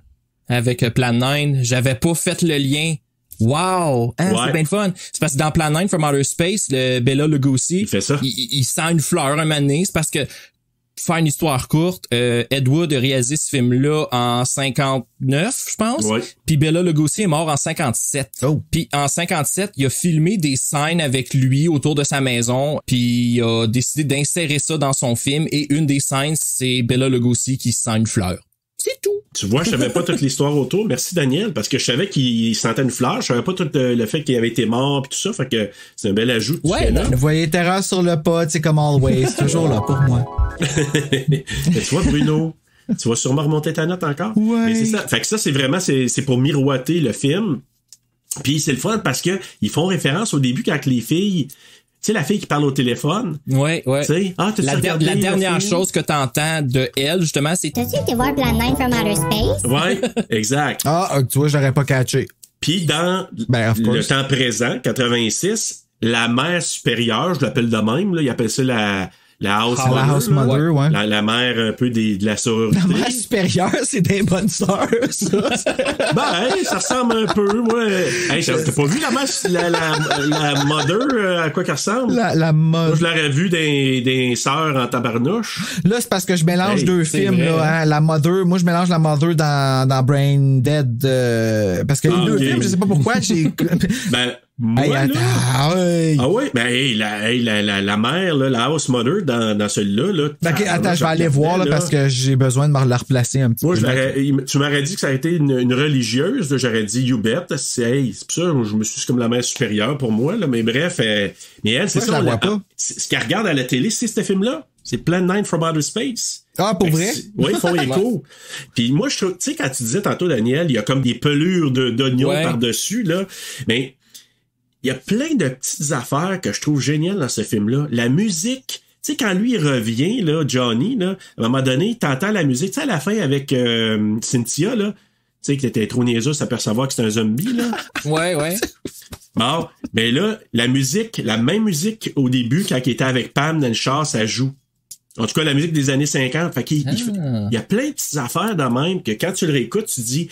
avec Plan 9. J'avais pas fait le lien. Wow! Hein, ouais. C'est bien fun. C'est parce que dans Plan 9 from Outer Space, le Bela Lugosi,
il fait ça.
Il sent une fleur un moment donné. C'est parce que, pour faire une histoire courte, Ed Wood a réalisé ce film-là en 59, je pense.
Ouais.
Puis Bela Lugosi est mort en 57.
Oh.
Puis en 57, il a filmé des scènes avec lui autour de sa maison. Puis il a décidé d'insérer ça dans son film. Et une des scènes, c'est Bela Lugosi qui sent une fleur. C'est tout.
Tu vois, je savais pas toute l'histoire autour. Merci, Daniel, parce que je savais qu'il sentait une fleur. Je savais pas tout le fait qu'il avait été mort pis tout ça. Fait que c'est un bel ajout.
Ouais,
vous voyez Terreur sur le pod, c'est comme always. Toujours là pour moi.
Mais tu vois, Bruno, tu vas sûrement remonter ta note encore.
Ouais.
Mais c'est ça. Fait que ça, c'est vraiment, c'est pour miroiter le film. Puis c'est le fun parce que ils font référence au début quand les filles... Tu sais, la fille qui parle au téléphone.
Ouais.
Tu sais,
la dernière chose que t'entends de elle, justement, c'est...
T'as-tu été voir Plan 9 from Outer Space?
Ouais, exact.
Tu vois, j'aurais pas catché.
Puis dans le temps présent, 86, la mère supérieure, je l'appelle de même, là, ils appellent ça la house mother.
La house mother, ouais.
La mère un peu de la sororité.
La mère supérieure, c'est des bonnes sœurs, ça.
Ça ressemble un peu, moi. Hey, t'as pas vu la mother, à quoi qu'elle ressemble?
La mother.
Moi, je l'aurais vu des sœurs en tabarnouche.
Là, c'est parce que je mélange deux films, vrai. Là, hein. La mother, moi, je mélange la mother dans Brain Dead, parce que les deux films, je sais pas pourquoi, j'ai...
Moi,
ouais.
La mère, là, la house mother dans celui-là, là.
Attends, je vais aller voir, là, parce que j'ai besoin de me la replacer un petit peu.
Moi, tu m'aurais dit que ça a été une religieuse, là, j'aurais dit you bet. C'est pour ça, je me suis comme la mère supérieure pour moi, là, mais bref, mais elle, c'est ça.
Je la vois pas.
Ce qu'elle regarde à la télé, c'est ce film-là. C'est Plan 9 from Outer Space.
Ah, pour vrai?
Oui, ils font écho. Puis moi, je trouve, tu sais, quand tu disais tantôt, Daniel, il y a comme des pelures d'oignons par-dessus, là, mais il y a plein de petites affaires que je trouve géniales dans ce film-là. La musique, tu sais, quand lui il revient, là, Johnny, là, à un moment donné, t'entends la musique, tu sais, à la fin avec Cynthia, là, tu sais, qui était trop niaiseux s'apercevoir que c'est un zombie, là.
Ouais.
Bon, ben là, la même musique au début, quand il était avec Pam dans le char, ça joue. En tout cas, la musique des années 50. Fait qu'il il y a plein de petites affaires de même que quand tu le réécoutes, tu dis...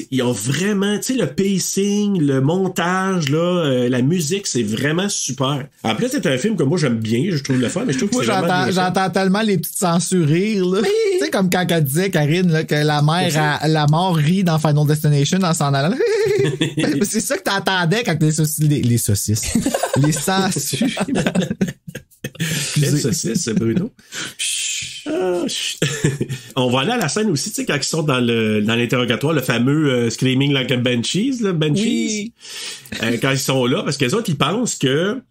ils ont vraiment, tu sais, le pacing, le montage, là, la musique, c'est vraiment super. En plus, c'est un film que moi, j'aime bien, je trouve le fun, mais je trouve que c'est vraiment bien
j'entends tellement les petites censurires, là. Tu sais, comme quand elle disait, Karine, là, que la mère, la mort rit dans Final Destination en s'en allant. C'est ça que t'entendais quand les saucisses. Les censures.
Quelle saucisse, Bruno? On va aller à la scène aussi, tu sais, quand ils sont dans l'interrogatoire, le fameux Screaming Like a Banshees, là, Banshees.
Oui.
Quand ils sont là, parce que les autres, ils pensent que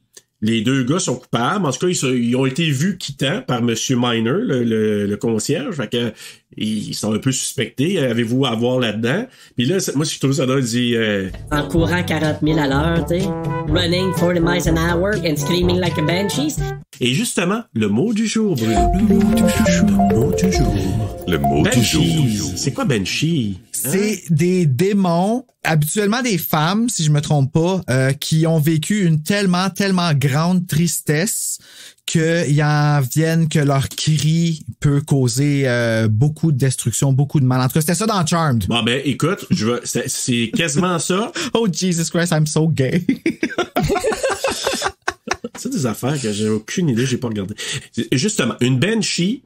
les deux gars sont coupables. En tout cas, ils ont été vus quittant par Monsieur Miner, le concierge. Fait que, ils sont un peu suspectés. Avez-vous à voir là-dedans? Puis là, moi, je trouve ça doit dire...
En courant 40 000 à l'heure, tu sais. Running 40 miles an hour and screaming like a banshees.
Et justement, le mot du jour, Bruno.
Le mot du jour.
C'est quoi Banshee?
C'est des démons, habituellement des femmes, si je me trompe pas, qui ont vécu une tellement grande tristesse qu'ils en viennent que leur cri peut causer beaucoup de destruction, beaucoup de mal. En tout cas, c'était ça dans Charmed.
Bon, ben, écoute, c'est quasiment ça.
Oh, Jesus Christ, I'm so gay.
C'est des affaires que j'ai aucune idée, j'ai pas regardé. Justement, une banshee,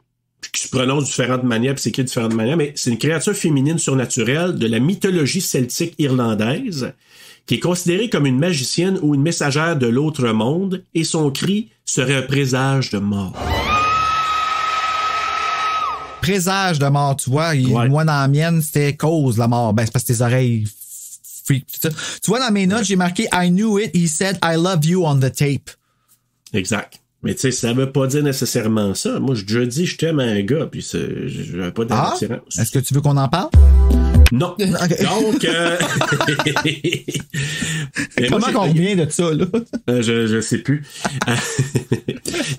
qui se prononce de différentes manières, puis s'écrit de différentes manières, mais c'est une créature féminine surnaturelle de la mythologie celtique irlandaise, qui est considérée comme une magicienne ou une messagère de l'autre monde, et son cri serait un présage de mort.
Présage de mort, tu vois. Moi, dans la mienne, c'était cause la mort. Ben, c'est parce que tes oreilles freak, tout ça. Tu vois, dans mes notes, j'ai marqué I knew it, he said I love you on the tape.
Exact. Mais tu sais, ça veut pas dire nécessairement ça. Moi, j'ai déjà dit je t'aime à un gars, puis j'avais pas d'attirance.
Est-ce que tu veux qu'on en parle?
Non. Okay. Donc,
comment qu'on revient de ça, là?
Je sais plus.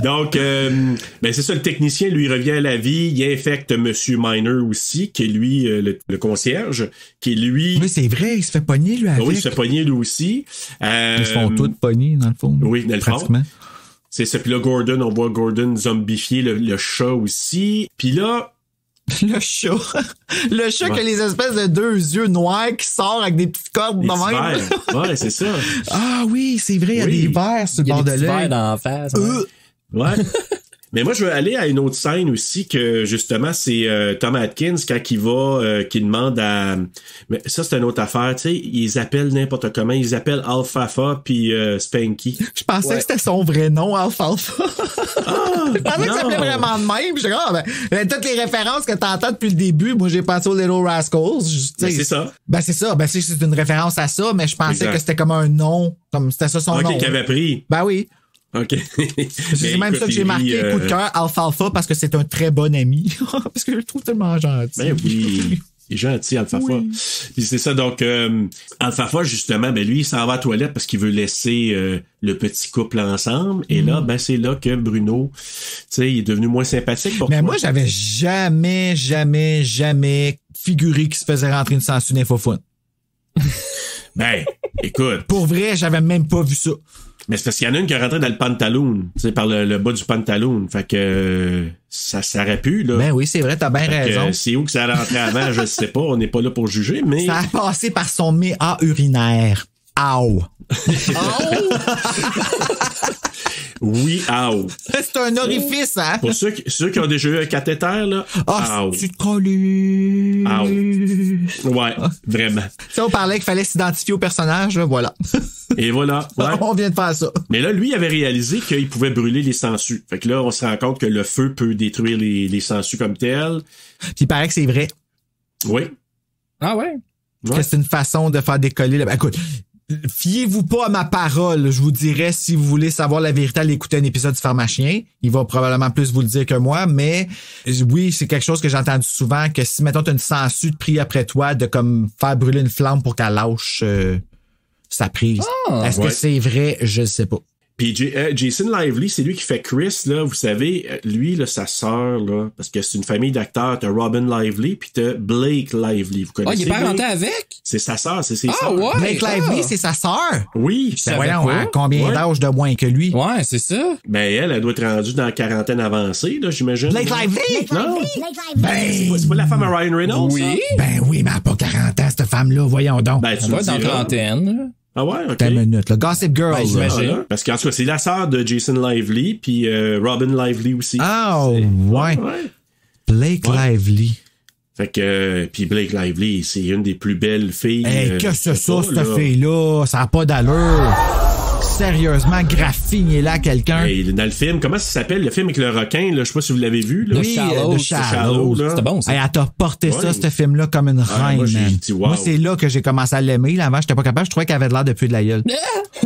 Donc, ben c'est ça, le technicien, lui, revient à la vie. Il infecte Monsieur Miner aussi, qui est lui, le concierge, qui est lui...
Oui, c'est vrai, il se fait pogner, lui, avec.
Oui, il se fait pogner, lui aussi.
Ils se font tous pogner, dans le fond.
Oui, dans le fond. C'est ça. Puis là, Gordon, on voit Gordon zombifier le chat aussi. Puis là...
Le chat. Le chat qui a les espèces de 2 yeux noirs qui sort avec des petites cordes de même.
Ouais, c'est ça.
Ah oui, c'est vrai, il y a des verres sur le bord de l'œil.
Il y a des verres d'en face.
Ouais. Mais moi, je veux aller à une autre scène aussi que, justement, c'est Tom Atkins quand il va, qui demande à... Mais ça, c'est une autre affaire, tu sais, ils appellent n'importe comment. Ils appellent Alfalfa puis Spanky.
Je pensais que c'était son vrai nom, Alfalfa. Je pensais que ça s'appelait vraiment de même. J'étais comme, toutes les références que t'entends depuis le début, moi, j'ai pensé aux Little Rascals.
C'est ça.
Ben, c'est ça. Ben, c'est une référence à ça, mais je pensais que c'était comme un nom. Comme c'était ça son nom.
OK, qu'il avait pris.
Ben oui.
OK.
C'est même ça que j'ai marqué, coup de cœur, Alfalfa, parce que c'est un très bon ami. Parce que je le trouve tellement gentil.
Ben oui. Il est gentil, Alfalfa. Oui. Puis c'est ça, donc, Alfalfa, justement, ben lui, il s'en va à la toilette parce qu'il veut laisser le petit couple ensemble. Et là, ben c'est là que Bruno, tu sais, il est devenu moins sympathique pour toi.
Mais moi, j'avais jamais figuré qu'il se faisait rentrer une sangsue d'infophone.
Ben, écoute.
Pour vrai, j'avais même pas vu ça.
Mais c'est parce qu'il y en a une qui est rentrée dans le pantalon, tu sais, par le bas du pantalon. Fait que ça aurait pu, là.
Ben oui, c'est vrai, t'as bien raison.
C'est où que ça a rentré avant, je sais pas, on n'est pas là pour juger, mais...
Ça a passé par son méa urinaire. Aouh!
Oui, aouh.
C'est un orifice, hein?
Pour ceux qui ont déjà eu un cathéter, là,
aouh. Tu te colles.
Aouh. Ouais, vraiment.
Ça, on parlait qu'il fallait s'identifier au personnage, là, voilà.
Et voilà. Ouais.
On vient de faire ça.
Mais là, lui, il avait réalisé qu'il pouvait brûler les sangsues. Fait que là, on se rend compte que le feu peut détruire les sangsues comme telles.
Puis il paraît que c'est vrai.
Oui.
Ah ouais?
Que c'est une façon de faire décoller. Ben, écoute, fiez-vous pas à ma parole. Je vous dirais, si vous voulez savoir la vérité, allez écouter un épisode du Pharmacien. Il va probablement plus vous le dire que moi, mais oui, c'est quelque chose que j'ai entendu souvent, que si, mettons, t'as une sangsue de pris après toi, de comme faire brûler une flamme pour qu'elle lâche sa prise. Est-ce que c'est vrai? Je ne sais pas.
Puis Jason Lively, c'est lui qui fait Chris, là, vous savez, lui, là, sa sœur, là, parce que c'est une famille d'acteurs, t'as Robin Lively, puis t'as Blake Lively, vous connaissez?
Il est parenté avec?
C'est sa sœur, c'est ses sœurs.
Ouais,
Blake Lively, c'est sa sœur?
Oui.
Voyons, combien d'âge de moins que lui?
Ouais, c'est ça.
Ben, elle doit être rendue dans la quarantaine avancée, là, j'imagine.
Blake Lively?
Non. C'est pas la femme à Ryan Reynolds?
Oui.
Ça?
Ben oui, mais elle n'a pas 40 ans, cette femme-là, voyons donc.
Ben, tu
dois être dans trentaine.
Ah ouais, ok.
T'as une minute, là. Gossip Girl.
Ben, j'imagine.
Parce qu'en tout cas, c'est la sœur de Jason Lively, puis Robin Lively aussi.
Ah, ouais. Blake Lively.
Fait que, puis Blake Lively, c'est une des plus belles filles.
Que c'est ça, cette fille-là? Ça n'a pas d'allure. Sérieusement, graffignez-là à quelqu'un.
Hey, dans le film, comment ça s'appelle, le film avec le requin, là? Je sais pas si vous l'avez vu, là.
Oui,
The
Shallow.
C'était bon, ça.
Hey, elle t'a porté ça, ce film-là, comme une reine,
moi,
man.
dit, wow.
Moi, c'est là que j'ai commencé à l'aimer. Là, avant, j'étais pas capable. Je trouvais qu'elle avait de l'air de puer de la gueule.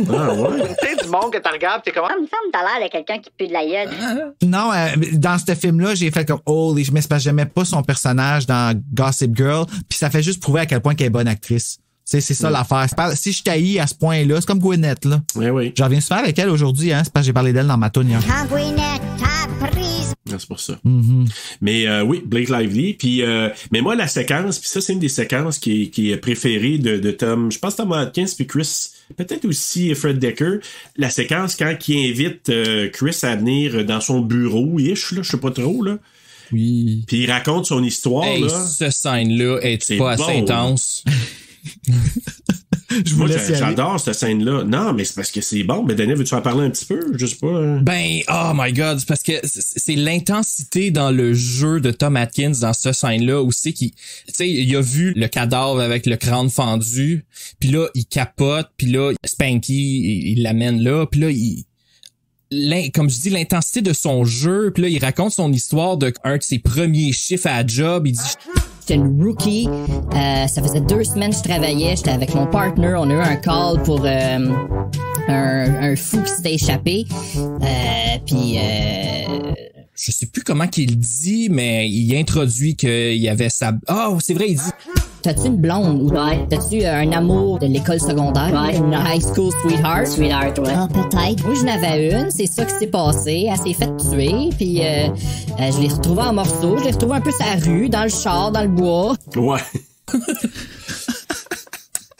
Ah, ouais.
Tu sais, du monde que t'as regardé, t'es comment?
Il me semble que t'as l'air de quelqu'un qui pue de la gueule.
Non, dans ce film-là, j'ai fait comme, mais c'est parce que j'aimais pas son personnage dans Gossip Girl. Puis ça fait juste prouver à quel point qu'elle est bonne actrice. C'est ça l'affaire. Si je t'haïs à ce point-là, c'est comme Gwyneth, là.
Oui.
J'en reviens souvent avec elle aujourd'hui, hein. C'est parce que j'ai parlé d'elle dans ma toune hier.
Quand Gwyneth t'a prise.
C'est pour ça.
Mm-hmm.
Mais oui, Blake Lively. Puis, mais moi, la séquence, puis ça, c'est une des séquences qui est préférée de Tom. Je pense Tom Atkins puis Chris. Peut-être aussi Fred Decker. La séquence quand il invite Chris à venir dans son bureau-ish, là, je sais pas trop, là.
Oui.
Puis il raconte son histoire,
hey,
là.
Ce scène-là est pas assez intense.
Je vous
Moi,
laisse y aller.
j'adore cette scène-là. Non, mais c'est parce que c'est bon. Mais Daniel, veux-tu en parler un petit peu? Je sais pas.
Ben, oh my god, c'est parce que c'est l'intensité dans le jeu de Tom Atkins dans cette scène-là aussi qui, tu sais, il a vu le cadavre avec le crâne fendu, puis là, il capote, puis là, Spanky, il l'amène là, puis là, comme je dis, l'intensité de son jeu, puis là, il raconte son histoire de un de ses premiers chiffres à la job, il dit...
J'étais une rookie. Ça faisait 2 semaines que je travaillais. J'étais avec mon partner. On a eu un call pour un fou qui s'était échappé. Puis
je sais plus comment qu'il dit, mais il introduit qu'il y avait sa... Oh, c'est vrai, il dit...
T'as-tu une blonde? Ou t'as-tu un amour de l'école secondaire?
Ouais.
Une high school sweetheart?
Sweetheart, ouais.
Ah, peut-être. Moi, j'en avais une. C'est ça qui s'est passé. Elle s'est faite tuer. Puis je l'ai retrouvée en morceaux. Je l'ai retrouvée un peu sur la rue, dans le char, dans le bois.
Ouais.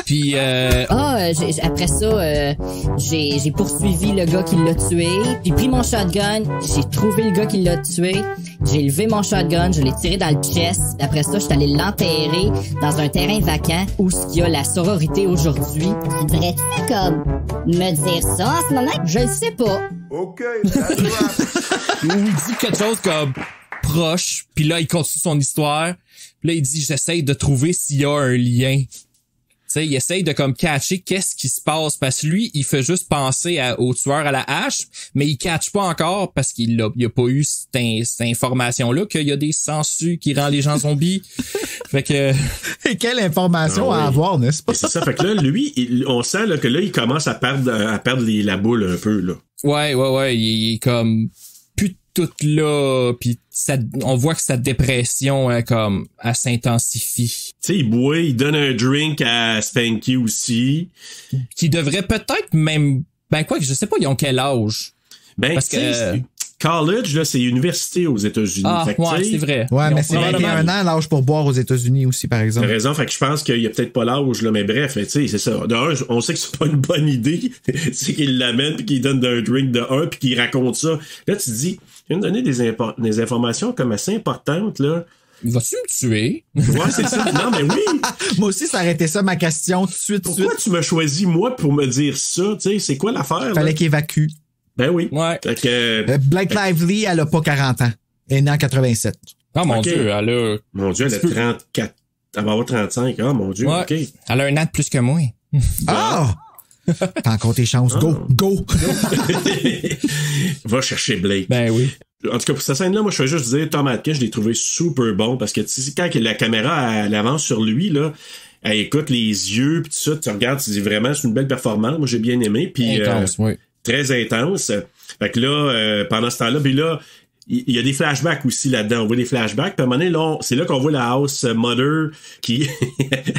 Puis
après ça, j'ai poursuivi le gars qui l'a tué. Puis pris mon shotgun. J'ai trouvé le gars qui l'a tué. J'ai levé mon shotgun, je l'ai tiré dans le chest. Après ça, je suis allé l'enterrer dans un terrain vacant où il y a la sororité aujourd'hui.
Tu devrais-tu comme me dire ça en ce moment?
Je le sais pas.
OK,
il dit quelque chose comme proche, puis là, il continue son histoire. Puis là, il dit, j'essaye de trouver s'il y a un lien. Tu sais, il essaye de comme catcher qu'est-ce qui se passe parce que lui, il fait juste penser au tueur à la hache, mais il catch pas encore parce qu'il a pas eu cette information-là qu'il y a des sangsues qui rendent les gens zombies. Fait que...
Et quelle information à avoir, n'est-ce pas?
C'est ça. Fait que là, lui, on sent là, que là, il commence à perdre la boule un peu, là.
Ouais, il est comme plus tout là, puis on voit que sa dépression comme elle s'intensifie.
Tu sais, il boit, il donne un drink à Spanky aussi.
Qui devrait peut-être même... Ben quoi que je sais pas, ils ont quel âge?
Ben, parce que... College, là, c'est université aux États-Unis.
Ah,
fait que,
ouais, c'est vrai.
Ouais, mais c'est 21 ans l'âge pour boire aux États-Unis aussi, par exemple.
T'as raison, fait que je pense qu'il y a peut-être pas l'âge, là, mais bref, tu sais, c'est ça. De un, on sait que c'est pas une bonne idée. C'est qu'il l'amène puis qu'il donne un drink de un puis qu'il raconte ça. Là, tu te dis, il vient de donner des informations comme assez importantes, là.
Vas-tu me tuer?
Ouais, c'est ça. Non, mais oui.
Moi aussi, ça aurait été ça ma question tout de suite.
Pourquoi tu m'as choisi, moi, pour me dire ça? Tu sais, c'est quoi l'affaire?
Fallait qu'il évacue.
Ben oui.
Ouais.
Fait que...
Blake Lively, elle a pas 40 ans. Elle est née en 87.
Ah, mon Dieu, elle a...
Mon Dieu, elle a 34... Elle va avoir 35. Ah, mon Dieu,
ouais.
OK.
Elle a un an de plus que moi.
Ah! T'as encore tes chances. Go!
Va chercher Blake.
Ben oui.
En tout cas, pour cette scène-là, moi, je vais juste dire, Tom Atkins, je l'ai trouvé super bon parce que, tu sais, quand la caméra, elle avance sur lui, là, elle écoute les yeux, pis tout ça, tu regardes, tu dis vraiment, c'est une belle performance. Moi, j'ai bien aimé. Puis,
intense, oui.
Très intense. Fait que là, pendant ce temps-là, puis là, il y a des flashbacks aussi là-dedans. On voit des flashbacks. Puis à un moment donné, là, c'est là qu'on voit la house mother qui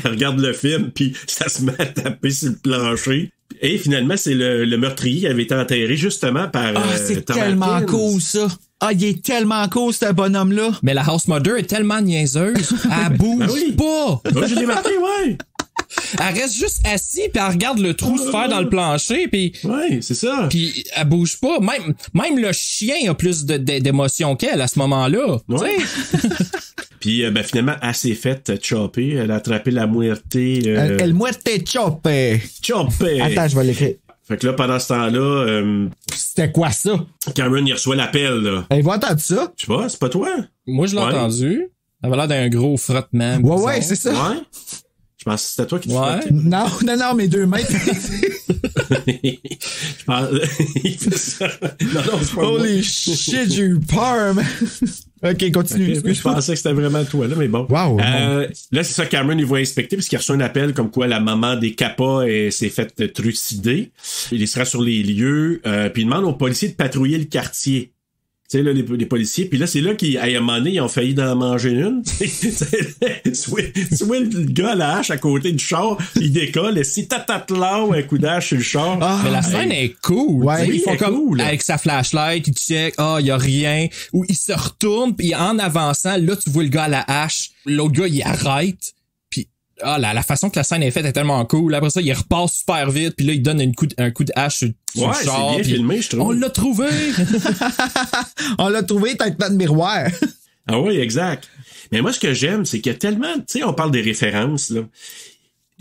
regarde le film, puis ça se met à taper sur le plancher. Et finalement, c'est le meurtrier qui avait été enterré justement par
c'est
Tom
tellement
Atkins.
cool, ça. Ah, il est tellement cool, ce bonhomme-là.
Mais la house mother est tellement niaiseuse. Elle bouge pas.
Moi, je l'ai marqué, ouais.
Elle reste juste assise puis elle regarde le trou se faire dans le plancher puis
ouais, c'est ça.
Puis elle bouge pas. Même le chien a plus d'émotion qu'elle à ce moment-là.
Ouais. Puis finalement, elle s'est faite chopper. Elle a attrapé la muerte.
El muerte chope. Attends, je vais l'écrire.
Fait que là, pendant ce temps-là...
C'était quoi ça?
Cameron, il reçoit l'appel, là.
Il va entendre ça?
Je sais pas, c'est pas toi?
Moi, je l'ai entendu. Ça avait l'air d'un gros frottement.
Ouais, c'est ça.
Ouais. Je pense que c'était toi qui te frottais.
Non, mes 2 mains.
Je pense... Il fait ça. Non, c'est pas
Holy
moi.
shit, j'ai eu peur, man. OK, continue.
Okay, je pensais que c'était vraiment toi, là, mais bon.
Wow.
Là, c'est ça, Cameron, il va inspecter parce qu'il reçoit un appel comme quoi la maman des Kappa s'est faite trucider. Il sera sur les lieux, puis il demande aux policiers de patrouiller le quartier. Tu sais, là, les policiers. Puis là, c'est là qu'à un moment donné, ils ont failli d'en manger une. Soit le gars à la hache à côté du char, il décolle, et si tatatla ou un coup d'hache sur le char.
Ah, mais la scène est cool.
Ouais,
ils font comme
cool.
avec sa flashlight, il check, il y a rien. Ou il se retourne, puis en avançant, là, tu vois le gars à la hache. L'autre gars, il arrête. La façon que la scène est faite est tellement cool. Après ça, il repart super vite, puis là, il donne un coup de hache sur le char.
C'est bien filmé, je trouve.
On l'a trouvé!
On l'a trouvé, t'as notre miroir.
Ah oui, exact. Mais moi, ce que j'aime, c'est qu'il y a tellement... Tu sais, on parle des références, là.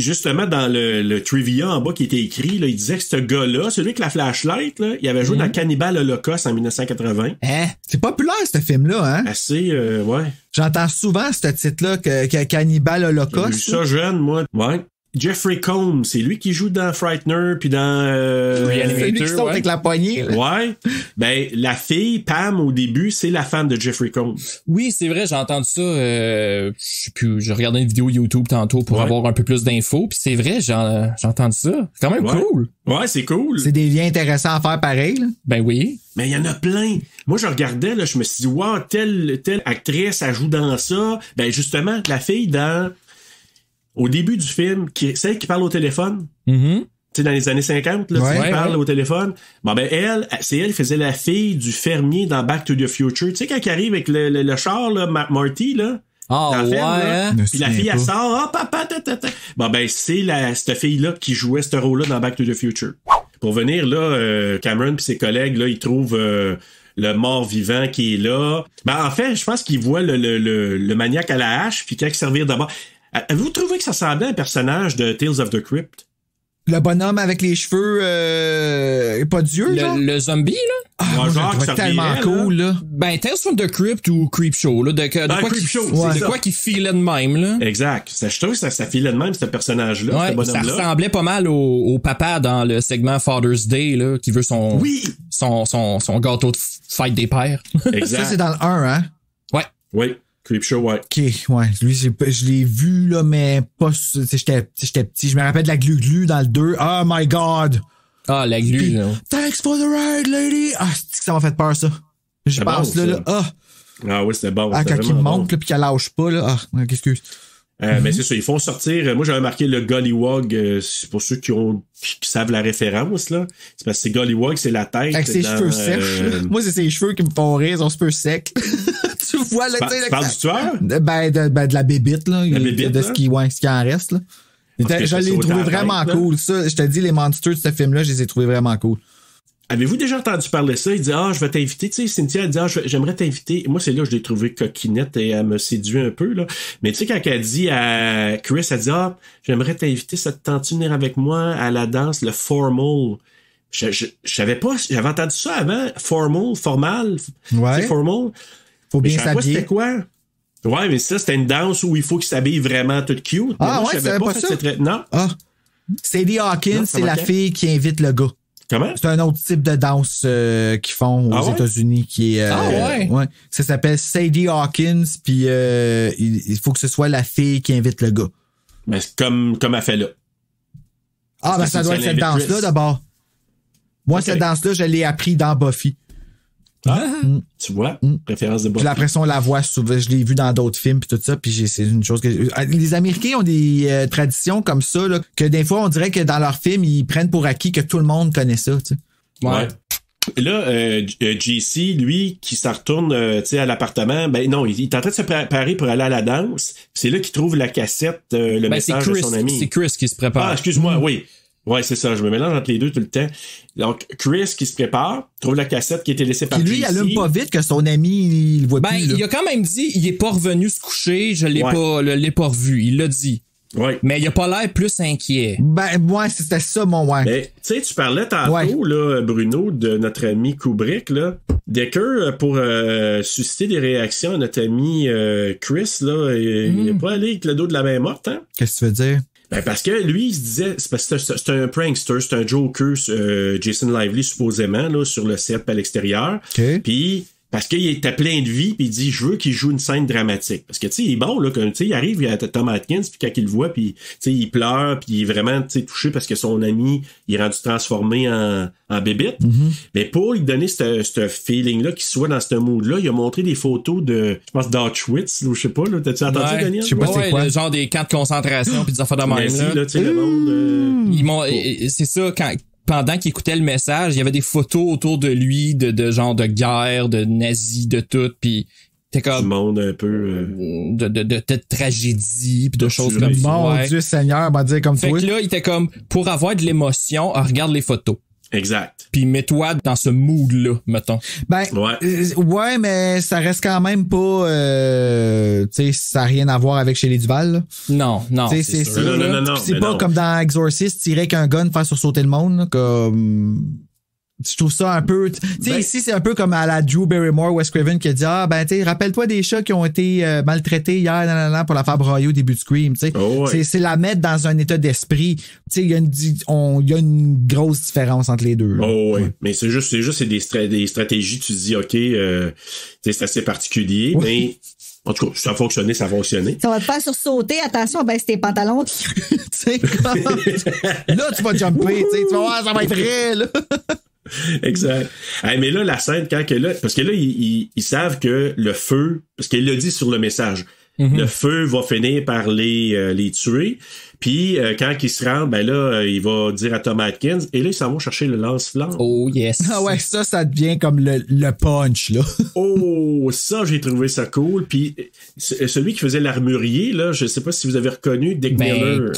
justement, dans le trivia en bas qui était écrit, là, il disait que ce gars-là, celui avec la flashlight, là, il avait joué dans Cannibal Holocaust en 1980.
Hein? C'est populaire, ce film-là, hein?
Assez, ouais.
J'entends souvent ce titre-là, que Cannibal Holocaust.
J'ai vu ça jeune, moi. Ouais. Jeffrey Combs, c'est lui qui joue dans Frightener puis dans
c'est lui qui saute avec la poignée. Là.
Ouais. Ben la fille Pam au début, c'est la femme de Jeffrey Combs.
Oui, c'est vrai, j'ai entendu ça. Je sais plus, j'ai regardé une vidéo YouTube tantôt pour avoir un peu plus d'infos. Puis c'est vrai, j'ai entendu ça. C'est quand même cool.
Ouais, c'est cool.
C'est des liens intéressants à faire pareil. Là.
Ben oui.
Mais il y en a plein. Moi, je regardais, là, je me suis dit, wow, telle actrice, elle joue dans ça. Ben justement, la fille dans au début du film, celle qui parle au téléphone, tu sais, dans les années 50, là, qui parle au téléphone, bon, ben, elle qui faisait la fille du fermier dans Back to the Future. Tu sais, quand il arrive avec le char, là, Marty, là.
Ah,
dans la ferme,
là,
puis la fille, elle sort, oh, papa, Bon, ben, c'est cette fille-là qui jouait ce rôle-là dans Back to the Future. Pour venir, là, Cameron pis ses collègues, là, ils trouvent, le mort-vivant qui est là. Ben, en fait, je pense qu'ils voient le maniaque à la hache, puis qu'il servir d'abord. Avez-vous trouvé que ça semblait un personnage de Tales of the Crypt?
Le bonhomme avec les cheveux pas d'yeux, là?
Le zombie, là?
Ah, genre que ça tellement cool, là.
Ben, Tales from the Crypt ou Creepshow, là. De quoi qui filait de même, là.
Exact. Je trouve que ça filait de même, ce personnage-là, ce bonhomme-là.
Ça ressemblait pas mal au papa dans le segment Father's Day, là, qui veut son gâteau de fête des pères.
Exact.
Ça, c'est dans le 1, hein?
Ouais.
Oui. Creepshow, ouais.
OK, ouais. Lui, je l'ai vu, là, mais pas... J'étais petit. Je me rappelle de la glu-glu dans le 2. Oh my God!
Ah, la glu, là.
Thanks for the ride, lady! Ah, c'est que ça m'a fait peur, ça. Je passe,
bon,
là.
Ah oui, c'était bon.
Ah, quand il monte, là, pis qu'il lâche pas, là. Ah, excuse.
Mais c'est ça, ils font sortir. Moi, j'avais marqué le Gollywog, c'est pour ceux qui savent la référence, là. C'est parce que c'est Gollywog, c'est la tête.
Avec ses cheveux sèches. Moi, c'est ses cheveux qui me font rire, ils sont super secs. Tu vois, là,
tu parles du tueur?
Ben, de la bébite, là. De ce qui en reste, là. Je l'ai trouvé vraiment cool. Ça, je te dis, les monsters de ce film-là, je les ai trouvés vraiment cool.
Avez-vous déjà entendu parler de ça? Il dit, je vais t'inviter. Tu sais, Cynthia, elle dit, j'aimerais t'inviter. Moi, c'est là que je l'ai trouvé coquinette et elle me séduit un peu, là. Mais tu sais, quand elle dit à Chris, elle dit, j'aimerais t'inviter, ça te tente de venir avec moi à la danse, le formal. Je savais pas, j'avais entendu ça avant. Formal.
Ouais.
C'est formal.
Faut bien s'habiller.
C'était quoi? Ouais, mais ça, c'était une danse où il faut qu'il s'habille vraiment tout cute.
Ah, ouais, c'est pas ça?
Non.
Ah. Sadie Hawkins, c'est la fille qui invite le gars.
Comment?
C'est un autre type de danse qu'ils font aux États-Unis qui est... ouais. Ça s'appelle Sadie Hawkins, puis il faut que ce soit la fille qui invite le gars.
Mais c'est comme elle fait là.
Ah, ben ça doit être cette danse-là d'abord. Moi, cette danse-là, je l'ai appris dans Buffy.
Tu vois, référence de Buffy.
Puis après ça, on la voit souvent. Je l'ai vu dans d'autres films puis tout ça. Puis c'est une chose que les Américains ont des traditions comme ça là, que des fois on dirait que dans leurs films ils prennent pour acquis que tout le monde connaît ça. Tu sais.
Ouais. Et là, JC, lui, qui s'en retourne à l'appartement, ben non, il est en train de se préparer pour aller à la danse. C'est là qu'il trouve la cassette, le message de son ami.
C'est Chris qui se prépare.
Ah, excuse-moi, oui. Ouais, c'est ça. Je me mélange entre les deux tout le temps. Donc, Chris qui se prépare, trouve la cassette qui a été laissée par JC.
Lui, il allume pas vite que son ami, il le voit plus. Ben,
il a quand même dit, il est pas revenu se coucher, je l'ai pas revu. Il l'a dit.
Ouais.
Mais il a pas l'air plus inquiet.
Ben, moi, c'était ça, mon
Mais, tu sais, tu parlais tantôt, là, Bruno, de notre ami Kubrick, là. Decker, pour susciter des réactions à notre ami Chris, là, il est pas allé avec le dos de la main morte, hein?
Qu'est-ce que tu veux dire?
Ben parce que lui, il se disait, c'est parce que c'est un prankster, c'est un joker, Jason Lively supposément là sur le set à l'extérieur. Puis parce qu'il était plein de vie, puis il dit je veux qu'il joue une scène dramatique. Parce que tu sais il est bon là, tu sais il arrive à Tom Atkins puis quand il le voit puis tu sais il pleure puis il est vraiment tu sais touché parce que son ami il est rendu transformé en bébite. Mais pour lui donner ce feeling là qu'il soit dans ce mood là, il a montré des photos de je pense d'Auschwitz ou je sais pas là, t'as-tu entendu Daniel?
Je sais pas c'est quoi.
Le genre des camps de concentration puis des affaires de même là.
Tu sais le monde
c'est ça quand pendant qu'il écoutait le message, il y avait des photos autour de lui de genre de guerre, de nazis, de tout, puis t'es comme
du monde un peu
de tragédie puis de choses comme ça.
Mon Dieu Seigneur, m'a dit comme
fait
toi.
Fait que là, il était comme pour avoir de l'émotion, regarde les photos.
Exact.
Puis mets-toi dans ce mood-là, mettons.
Ben, ouais, mais ça reste quand même pas, tu sais, ça n'a rien à voir avec Shelley Duvall, là.
Non.
C'est pas comme dans Exorcist, tirer qu'un gun, faire sursauter le monde, là, comme... Je trouve ça un peu... Tu sais, ici, c'est un peu comme à la Drew Barrymore, Wes Craven, qui a dit, tu sais, rappelle-toi des chats qui ont été maltraités hier, pour la faire brailler au début de Scream, tu sais. C'est la mettre dans un état d'esprit. Tu sais, il y a une grosse différence entre les deux. Là.
Mais c'est des stratégies, tu te dis, OK, c'est assez particulier, mais... En tout cas, ça a fonctionné, ça a fonctionné.
Ça va te faire sursauter. Attention, baisse tes pantalons.
Tu sais, là, tu vas jumper, tu vas voir, ça va être vrai, là.
Exact. Mais là, la scène, parce que là, ils savent que le feu, parce qu'il l'a dit sur le message, le feu va finir par les tuer. Puis quand il se rend, ben là, il va dire à Tom Atkins, et là, ils s'en vont chercher le lance-flamme.
Oh yes.
Ah ouais, ça devient comme le punch, là.
Ça, j'ai trouvé ça cool. Puis celui qui faisait l'armurier, là, je sais pas si vous avez reconnu Dick Miller.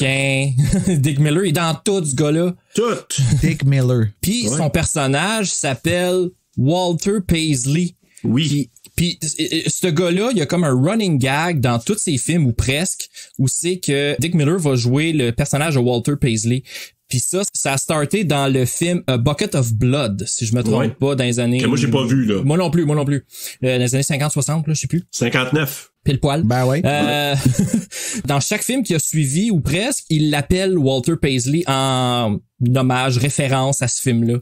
Dick Miller, il est dans tout, ce gars-là.
Tout.
Dick Miller.
Puis son personnage s'appelle Walter Paisley.
Oui.
Puis ce gars-là, il y a comme un running gag dans tous ses films, ou presque, où c'est que Dick Miller va jouer le personnage de Walter Paisley. Puis ça a starté dans le film A Bucket of Blood, si je me trompe pas, dans les années...
Que moi, j'ai pas vu, là.
Moi non plus. Dans les années 50-60, là, je sais plus.
59.
Pile poil.
Ben ouais.
Dans chaque film qui a suivi, ou presque, il l'appelle Walter Paisley en hommage, référence à ce film-là.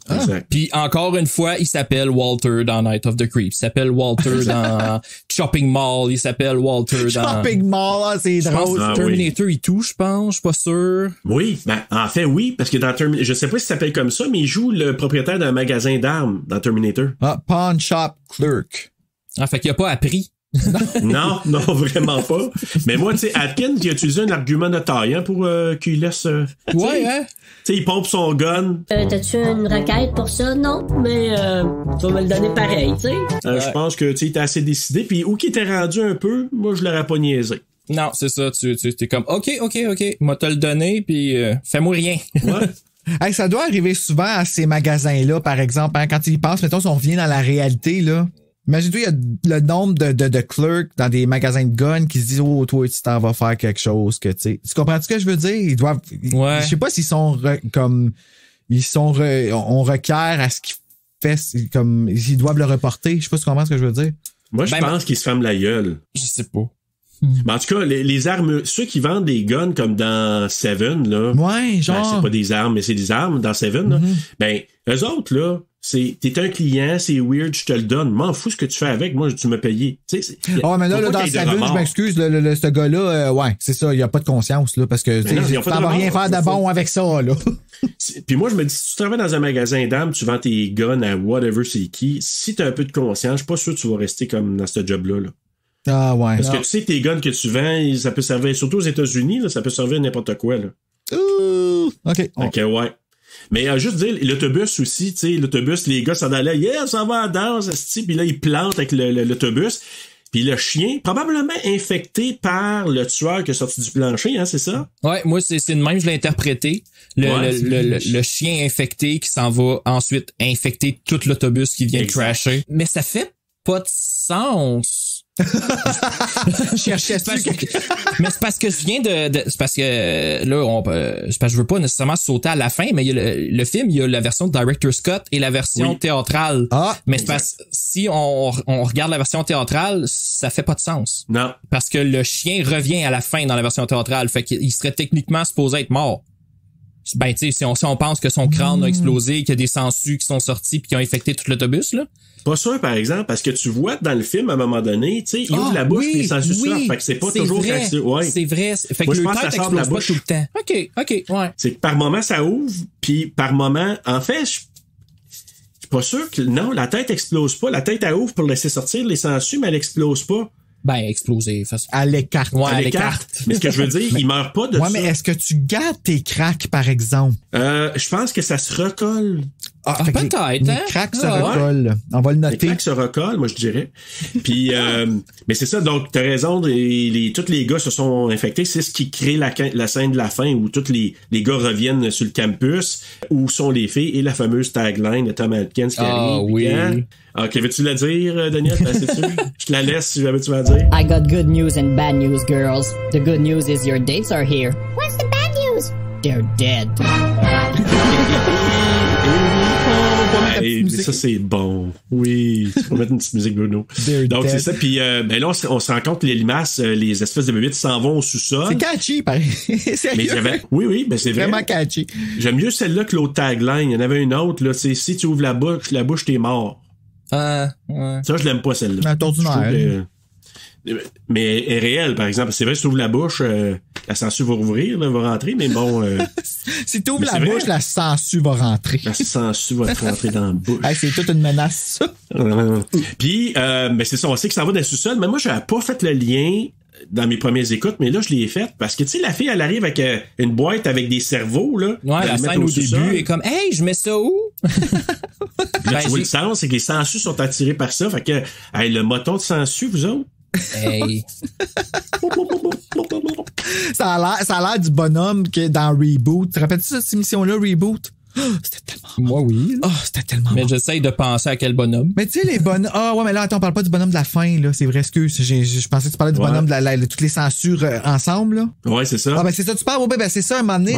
Puis encore une fois, il s'appelle Walter dans Night of the Creeps. Il s'appelle Walter dans Shopping Mall. Il s'appelle Walter dans...
Shopping Mall, c'est drôle.
Terminator et tout, je pense. Je suis pas sûr.
Oui, ben en fait, oui. Parce que dans Terminator, je sais pas si ça s'appelle comme ça, mais il joue le propriétaire d'un magasin d'armes dans Terminator.
Pawn Shop Clerk.
Fait qu'il a pas appris.
non, vraiment pas. Mais moi, tu sais, Atkins, il a utilisé un argument de taille pour qu'il laisse...
ouais, hein?
Tu sais, il pompe son gun.
T'as-tu une requête pour ça? Non, mais tu vas me le donner pareil, tu sais.
Je pense que, tu sais, il était assez décidé. Puis où qu'il était rendu un peu, moi, je l'aurais pas niaisé.
Non, c'est ça. Tu t'es comme, OK. Moi, te le donner, puis fais-moi rien.
Ouais.
Ça doit arriver souvent à ces magasins-là, par exemple, hein, quand ils pensent, mettons, si on revient dans la réalité, là. Imagine-toi, il y a le nombre de clerks dans des magasins de guns qui se disent, oh, toi, tu t'en vas faire quelque chose que, tu sais. Tu comprends ce que je veux dire? Ils doivent, je sais pas s'ils sont on requiert à ce qu'ils fait, comme, ils doivent le reporter. Je sais pas si tu comprends ce que je veux dire.
Moi, je pense qu'ils se ferment la gueule.
Je sais pas.
Mais en tout cas, les armes, ceux qui vendent des guns comme dans Seven, là.
Ouais, genre.
Ben, c'est pas des armes, mais c'est des armes dans Seven, là. Ben, eux autres, là, t'es un client, c'est weird, je te le donne. M'en fous ce que tu fais avec, moi, tu m'as payé. Tu sais,
mais là, dans Seven, je m'excuse, ce gars-là, ouais, c'est ça, il a pas de conscience, là, parce que, tu vas rien faire de bon avec ça, là.
Puis moi, je me dis, si tu travailles dans un magasin d'armes, tu vends tes guns à whatever c'est qui, si t'as un peu de conscience, je suis pas sûr que tu vas rester comme dans ce job-là, là.
Ah ouais.
Parce que tu sais, tes guns que tu vends, ça peut servir, surtout aux États-Unis, là, ça peut servir à n'importe quoi, là.
OK.
OK, ouais. Mais juste dire, l'autobus aussi, tu sais, l'autobus, les gars s'en allaient, ça va à danse, puis là, ils plantent avec l'autobus. Puis le chien, probablement infecté par le tueur qui est sorti du plancher, hein, c'est ça?
Ouais, moi, c'est de même, je l'ai interprété. Le chien infecté qui s'en va ensuite infecter tout l'autobus qui vient de crasher. Mais ça fait pas de sens. Mais c'est parce que je viens c'est parce que là c'est parce que je veux pas nécessairement sauter à la fin, mais il y a le film, il y a la version de Director Scott et la version théâtrale. Mais c'est parce que si on regarde la version théâtrale, ça fait pas de sens.
Non.
Parce que le chien revient à la fin dans la version théâtrale, fait qu'il serait techniquement supposé être mort. Ben tu sais, si on pense que son crâne a explosé, qu'il y a des sangsues qui sont sortis puis qui ont infecté tout l'autobus là.
Pas sûr, par exemple, parce que tu vois dans le film, à un moment donné, tu sais, il ouvre la bouche et les sangsues sortent. Fait que c'est pas toujours
vrai. Ouais. C'est vrai. Fait que le tête explose pas tout le temps. OK, ouais.
C'est que par moment, ça ouvre, puis par moment, en fait, je suis pas sûr que, non, la tête explose pas. La tête, elle ouvre pour laisser sortir les sangsues, mais elle explose pas.
Ben, exploser.
À l'écarte.
Ouais, à l'écarte.
Mais ce que je veux dire, il meurt pas de ça.
Ouais, mais est-ce que tu gardes tes cracks, par exemple?
Je pense que ça se recolle.
peut-être,
les
hein?
cracks se recollent. On va le noter.
Les cracks se recollent, moi, je dirais. Puis, mais c'est ça, donc, t'as raison, tous les gars se sont infectés. C'est ce qui crée la scène de la fin où tous les gars reviennent sur le campus, où sont les filles, et la fameuse tagline de Tom Atkins qui arrive.
Oui.
Hein? Ok, veux-tu la dire, Daniel? Je te la laisse si jamais tu vas la dire.
I got good news and bad news, girls. The good news is your dates are here.
What's the bad news?
They're dead.
Mais ça, c'est bon. Oui, on va mettre une petite musique Bruno. Donc, c'est ça. Puis ben là, on se rend compte que les limaces, les espèces de bébites s'en vont au sous-sol.
C'est catchy, pareil.
Oui, ben c'est vrai.
Vraiment catchy.
J'aime mieux celle-là que l'autre tagline. Il y en avait une autre, là. C'est si tu ouvres la bouche, t'es mort.
Ouais.
Ça, je l'aime pas, celle-là.
La ordinaire.
Mais elle est réelle, par exemple. C'est vrai, si tu ouvres la bouche, la sangsue va rouvrir, là, va rentrer, mais bon...
si tu ouvres la bouche, la sangsue va rentrer.
La sangsue va te rentrer dans la bouche.
Hey, c'est toute une menace, ça.
Puis, mais c'est ça, on sait que ça va dans le sous-sol, mais moi, j'avais pas fait le lien dans mes premières écoutes, mais là, je l'ai fait parce que, tu sais, la fille, elle arrive avec une boîte avec des cerveaux, là.
Ouais, la scène au début est comme, hey, je mets ça où?
Là, tu vois le sens, c'est que les sangsues sont attirés par ça. Fait que, hey, le moton de sangsue, vous autres?
Hey.
Ça a l'air du bonhomme que dans Reboot. Tu te rappelles-tu cette émission-là, Reboot? Oh, c'était tellement
Moi, oui.
Oh, c'était tellement
Mais j'essaye de penser à quel bonhomme.
Mais tu sais, les bonhommes... Ah, ouais, mais là, attends, on parle pas du bonhomme de la fin, là. C'est vrai, excuse. Je pensais que tu parlais du bonhomme de toutes les censures ensemble, là.
Ouais, c'est ça.
Ah, ben, c'est ça, tu parles. Ouais, ben, c'est ça, un moment donné,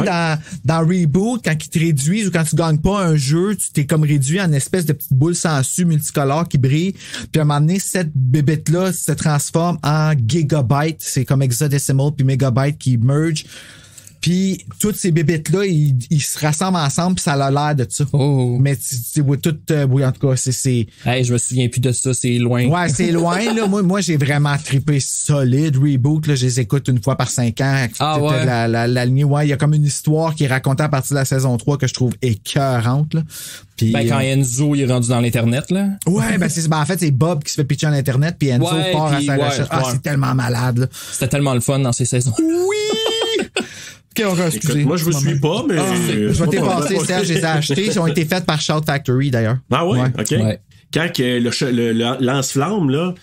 dans Reboot, quand ils te réduisent ou quand tu gagnes pas un jeu, tu t'es comme réduit en espèce de petite boule sangsue multicolore qui brille. Puis, à un moment donné, cette bébête-là se transforme en gigabyte. C'est comme hexadecimal puis megabyte qui merge. Puis toutes ces bébites-là, ils se rassemblent ensemble, puis ça a l'air de ça.
Oh.
Mais c'est oui, en tout cas, c'est...
Hey, je me souviens plus de ça, c'est loin.
Ouais, c'est loin, là. Moi, j'ai vraiment trippé solide. Reboot, là, je les écoute une fois par 5 ans.
Ah ouais?
La lignée, ouais, il y a comme une histoire qui est racontée à partir de la saison 3 que je trouve écœurante, là. Puis,
quand Enzo il est rendu dans l'Internet, là.
Ouais, en fait, c'est Bob qui se fait pitcher en Internet, puis Enzo part à sa recherche. Ah, c'est tellement malade, là.
C'était tellement le fun dans ces saisons.
Oui!
Écoute, moi, je vous suis pas, mais...
je vais t'effacer, Serge, je les ai achetés. Ils ont été faits par Shout Factory, d'ailleurs.
Ah ouais? OK. Ouais. Quand le lance-flamme, là,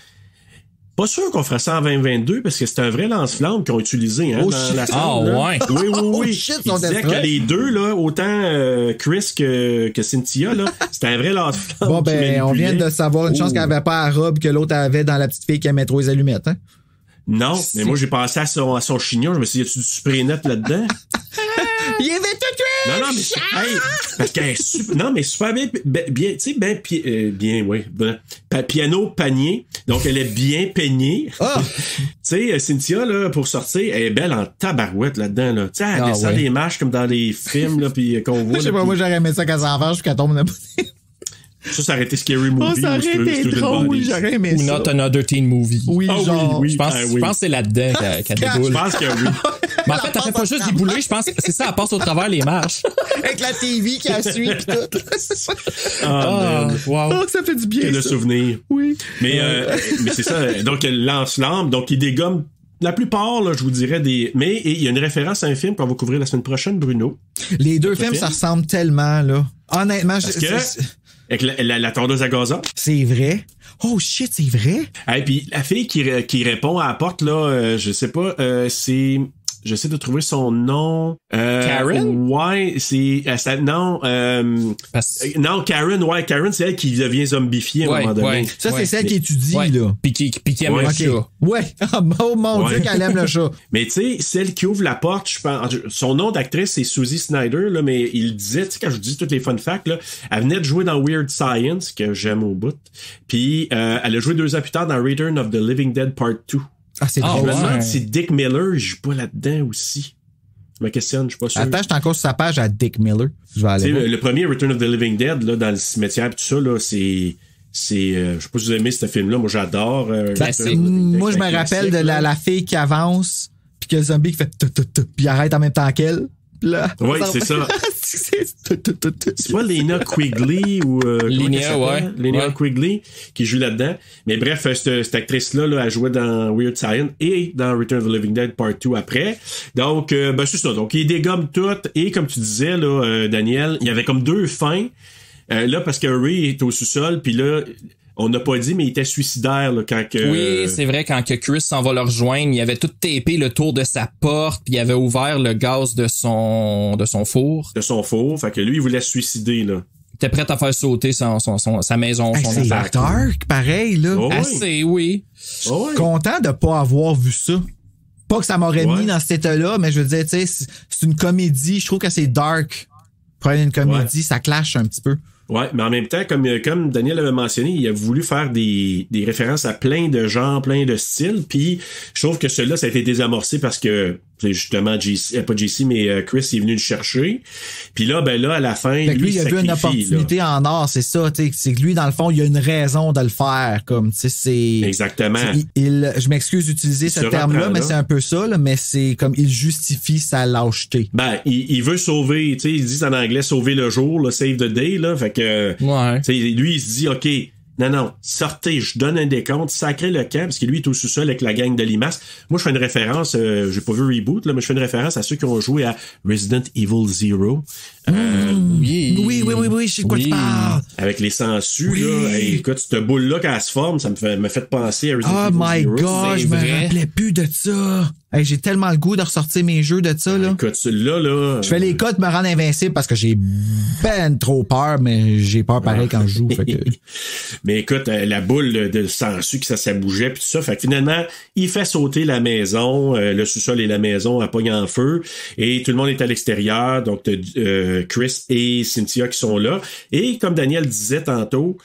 pas sûr qu'on ferait ça en 2022 parce que c'est un vrai lance-flamme qu'ils ont utilisé dans la salle.
Ah ouais?
Oui.
Oh shit,
ils disaient que les deux, là, autant Chris que Cynthia, là, c'était un vrai lance-flamme.
Bon, ben, on vient de savoir une chance qu'elle avait pas la robe que l'autre avait dans la petite fille qui aimait trop les allumettes, hein?
Non, mais moi j'ai pensé à son chignon, je me suis dit, y a-tu du spray net là-dedans?
Il y avait tout tué!
Non, mais parce qu'elle est super, non, mais super bien, tu sais, bien, oui. Piano panier. Donc, elle est bien peignée. Tu sais, Cynthia, là, pour sortir, elle est belle en tabarouette là-dedans, là. Tu sais, elle descend des marches comme dans les films, là, puis qu'on voit.
Je sais pas, moi, j'aurais aimé ça qu'elle s'en fasse jusqu'à tombe.
Ça aurait été Scary Movie.
Ça aurait été drôle, j'aurais aimé ça.
Ou Not Another Teen Movie.
Oui, genre.
Oui. Je pense que c'est là-dedans qu'elle déboule.
Je pense que oui.
Mais en fait, elle fait pas juste débouler, je pense que c'est ça, elle passe au travers les marches.
Avec la TV qui a suivi pis tout.
Wow.
Oh, ça fait du bien.
Quel de souvenir.
Oui.
Mais c'est ça. Donc, elle lance l'âme. Donc, il dégomme la plupart, là, je vous dirais des... Mais il y a une référence à un film qu'on va couvrir la semaine prochaine, Bruno.
Les deux films, ça ressemble tellement, là. Honnêtement,
avec la tondeuse à gazon.
C'est vrai. Oh shit, c'est vrai.
Et puis la fille qui répond à la porte, là, je sais pas, c'est... J'essaie de trouver son nom.
Karen?
Ouais, c'est... non, Karen, ouais, Karen, c'est elle qui devient zombifiée à un moment donné.
Ouais. Ça, c'est celle qui étudie, là.
Puis qui aime le chat.
Ouais. Oh mon Dieu, qu'elle aime le chat.
Mais tu sais, celle qui ouvre la porte, je pense... Son nom d'actrice, c'est Susie Snyder, là, mais il disait, tu sais, quand je vous dis toutes les fun facts, là, elle venait de jouer dans Weird Science, que j'aime au bout. Puis elle a joué 2 ans plus tard dans Return of the Living Dead Part 2.
Ah, c'est drôle.
Je me demande si Dick Miller joue pas là-dedend aussi. Je me questionne, je suis pas sûr.
Attends, je suis encore sur sa page à Dick Miller. Je vais aller voir.
Le premier Return of the Living Dead, là, dans le cimetière et tout ça, là, c'est je sais pas si vous aimez ce film-là, moi j'adore.
Moi, je me rappelle de la fille qui avance, puis que le zombie qui fait puis il arrête en même temps qu'elle. Là,
oui, c'est ça. C'est pas Lena Quigley ou Lena Quigley qui joue là-dedans. Mais bref, cette actrice-là, là, elle jouait dans Weird Science et dans Return of the Living Dead Part 2 après. Donc, c'est ça. Donc, il dégomme tout. Et comme tu disais, là, Daniel, il y avait comme 2 fins. Là, parce que Ray est au sous-sol, puis là, on n'a pas dit, mais il était suicidaire là, quand que...
Oui, c'est vrai, quand que Chris s'en va le rejoindre, il avait tout tapé le tour de sa porte, puis il avait ouvert le gaz de son four.
De son four, fait que lui, il voulait se suicider, là.
Il était prêt à faire sauter sa maison, son
c'est
affaire.
dark, pareil, là.
Oh,
Assez, oui.
Je suis content de pas avoir vu ça. Pas que ça m'aurait mis dans cet état-là, mais je veux dire, tu sais, c'est une comédie. Je trouve que c'est dark. Pour une comédie, ça clash un petit peu.
Ouais, mais en même temps, comme Daniel avait mentionné, il a voulu faire des références à plein de genres, plein de styles, puis je trouve que celui-là, ça a été désamorcé parce que justement, pas JC, mais Chris est venu le chercher. Puis là, à la fin,
lui, il a vu une opportunité là. En or, c'est ça. C'est que lui, dans le fond, il y a une raison de le faire. Comme, c'est.
Exactement.
Je m'excuse d'utiliser ce terme-là, mais c'est un peu ça. Là, mais c'est comme il justifie sa lâcheté.
Il veut sauver. Tu sais, ils disent en anglais sauver le jour, là, save the day. Là, fait que. Ouais. Lui, il se dit, OK. Non, sortez, je donne un décompte, sacrez le camp, parce que lui il est au sous-sol avec la gang de limaces. Moi, je fais une référence, j'ai pas vu Reboot, là, mais je fais une référence à ceux qui ont joué à Resident Evil Zero.
Oui, je sais de quoi tu parles.
Avec les sangsues, là. Hey, écoute, cette boule-là, quand elle se forme, ça me fait penser à Resident Evil Zero.
Oh my God, je me rappelais plus de ça. Hey, j'ai tellement le goût de ressortir mes jeux de ça, là.
Écoute, celui-là,
je fais les codes me rendre invincible parce que j'ai ben trop peur, mais j'ai peur pareil quand je joue. Fait que...
Mais écoute, la boule de sangsue, que ça bougeait, puis tout ça. Fait que finalement, il fait sauter la maison, le sous-sol et la maison à pogne en feu, et tout le monde est à l'extérieur. Donc, Chris et Cynthia qui sont là. Et comme Daniel disait tantôt,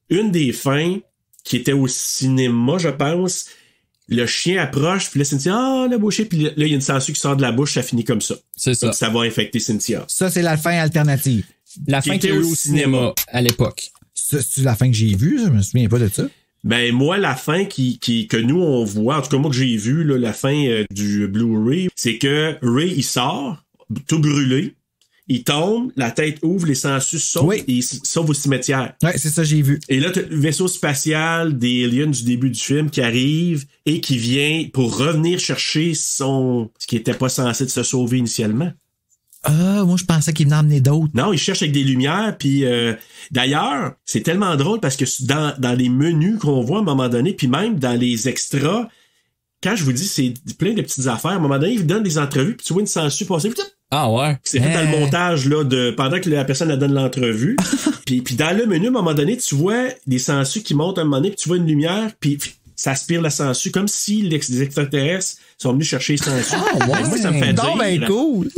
une des fins qui était au cinéma, je pense, le chien approche, puis là, Cynthia, la bouchée, puis là, il y a une sangsue qui sort de la bouche, ça finit comme ça.
C'est ça.
Donc, ça va infecter Cynthia.
Ça, c'est la fin alternative.
La fin qui était au cinéma à l'époque.
C'est la fin que j'ai vue, je me souviens pas de ça.
Ben moi, la fin que nous on voit, en tout cas moi que j'ai vu, là, la fin du Blu-ray, c'est que Ray il sort, tout brûlé, il tombe, la tête ouvre, les sangsues sautent et il sauve au cimetière.
Ouais, c'est ça, j'ai vu.
Et là, t'as le vaisseau spatial des aliens du début du film qui arrive et qui vient pour revenir chercher ce qui était pas censé de se sauver initialement.
Ah, moi je pensais qu'il venait emmener d'autres.
Non, il cherche avec des lumières, puis d'ailleurs, c'est tellement drôle parce que dans les menus qu'on voit à un moment donné, puis même dans les extras, quand je vous dis c'est plein de petites affaires, à un moment donné, il vous donne des entrevues, puis tu vois une sangsue passer, puis
ah ouais.
C'est fait dans le montage là pendant que la personne elle donne l'entrevue. puis dans le menu, à un moment donné, tu vois des sangsues qui montent à un moment donné, puis tu vois une lumière, puis ça aspire la sangsue, comme si les extraterrestres sont venus chercher les sangsues.
Ah ouais.
Moi, ça me fait dire.
Ben cool.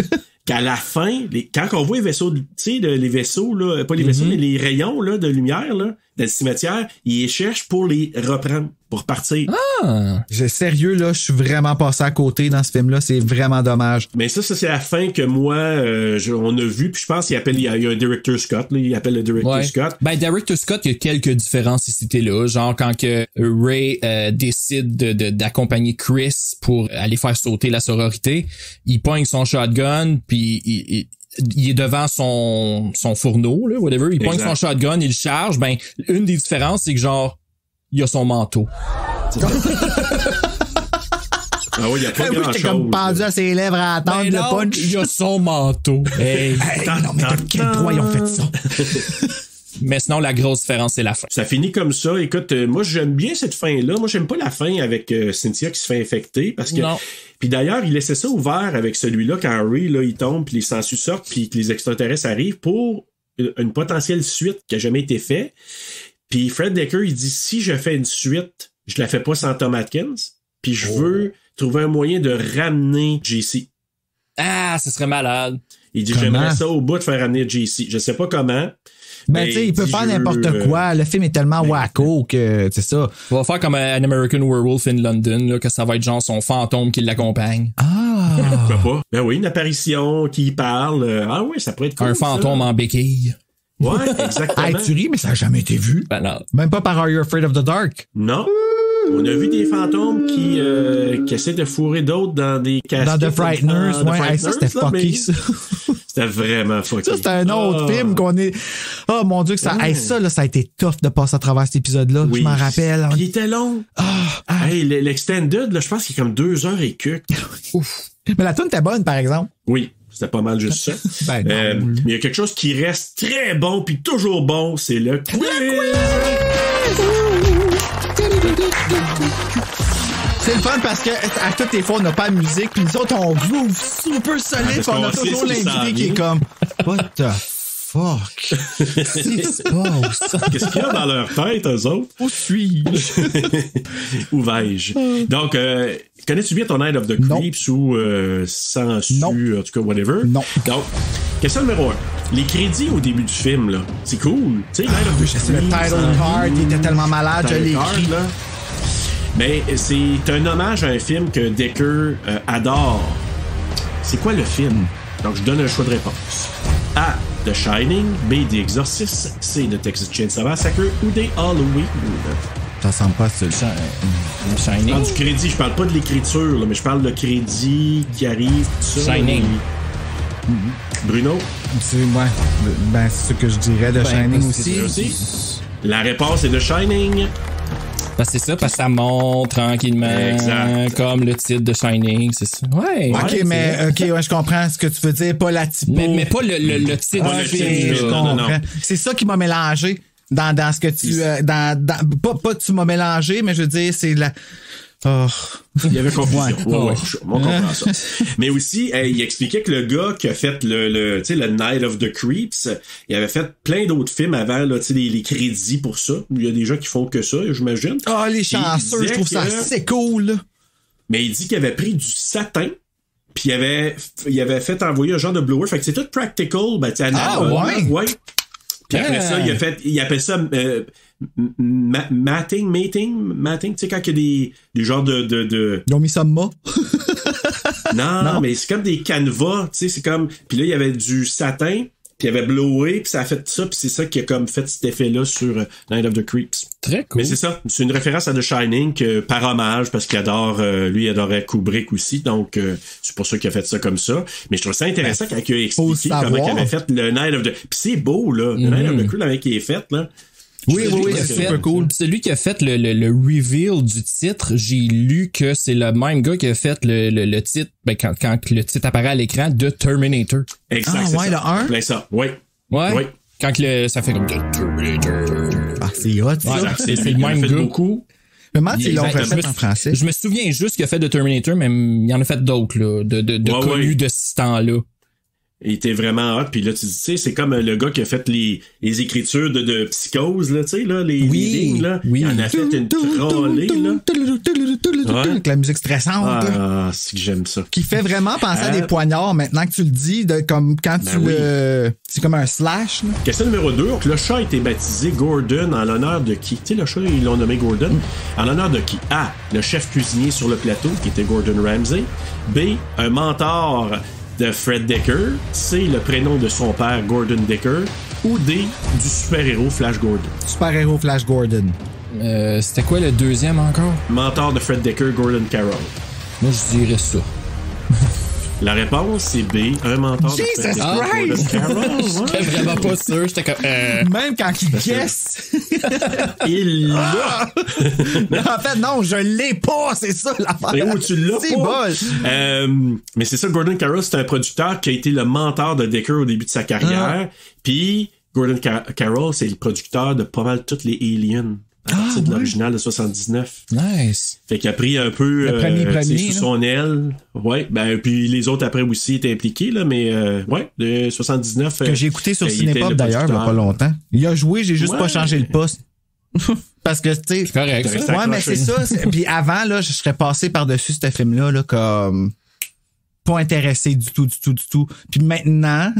Qu'à la fin, quand on voit les vaisseaux, tu sais, les vaisseaux, là, pas les vaisseaux, mais les rayons là, de lumière là, dans le cimetière, ils les cherchent pour les reprendre, pour partir.
Ah! Sérieux, là, je suis vraiment passé à côté dans ce film-là. C'est vraiment dommage.
Mais ça c'est la fin que moi, on a vu, puis je pense qu'il y a un Director Scott, là, il appelle le Director Scott.
Ben, Director Scott, il y a quelques différences ici et là. Genre, quand que Ray décide d'accompagner Chris pour aller faire sauter la sororité, il pogne son shotgun, puis il est devant son fourneau, là, whatever. Il pogne son shotgun, il le charge. Ben, une des différences, c'est que genre, il a son manteau.
Ah oui, il y a pas grand-chose.
J'étais comme pendu à ses lèvres à attendre le punch.
Il a son manteau.
Hey, non, mais de quel droit ils ont fait ça?
Mais sinon, la grosse différence, c'est la fin.
Ça finit comme ça. Écoute, moi, j'aime bien cette fin-là. Moi, j'aime pas la fin avec Cynthia qui se fait infecter parce que...
Non.
Puis d'ailleurs, il laissait ça ouvert avec celui-là quand Ray, là, il tombe, puis les sangsues sortent, puis que les extraterrestres arrivent pour une potentielle suite qui a jamais été faite. Puis Fred Decker, il dit, si je fais une suite, je la fais pas sans Tom Atkins, puis je veux trouver un moyen de ramener JC.
Ah, ce serait malade.
Il dit, j'aimerais ça au bout de faire ramener JC. Je sais pas comment.
Ben, tu sais, il peut faire n'importe quoi. Le film est tellement wacko que, c'est ça.
On va faire comme An American Werewolf in London, là, que ça va être genre son fantôme qui l'accompagne.
Ah!
Pourquoi pas? Ben oui, une apparition qui parle. Ah oui, ça pourrait être cool.
Un fantôme en béquille.
Ouais, exactement.
Hey, tu ris, mais ça a jamais été vu.
Ben non.
Même pas par Are You Afraid of the Dark?
Non. On a vu des fantômes qui essaient de fourrer d'autres dans des caskets.
Dans The Frighteners, ouais. Hey, ça, c'était fucky, ça.
C'était vraiment fucky.
Ça, c'était un autre film qu'on est... Oh, mon Dieu, que ça... Hey, ça, là, ça a été tough de passer à travers cet épisode-là. Oui. Je m'en rappelle.
Il était long. Hey, l'extended, là, je pense qu'il est comme 2 heures et quelques.
Ouf. Mais la tune était bonne, par exemple.
Oui. C'était pas mal juste ça.
Ben,
Mais il y a quelque chose qui reste très bon puis toujours bon, c'est le quiz.
C'est le fun parce que à toutes les fois, on n'a pas de musique, puis nous autres, on groove super solide, puis on a toujours l'invité qui est comme what the fuck? Qu'est-ce qui se passe?
Qu'est-ce qu'il y a dans leur tête, eux autres?
Où suis-je?
Où vais-je? Donc, connais-tu bien ton Night of the Creeps ou Sansu, en tout cas, whatever?
Non.
Donc, question numéro 1. Les crédits au début du film, là, c'est cool. Tu sais, Night of the Creeps.
Le title card, il était tellement malade, je l'ai écrit.
Là. Mais c'est un hommage à un film que Decker adore. C'est quoi le film? Donc, je donne un choix de réponse. A. The Shining. B. The Exorcist. C. The Texas Chainsaw Massacre. Ou D. Halloween.
Ça ressemble pas à ça.
Shining.
Je parle du crédit, je parle pas de l'écriture, là, mais je parle de crédit qui arrive, tout ça.
Shining.
Bruno?
C'est ce que je dirais de Shining aussi.
La réponse est The Shining.
Parce que c'est ça, parce que ça monte tranquillement, comme le titre de Shining, c'est ça. Ouais.
Ok, mais je comprends ce que tu veux dire, pas la typo.
Mais pas le titre
du film.
Je comprends. C'est ça qui m'a mélangé dans ce que tu pas tu m'as mélangé, mais je veux dire c'est la. Oh.
Il y avait confusion. Ouais, on comprend ça. Mais aussi, il expliquait que le gars qui a fait le Night of the Creeps, il avait fait plein d'autres films avant, là, les crédits pour ça. Il y a des gens qui font que ça, j'imagine.
Ah, les chanceux, je trouve ça assez cool.
Mais il dit qu'il avait pris du satin, puis il avait fait envoyer un genre de blower. Fait que c'est tout practical, ouais. Puis après ça, il appelle ça matting, tu sais, quand il y a des genres de...
Ils ont mis ça mât.
non, mais c'est comme des canevas, tu sais, c'est comme... Puis là, il y avait du satin, puis il avait blowé, puis ça a fait ça, puis c'est ça qui a comme fait cet effet-là sur Night of the Creeps.
Très cool.
Mais c'est ça, c'est une référence à The Shining par hommage, parce qu'il adore, lui, il adorait Kubrick aussi, donc c'est pour ça qu'il a fait ça comme ça. Mais je trouve ça intéressant quand il a expliqué comment il avait fait le Night of the... Puis c'est beau, là, le Night of the Creeps, avec qui est fait, là.
Oui, c'est super cool.
C'est lui qui a fait le reveal du titre. J'ai lu que c'est le même gars qui a fait le titre, quand le titre apparaît à l'écran, de Terminator.
Exact.
Ah, ouais,
ça.
le 1?
Ça. Ouais.
Quand ça fait comme Terminator.
Ah, c'est hot, ça.
Ouais, c'est le même gars.
Beaucoup.
Ils l'ont refait en français.
Je me souviens juste qu'il a fait de Terminator, mais il y en a fait d'autres, là, de connus de ce temps-là.
Il était vraiment hot, puis là, tu sais, c'est comme le gars qui a fait les écritures de Psychose, là, tu sais, là, les lignes, là.
Oui.
Il en a fait une trollée, là.
Avec la musique stressante.
Ah, c'est que j'aime ça.
Qui fait vraiment penser à des poignards, maintenant que tu le dis, comme quand c'est comme un slash, là.
Question numéro 2. Donc, le chat a été baptisé Gordon en l'honneur de qui? Tu sais, le chat, ils l'ont nommé Gordon. En l'honneur de qui? A. Le chef cuisinier sur le plateau, qui était Gordon Ramsay. B. Un mentor de Fred Decker. C. Le prénom de son père, Gordon Decker. Ou D. Du super-héros Flash Gordon.
Super-héros Flash Gordon.
C'était quoi le deuxième encore?
Mentor de Fred Decker, Gordon Carroll.
Moi, je dirais ça.
La réponse, c'est B. Un mentor de Fred Decker, Gordon Carroll.
J'étais vraiment pas sûr. J'étais comme...
Même quand il guesse.
Il l'a.
En fait, non, je l'ai pas, c'est ça l'affaire.
Et où tu l'as
c'est
pas?
Bol.
Mais c'est ça, Gordon Carroll, c'est un producteur qui a été le mentor de Decker au début de sa carrière. Puis Gordon Carroll, c'est le producteur de pas mal toutes les Aliens. À partir de l'original de 79.
Nice.
Fait qu'il a pris un peu
le premier,
sous son aile. Ouais, ben puis les autres après aussi étaient impliqués là, mais de 79
que j'ai écouté sur Cinépop d'ailleurs il y a pas longtemps. Il a joué, j'ai juste pas changé le poste. Parce que tu sais,
c'est correct.
Ouais, mais c'est ça, puis avant là, je serais passé par-dessus ce film là comme pas intéressé du tout. Puis maintenant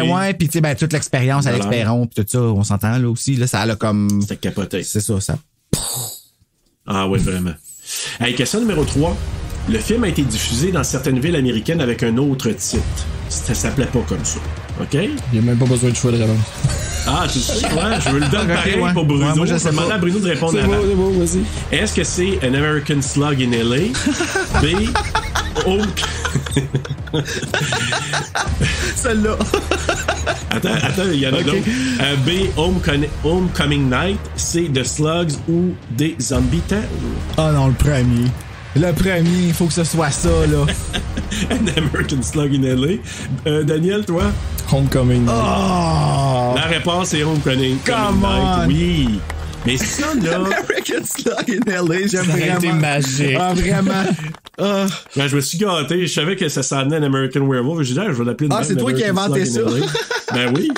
ouais, puis tu sais toute l'expérience à l'expérience puis tout ça, on s'entend là aussi là, ça a comme
c'était capoté.
C'est ça.
Ah ouais, vraiment. Hey, question numéro 3. Le film a été diffusé dans certaines villes américaines avec un autre titre. Ça s'appelait pas comme ça. OK?
Il n'y a même pas besoin de choix de réponse.
Ah, tu sais, ouais, je veux le donner pareil pour Bruno.
Ouais, moi, je sais
demander à Bruno de répondre avant.
C'est bon, vas-y.
Est-ce que c'est An American Slug in LA? B.
Celle-là.
Attends, il y en a d'autres. B. Homecoming Night. C. The Slugs ou D. Zombie Town.
Ah non, le premier. Le premier, il faut que ce soit ça, là.
An American Slug in L.A. Daniel, toi?
Homecoming.
Oh!
La réponse est Homecoming Night. Oui. Mais ça, là...
American Slug in L.A., j'aime
Ça aurait été
vraiment.
magique.
Ah, vraiment.
Quand je me suis gâté, je savais que ça s'en venait un American Werewolf. J'ai dit, je vais l'appeler
Ah, c'est toi qui as inventé ça.
Ben oui.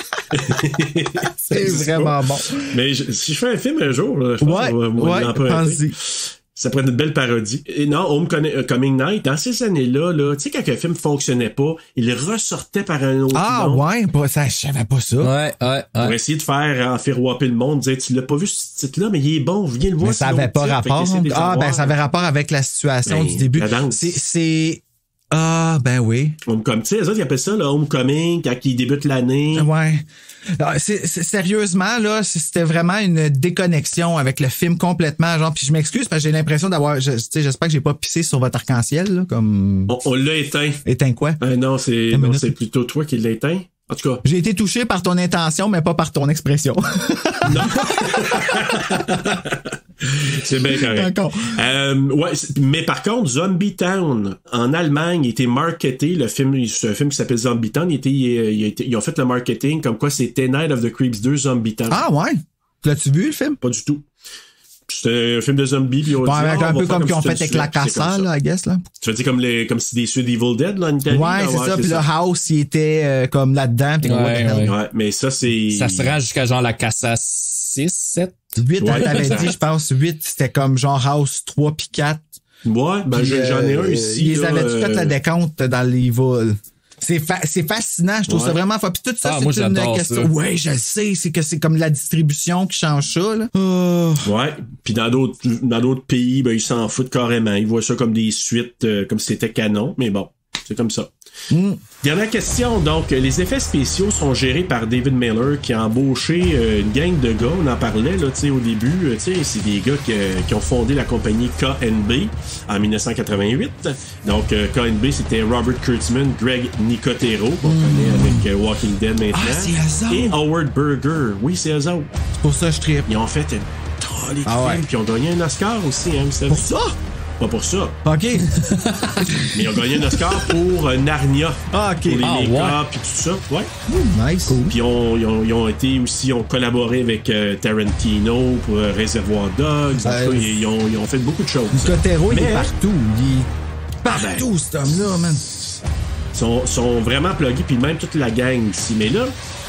C'est vraiment bon.
Mais si je fais un film un jour, là, je pense qu'on va l'emprunter.
pense-y.
Ça pourrait être une belle parodie. Et non, Homecoming Night, dans ces années-là, là, tu sais, quand un film fonctionnait pas, il ressortait par un autre nom.
Ouais, ça, je savais pas ça.
Ouais.
Pour essayer de faire enfiroiper le monde, dire, tu l'as pas vu ce titre-là, mais il est bon, viens le voir.
Mais ça avait pas rapport. Ça avait rapport avec la situation du début.
La danse.
C'est... Ah, ben oui.
Comme, tu sais, les autres, ils appellent ça, le Homecoming, quand ils débutent l'année.
Ouais. Sérieusement, là, c'était vraiment une déconnexion avec le film complètement, genre, puis je m'excuse parce que j'ai l'impression d'avoir, j'espère que j'ai pas pissé sur votre arc-en-ciel, là, comme...
On l'a éteint.
Éteint quoi?
Non, c'est plutôt toi qui l'as éteint. En tout cas.
J'ai été touché par ton intention, mais pas par ton expression.
Non. C'est bien correct.
D'accord.
Mais par contre, Zombie Town, en Allemagne, il était marketé, c'est un film qui s'appelle Zombie Town, ils ont fait le marketing comme quoi c'était Night of the Creeps 2 Zombie Town.
Ah ouais? L'as-tu vu, le film?
Pas du tout. C'était un film de zombies, puis on dit,
un peu comme qu'ils ont fait avec La Casa, là, I guess, là.
Tu veux dire comme si des suites Evil Dead, là, en Italie?
Ouais, c'est ça. Puis le House, il était comme là-dedans.
Ouais, mais ça, c'est...
Ça se rend jusqu'à genre La Casa 6, 7?
8, on t'avait dit, je pense. 8, c'était comme genre House 3 puis 4.
Ouais, ben j'en ai un ici.
Ils avaient tout fait la décompte dans les vols. C'est fascinant, je trouve ça vraiment fun. Puis tout ça, c'est une question. Ça. Ouais, je le sais, c'est comme la distribution qui change ça, là.
Ouais, puis dans d'autres pays, ben ils s'en foutent carrément. Ils voient ça comme des suites, comme si c'était canon, mais bon, c'est comme ça. Dernière question, donc, les effets spéciaux sont gérés par David Miller qui a embauché une gang de gars, on en parlait là, tu sais, au début, tu sais, c'est des gars qui ont fondé la compagnie KNB en 1988. Donc, KNB, c'était Robert Kurtzman, Greg Nicotero, qu'on connaît avec Walking Dead maintenant, et Howard Berger. Oui, c'est eux autres.
C'est pour ça que je tripe.
Ils ont fait une trolley de films, puis ils ont gagné un Oscar aussi, hein, vous savez.
Pour ça?
Pas pour ça.
OK.
Mais ils ont gagné un Oscar pour Narnia.
Ah, OK.
Pour les make-up et tout ça. Ouais.
Nice. Cool.
Puis ils ont été aussi, ils ont collaboré avec Tarantino pour Reservoir Dogs. Ils ont fait beaucoup de choses.
Nicotero, il est partout. Il est partout, cet homme-là, man.
Sont vraiment plugués, puis même toute la gang ici. Mais là,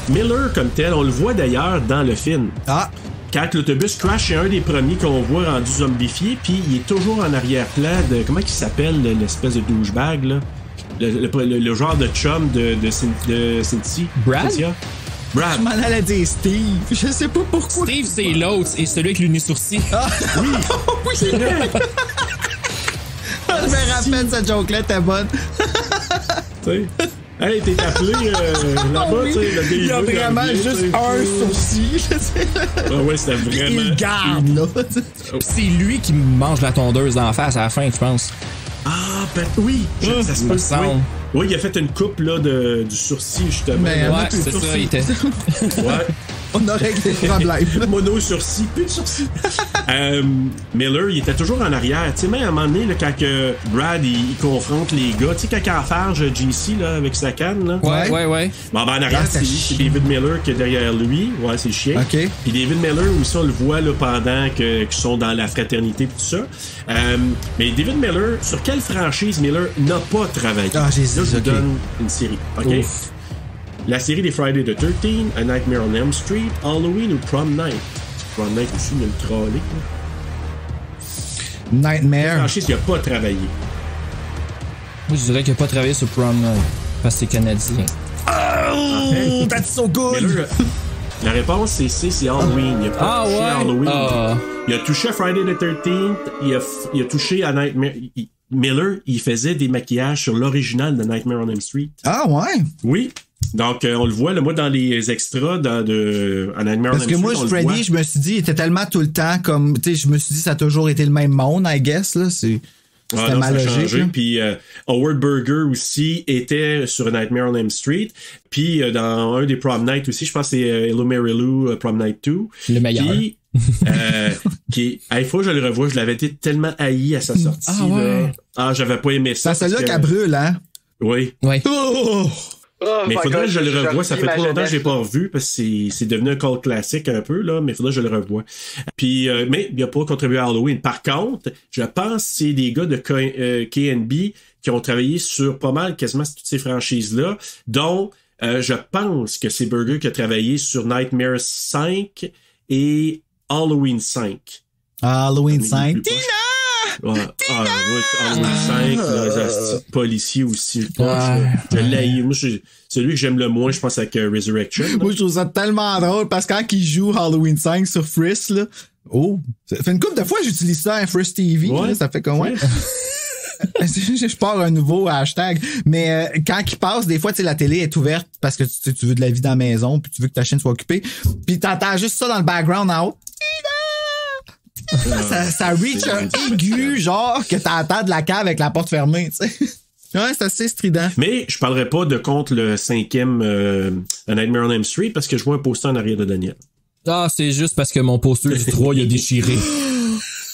Miller, comme tel, on le voit d'ailleurs dans le film.
Ah.
Quand l'autobus crash, c'est un des premiers qu'on voit rendu zombifié, puis il est toujours en arrière-plan de... Comment il s'appelle, l'espèce de douchebag, là? Le genre de chum de Cynthia.
Brad?
Brad.
Je m'en allais dire Steve. Je sais pas pourquoi.
Steve, c'est l'autre, et celui avec l'uni-sourcil.
Ah. Oui. Oui, c'est vrai. Je me rappelle, cette joke-là était bonne.
Tu sais... Hey, t'es appelé là-bas, tu sais, le
il y a vraiment juste un sourcil, je sais.
Ah ouais, c'était vraiment...
Il garde, là.
Pis c'est lui qui mange la tondeuse en face à la fin, je pense.
Ah, ben oui, ça se passe. Oui, il a fait une coupe là du sourcil, justement.
Mais
ouais, c'est ça, il était...
Ouais.
On a réglé le problème.
Mono-sourcil, plus de sourcil. Miller, il était toujours en arrière. Tu sais, même à un moment donné, là, quand Brad, il confronte les gars, tu sais, quand il enfarge JC, là, avec sa canne, là.
Ouais.
Bon, ben, en arrière, c'est David Miller qui est derrière lui. Ouais, c'est chiant.
OK.
Puis David Miller aussi, on le voit, là, pendant qu'ils sont dans la fraternité, tout ça. Mais David Miller, sur quelle franchise Miller n'a pas travaillé?
Ah, j'ai dit,
là, je vous donne une série. OK?
Ouf.
La série des Friday the 13th, A Nightmare on Elm Street, Halloween ou Prom Night. Prom Night aussi, il y a le trolley.
Nightmare.
La franchise qui n'a pas travaillé.
Moi, je dirais qu'il n'a pas travaillé sur Prom Night, parce que c'est canadien.
Oh, that's so good!
Miller, la réponse, c'est Halloween. Il a pas touché à Halloween. Il a touché à Friday the 13th, il a touché à Nightmare... Miller, il faisait des maquillages sur l'original de Nightmare on Elm Street.
Ah ouais?
Oui. Donc, on le voit, là, moi, dans les extras de Nightmare on Elm Street.
Parce que moi, Freddy, je me suis dit, il était tellement tout le temps comme... Tu sais, je me suis dit, ça a toujours été le même monde, I guess, là. C'était ma logique.
Puis Howard Berger aussi était sur Nightmare on Elm Street. Puis dans un des Prom Night aussi, je pense que c'est Hello Mary Lou Prom Night 2.
Le meilleur.
Puis Il faut que je le revoie. Je l'avais été tellement haï à sa sortie.
Ah, ouais.
Là. J'avais pas aimé ça.
C'est celle-là qu'elle brûle, hein?
Oui.
Oh!
Mais il faudrait que je le revoie. Ça fait trop longtemps que je l'ai pas revu parce que c'est devenu un cult classique un peu, là, mais il faudrait que je le revoie. Puis, mais il n'a pas contribué à Halloween. Par contre, je pense que c'est des gars de KNB qui ont travaillé sur pas mal, quasiment toutes ces franchises-là, dont je pense que c'est Burger qui a travaillé sur Nightmare 5 et Halloween 5.
Halloween 5.
Ouais. Halloween 5, là, policier aussi. Je l'ai. Moi, c'est celui que j'aime le moins, je pense, avec Resurrection.
Moi, je trouve ça tellement drôle parce que quand il joue Halloween 5 sur Frisk, là, ça fait une couple de fois que j'utilise ça à Frisk TV.
Ouais.
Là, ça fait comme je pars un nouveau hashtag. Mais quand il passe, des fois, tu sais, la télé est ouverte parce que tu veux de la vie dans la maison, puis tu veux que ta chaîne soit occupée. Puis t'entends juste ça dans le background en haut. Ça reach un aigu, genre, que t'entends de la cave avec la porte fermée, tu sais. Ouais, c'est assez strident.
Mais je parlerai pas de contre le 5e A Nightmare on Elm Street parce que je vois un poster en arrière de Daniel.
Ah, c'est juste parce que mon poster du 3, il a déchiré.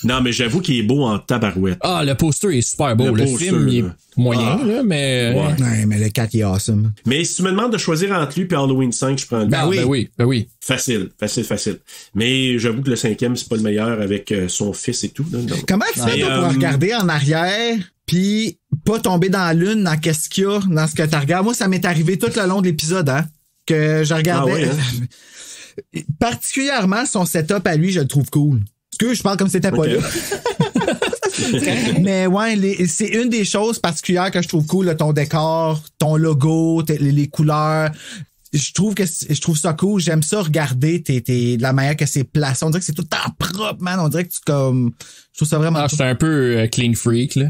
Non, mais j'avoue qu'il est beau en tabarouette.
Ah, le poster est super beau. Le film, il est moyen, là, mais...
Ouais, mais le 4, il est awesome.
Mais si tu me demandes de choisir entre lui et Halloween 5, je prends le
Ben oui.
Facile. Mais j'avoue que le 5e, c'est pas le meilleur avec son fils et tout. Là, donc.
Comment tu fais pour regarder en arrière puis pas tomber dans la lune dans qu'est-ce qu'il y a, dans ce que tu regardes? Moi, ça m'est arrivé tout le long de l'épisode, hein, que je regardais.
Ah ouais, hein?
Particulièrement, son setup à lui, je le trouve cool. Parce que je parle comme si c'était pas là. Mais ouais, c'est une des choses particulières que je trouve cool, là, ton décor, ton logo, les couleurs. Je trouve ça cool. J'aime ça regarder de la manière que c'est placé. On dirait que c'est tout le temps propre, man. On dirait que je trouve ça vraiment.
Je suis un peu clean freak, là.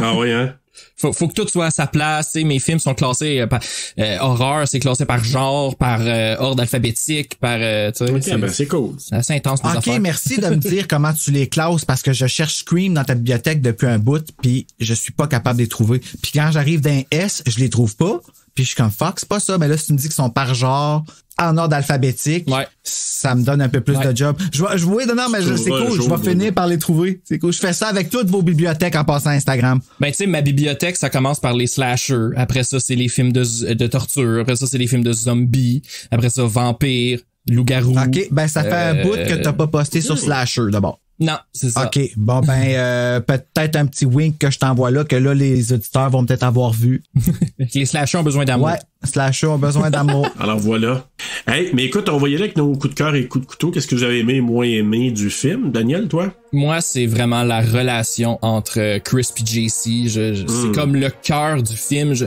Ah oui, hein?
Faut que tout soit à sa place. T'sais, mes films sont classés par horreur, c'est classé par genre, par ordre alphabétique, par
c'est cool.
C'est assez intense les affaires.
OK, merci de me dire comment tu les classes parce que je cherche Scream dans ta bibliothèque depuis un bout puis je suis pas capable de les trouver. Puis quand j'arrive d'un S, je les trouve pas. Puis je suis comme fuck, c'est pas ça, mais là si tu me dis qu'ils sont par genre en ordre alphabétique, ça me donne un peu plus de job. C'est cool, je vais finir par les trouver. C'est cool. Je fais ça avec toutes vos bibliothèques en passant Instagram.
Ben tu sais, ma bibliothèque, ça commence par les slashers. Après ça, c'est les films de torture. Après ça, c'est les films de zombies. Après ça, vampires, loups-garous.
OK, ben ça fait un bout que t'as pas posté sur Slasher d'abord.
Non, c'est ça.
OK, bon ben peut-être un petit wink que je t'envoie là, que là les auditeurs vont peut-être avoir vu.
Les slashers ont besoin d'amour.
Ouais, slashers ont besoin d'amour.
Alors voilà. Hey, mais écoute, on va y aller avec nos coups de cœur et coups de couteau. Qu'est-ce que vous avez aimé et moins aimé du film? Daniel, toi?
Moi, c'est vraiment la relation entre Chris et JC. C'est comme le cœur du film. Je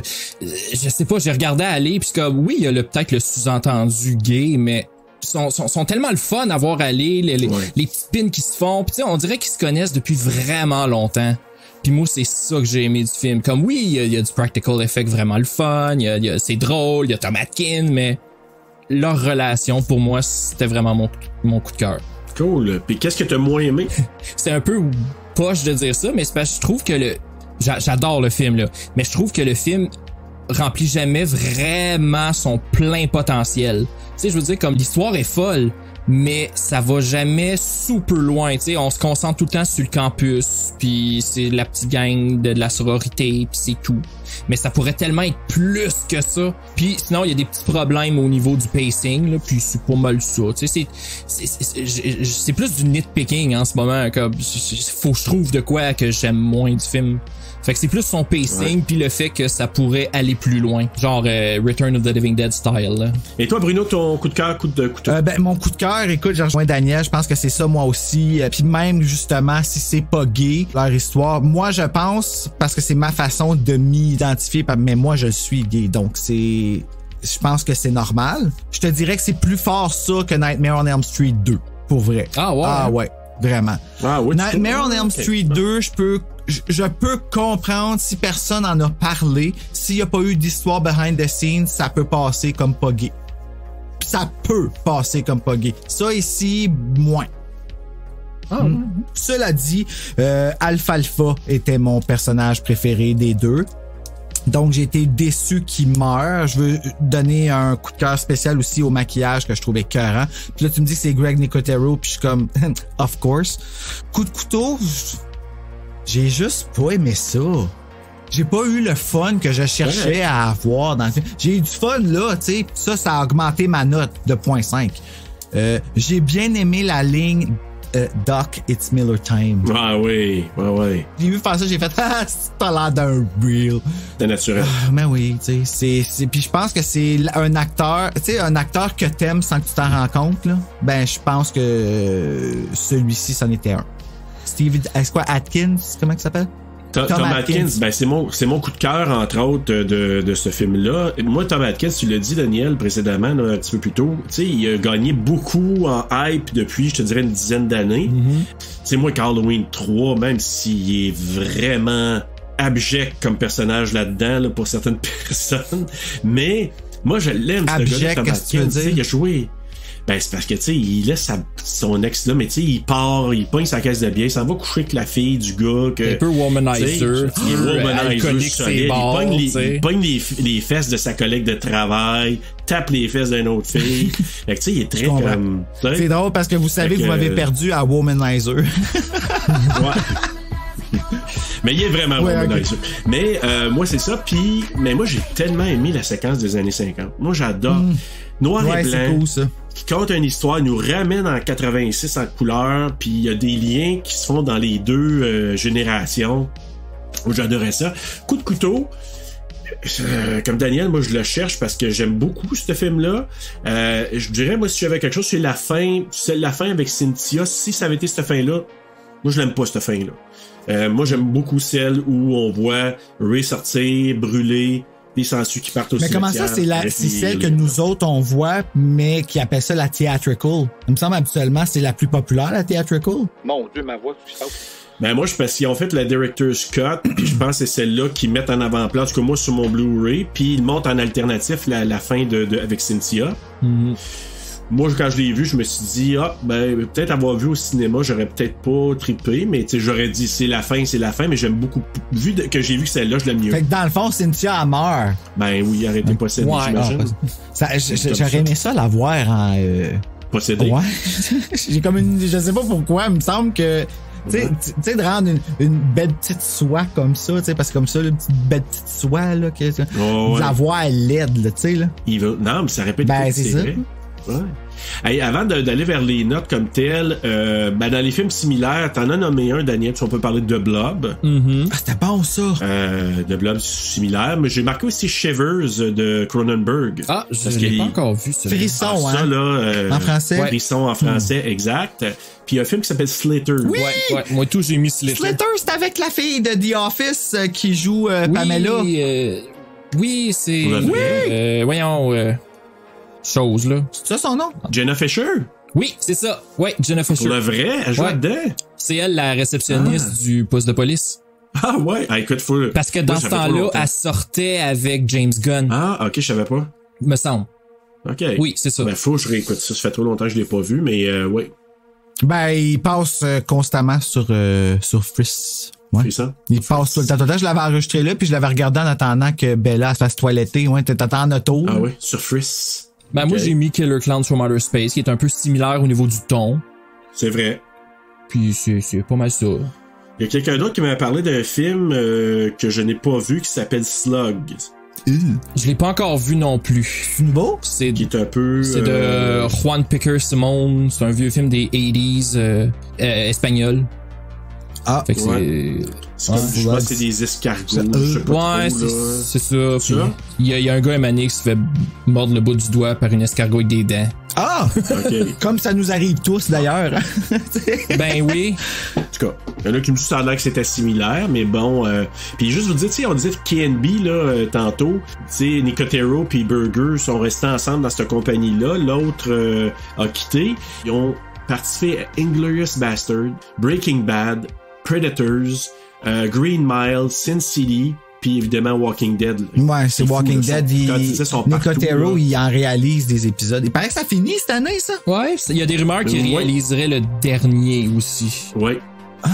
sais pas, j'ai regardé aller, puis comme oui, il y a peut-être le sous-entendu gay, mais sont tellement le fun à voir aller, les petites pins qui se font. Puis tu sais, on dirait qu'ils se connaissent depuis vraiment longtemps. Puis moi, c'est ça que j'ai aimé du film. Comme oui, il y a du practical effect vraiment le fun, c'est drôle, il y a Tom Atkins, mais leur relation, pour moi, c'était vraiment mon coup de cœur.
Cool. Puis qu'est-ce que t'as moins aimé?
C'est un peu poche de dire ça, mais c'est parce que je trouve que j'adore le film, là. Mais je trouve que le film remplit jamais vraiment son plein potentiel. Tu sais, je veux dire, comme l'histoire est folle, mais ça va jamais super loin. Tu sais, on se concentre tout le temps sur le campus, puis c'est la petite gang de la sororité, puis c'est tout. Mais ça pourrait tellement être plus que ça. Puis sinon, il y a des petits problèmes au niveau du pacing, là, puis c'est pas mal ça. Tu sais, c'est plus du nitpicking en ce moment. Comme, faut que je trouve de quoi que j'aime moins du film. Fait que c'est plus son pacing puis le fait que ça pourrait aller plus loin. Genre Return of the Living Dead style. Là.
Et toi, Bruno, ton coup de cœur, coup de couteau?
Mon coup de cœur, écoute, j'ai rejoint Daniel, je pense que c'est ça moi aussi. Puis même, justement, si c'est pas gay, leur histoire, moi, je pense, parce que c'est ma façon de m'identifier, mais moi, je suis gay. Donc, je pense que c'est normal. Je te dirais que c'est plus fort ça que Nightmare on Elm Street 2, pour vrai.
Ah ouais?
Ah ouais, vraiment.
Ah oui.
Nightmare on Elm Street 2, je peux comprendre si personne en a parlé. S'il n'y a pas eu d'histoire behind the scenes, ça peut passer comme pas gay. Ça peut passer comme pas gay. Ça ici, moins. Cela dit, Alfalfa était mon personnage préféré des deux. Donc, j'ai été déçu qu'il meure. Je veux donner un coup de cœur spécial aussi au maquillage que je trouvais écœurant. Puis là, tu me dis que c'est Greg Nicotero, puis je suis comme, of course. Coup de couteau, j'ai juste pas aimé ça. J'ai pas eu le fun que je cherchais à avoir dans le film. J'ai eu du fun là, tu sais, ça a augmenté ma note de 0.5. J'ai bien aimé la ligne Doc, it's Miller time.
Ah oui, ouais.
J'ai vu faire ça, j'ai fait c'est pas l'air d'un real.
C'est naturel.
Mais oui, tu sais, c'est puis je pense que c'est un acteur, tu sais, un acteur que t'aimes sans que tu t'en rends compte là. Ben je pense que celui-ci c'en était un. Steve, est-ce quoi Atkins, comment il s'appelle?
Tom Atkins, ben c'est mon coup de cœur, entre autres, de ce film-là. Moi, Tom Atkins, tu l'as dit, Daniel, précédemment, là, un petit peu plus tôt, tu sais, il a gagné beaucoup en hype depuis, je te dirais, une dizaine d'années. C'est moi qu'Halloween 3, même s'il est vraiment abject comme personnage là-dedans, là, pour certaines personnes, mais moi, je l'aime, ce gars-là, Tom Atkins. Il a joué... Ben, c'est parce que, tu sais, il laisse son ex là, mais tu sais, il part, il pogne sa caisse de bière, il s'en va coucher avec la fille du gars que...
Un peu womanizer.
Il est womanizer solide. Il pogne les fesses de sa collègue de travail, tape les fesses d'une autre fille. Fait que, tu sais, il est très comme...
C'est drôle parce que vous savez que vous m'avez perdu à womanizer.
Ouais. Mais il est vraiment womanizer. Okay. Mais moi, c'est ça. Puis, mais moi, j'ai tellement aimé la séquence des années 50. Moi, j'adore. Noir et blanc.
C'est cool, ça.
Qui compte une histoire, nous ramène en 86 en couleur, puis il y a des liens qui se font dans les deux générations. J'adorais ça. Coup de couteau, comme Daniel, moi je le cherche parce que j'aime beaucoup ce film-là. Je dirais, moi, si j'avais quelque chose, c'est la fin avec Cynthia. Si ça avait été cette fin-là, moi je l'aime pas cette fin-là. Moi j'aime beaucoup celle où on voit Ray sortir, brûler, des sangsues qui partent au cimetière.
Mais comment ça, c'est celle que nous autres on voit, mais qui appelle ça la theatrical? Il me semble habituellement c'est la plus populaire, la theatrical.
Mon Dieu, ma voix tout ça.
Ben moi, parce qu'ils ont fait la Director's Cut, puis je pense que c'est celle-là qu'ils mettent en avant-plan, en tout cas moi sur mon Blu-ray, puis ils montent en alternatif la fin avec Cynthia. Moi, quand je l'ai vu, je me suis dit, peut-être avoir vu au cinéma, j'aurais peut-être pas trippé, mais tu sais, j'aurais dit, c'est la fin, mais j'aime beaucoup. Vu que j'ai vu celle-là, je l'aime mieux.
Fait que dans le fond, Cynthia, elle meurt.
Ben oui, arrêtez pas possédée, j'imagine.
J'aurais aimé ça la voir en...
Possédée.
Ouais. J'ai comme je sais pas pourquoi, il me semble que... Tu sais, de rendre une belle petite soie comme ça, tu sais, parce que comme ça, une petite belle petite soie, là, de la voir laide, là, tu sais, là.
Non, mais ça répète.
Ben, c'est ça.
Vrai. Ouais. Hey, avant d'aller vers les notes comme telles, dans les films similaires, t'en as nommé un, Daniel, si on peut parler de The Blob.
Ah, c'était bon, ça!
The Blob, c'est similaire, mais j'ai marqué aussi Shivers de Cronenberg.
Ah, je l'ai pas encore vu, ça.
Frisson,
ça, là,
en français?
Frisson en français, exact. Puis il y a un film qui s'appelle Slither.
Oui!
Ouais. Moi, tout, j'ai mis Slither.
Slither, c'est avec la fille de The Office qui joue Pamela.
Oui, c'est...
Oui!
Voyons... chose, là.
C'est ça son nom?
Jenna Fisher?
Oui, c'est ça. Ouais, Jenna Fisher.
Pour le vrai? Elle joue dedans?
C'est elle, la réceptionniste du poste de police.
Ah ouais? Ah, écoute, faut...
Parce que dans ce temps-là, elle sortait avec James Gunn.
Ah, ok, je savais pas.
Me semble.
Ok.
Oui, c'est ça.
Ben, faut que je réécoute ça. Ça fait trop longtemps que je l'ai pas vu, mais oui.
Ben, il passe constamment sur Friss. Ouais.
C'est ça.
Il passe tout le temps. Je l'avais enregistré là, puis je l'avais regardé en attendant que Bella se fasse toiletter. Ouais, t'étais en auto.
Ah oui, sur Friss.
Ben, moi, j'ai mis Killer Clowns from Outer Space, qui est un peu similaire au niveau du ton.
C'est vrai.
Puis c'est pas mal ça.
Il y a quelqu'un d'autre qui m'a parlé d'un film que je n'ai pas vu qui s'appelle Slugs.
Je l'ai pas encore vu non plus.
C'est nouveau?
Qui est un peu...
C'est de Juan Piquer Simón. C'est un vieux film des 80s espagnol.
Ah,
fait que
c'est comme, je pense que c'est des escargots. Je sais pas trop,
c'est ça. Il y a un gars émané qui se fait mordre le bout du doigt par une escargot avec des dents.
Ah! Okay. Comme ça nous arrive tous, d'ailleurs.
Ben oui.
En tout cas, il y en a qui me disent ça a l'air que c'était similaire, mais bon. Puis juste vous dire, tu sais, on disait KNB, là, tantôt. Tu sais, Nicotero puis Burger sont restés ensemble dans cette compagnie-là. L'autre a quitté. Ils ont participé à Inglourious Bastard, Breaking Bad, Predators, Green Mile, Sin City, puis évidemment Walking Dead.
Ouais, c'est Walking Dead. Nicotero, il en réalise des épisodes. Il paraît que ça finit cette année, ça?
Ouais, il y a des rumeurs qu'il réaliserait le dernier aussi.
Ouais.
Ah,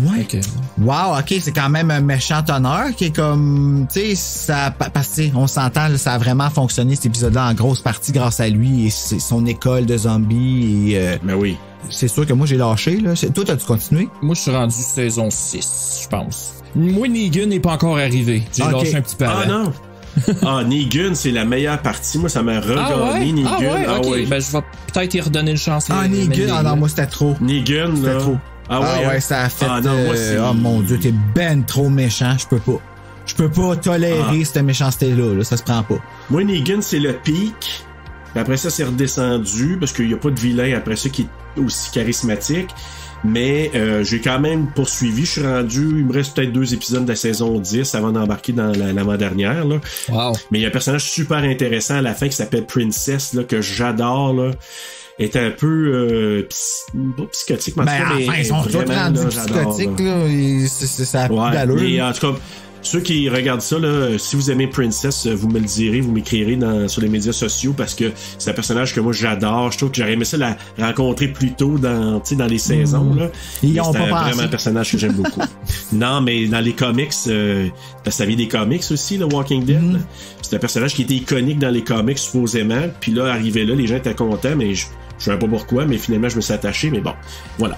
ouais.
Okay.
Wow, OK, c'est quand même un méchant honneur qui est comme, tu sais, ça, parce que, on s'entend, là, ça a vraiment fonctionné cet épisode-là en grosse partie grâce à lui et son école de zombies et,
Ben oui.
C'est sûr que moi, j'ai lâché, là. Toi, t'as-tu continué?
Moi, je suis rendu saison 6, je pense. Moi, Negan n'est pas encore arrivé. J'ai lâché un petit peu avant.
Ah non! Ah, Negan, c'est la meilleure partie. Moi, ça m'a regagné, Negan.
Ah ouais,
ah
ok.
ouais.
Ben, je vais peut-être y redonner une chance.
Ah, Negan, ah non, moi, c'était trop.
Negan,
c'était
là.
trop.
Ah ouais,
ça a fait...
Ah non, moi, c'est...
oh mon Dieu, t'es ben trop méchant, je peux pas tolérer cette méchanceté-là, là, ça se prend pas.
Moi, Negan, c'est le pic. Après ça, c'est redescendu parce qu'il n'y a pas de vilain après ça qui est aussi charismatique. Mais j'ai quand même poursuivi. Je suis rendu... Il me reste peut-être 2 épisodes de la saison 10 avant d'embarquer dans l'avant-dernière. Là.
Wow.
Mais il y a un personnage super intéressant à la fin qui s'appelle Princess, là, que j'adore. Là. Est un peu pas psychotique, mais
enfin, ils sont tous rendus psychotiques. Là. Ça a plus d'allure.
Mais en tout cas... Ceux qui regardent ça, là, si vous aimez Princess, vous me le direz, vous m'écrirez sur les médias sociaux parce que c'est un personnage que moi j'adore. Je trouve que j'aurais aimé ça la rencontrer plus tôt dans les saisons. Là.
Ils ont pas
vraiment un personnage que j'aime beaucoup. Non, mais dans les comics, parce que ça vient des comics aussi, le Walking Dead. C'est un personnage qui était iconique dans les comics supposément. Puis là, arrivé là, les gens étaient contents, mais je sais pas pourquoi, mais finalement, je me suis attaché, mais bon, voilà.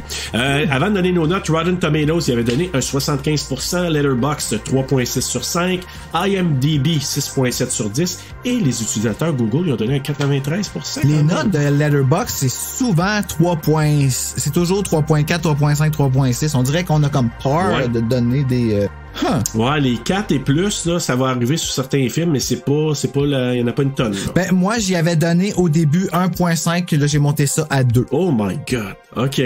Avant de donner nos notes, Rotten Tomatoes, il avait donné un 75%, Letterboxd 3.6 sur 5, IMDb 6.7 sur 10, et les utilisateurs Google, ils ont donné un 93%.
Les notes de Letterboxd, c'est souvent 3. C'est toujours 3.4, 3.5, 3.6. On dirait qu'on a comme peur de donner des...
Ouais, les 4 et plus, là, ça va arriver sur certains films, mais c'est pas il y en a pas une tonne. Là.
Ben, moi, j'y avais donné au début 1.5, là, j'ai monté ça à 2.
Oh my god. OK.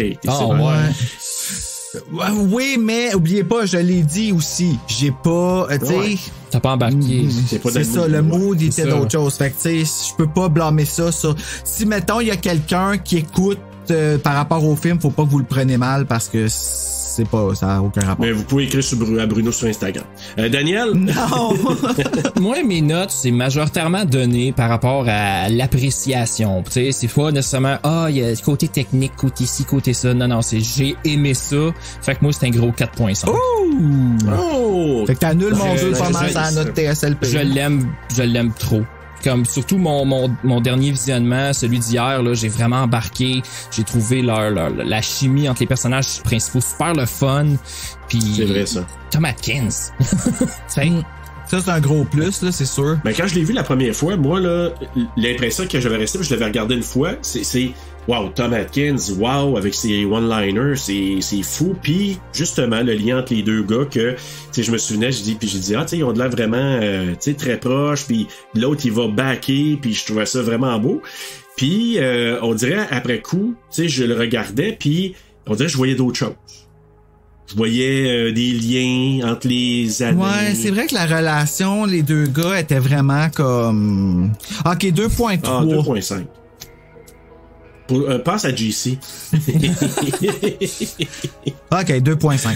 Oui, mais oubliez pas, je l'ai dit aussi. J'ai pas, tu sais...
T'as pas embarqué.
C'est ça, le mood était d'autre chose. Fait que, tu sais, je peux pas blâmer ça sur... Si, mettons, il y a quelqu'un qui écoute par rapport au film, faut pas que vous le preniez mal parce que c'est pas, ça a aucun rapport.
Mais vous pouvez écrire à Bruno sur Instagram. Daniel?
Non!
Moi, mes notes, c'est majoritairement donné par rapport à l'appréciation. Tu sais, c'est pas nécessairement, il y a côté technique, côté ci, côté ça. Non, c'est j'ai aimé ça. Fait que moi, c'est un gros 4.5.
Oh! Fait que t'annules mon jeu pas mal à notre TSLP.
Je l'aime trop. Comme surtout mon dernier visionnement, celui d'hier, là, j'ai vraiment embarqué. J'ai trouvé la chimie entre les personnages principaux super le fun. Puis
c'est vrai ça.
Tom Atkins.
Ça, c'est un gros plus, là, c'est sûr.
Mais quand je l'ai vu la première fois, moi, là, l'impression que j'avais resté, je l'avais regardé une fois, c'est wow, Tom Atkins, wow, avec ses one-liners, c'est fou. Puis, justement, le lien entre les deux gars que, tu sais, je me souvenais, j'ai dit, tu sais, ils ont de l'air vraiment, tu sais, très proches. Puis l'autre, il va backer, puis je trouvais ça vraiment beau. Puis, on dirait, après coup, tu sais, je le regardais, puis on dirait que je voyais d'autres choses. Je voyais des liens entre les années.
Ouais, c'est vrai que la relation, les deux gars étaient vraiment comme... OK, 2.3.
Ah, 2.5. Passe à JC.
OK, 2.5.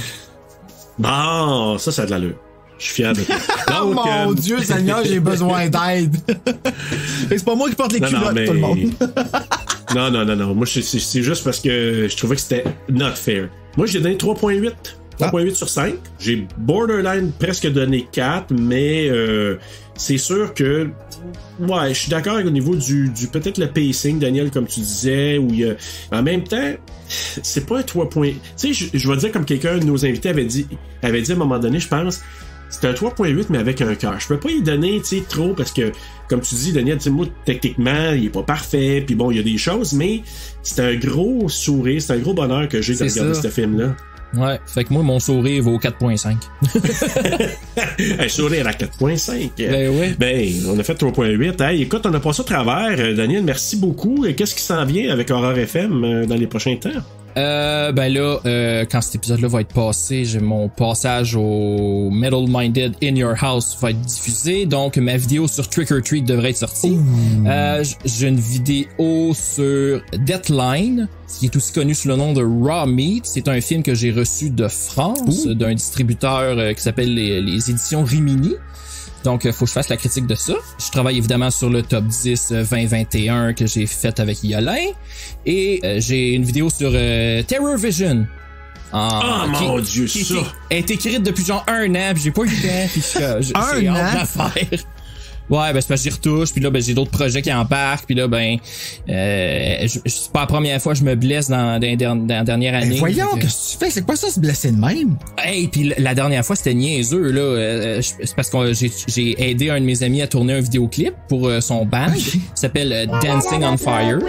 Bon, ça a de l'allure. Je suis fier de toi.
Donc, oh mon Dieu, Seigneur, j'ai besoin d'aide. C'est pas moi qui porte les culottes, tout le monde.
Non. Moi, c'est juste parce que je trouvais que c'était not fair. Moi, j'ai donné 3.8. 3.8 sur 5. J'ai borderline presque donné 4, mais c'est sûr que ouais, je suis d'accord au niveau du peut-être le pacing, Daniel, comme tu disais, où il y a... En même temps, c'est pas un 3 points. Tu sais, je vais dire comme quelqu'un de nos invités avait dit à un moment donné, je pense, c'est un 3.8, mais avec un cœur. Je peux pas y donner, tu sais, trop, parce que, comme tu dis, Daniel, tu sais, moi, techniquement, il est pas parfait, puis bon, il y a des choses, mais c'est un gros sourire, c'est un gros bonheur que j'ai de regarder ce film-là.
Ouais, fait que moi, mon sourire vaut 4.5.
Un sourire à 4.5.
Ben oui.
Ben, on a fait 3.8. Hey, écoute, on a passé au travers. Daniel, merci beaucoup. Et qu'est-ce qui s'en vient avec Horror FM dans les prochains temps?
Ben là, quand cet épisode-là va être passé, j'ai mon passage au Metal Minded In Your House va être diffusé, donc ma vidéo sur Trick or Treat devrait être sortie. J'ai une vidéo sur Deathline, qui est aussi connu sous le nom de Raw Meat. C'est un film que j'ai reçu de France, d'un distributeur qui s'appelle les éditions Rimini. Donc, faut que je fasse la critique de ça. Je travaille évidemment sur le top 10 2021 que j'ai fait avec Yolin. Et j'ai une vidéo sur Terror Vision
mon Dieu,
qui
ça!
est écrite depuis genre 1 an, puis j'ai pas eu le temps, puis j'ai hâte de la faire. Ouais, ben c'est parce que j'y retouche, puis là ben j'ai d'autres projets qui embarquent, puis là ben c'est pas la première fois que je me blesse dans la dernière année.
Voyons, qu'est-ce que tu fais? C'est quoi ça, se blesser de même?
Hey, puis la dernière fois c'était niaiseux là, c'est parce que j'ai aidé un de mes amis à tourner un vidéoclip pour son band, qui s'appelle Dancing on Fire.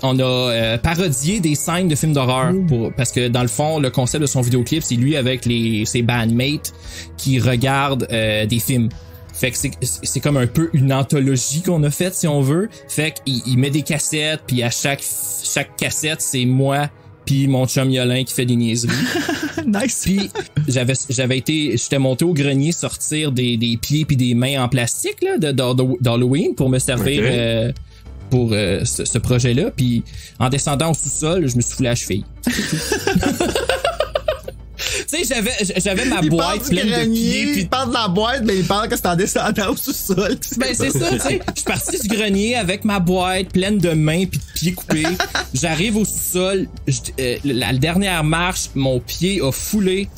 On a parodié des scènes de films d'horreur parce que dans le fond le concept de son vidéoclip c'est lui avec ses bandmates qui regardent des films. Fait que c'est comme un peu une anthologie qu'on a faite si on veut. Fait qu'il met des cassettes puis à chaque cassette c'est moi puis mon chum Yolin qui fait des niaiseries.
Nice.
Puis j'étais monté au grenier sortir des pieds puis des mains en plastique là d'Halloween pour me servir pour ce projet-là. Puis en descendant au sous-sol, je me suis foulé à la cheville. Tu sais, j'avais ma boîte pleine de pieds.
Il parle de la boîte, mais il parle que c'est en descendant au sous-sol.
Ben c'est ça, tu sais. Je suis parti du grenier avec ma boîte pleine de mains puis de pieds coupés. J'arrive au sous-sol. La dernière marche, mon pied a foulé.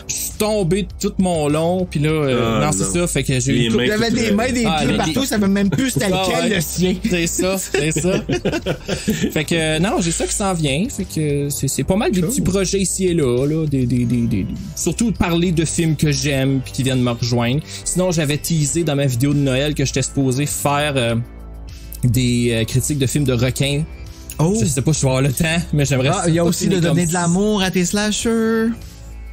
Je suis tombé tout mon long. Puis là, c'est ça. Fait que j'ai eu...
J'avais des mains, des pieds partout. Ça veut même plus c'était lequel le sien.
C'est ça. Fait que non, j'ai ça qui s'en vient. Fait que c'est pas mal des petits projets ici et là. Surtout parler de films que j'aime puis qui viennent me rejoindre. Sinon, j'avais teasé dans ma vidéo de Noël que j'étais supposé faire des critiques de films de requins. Je sais pas si je vais avoir le temps, mais j'aimerais...
il y a aussi de donner de l'amour à tes slashers.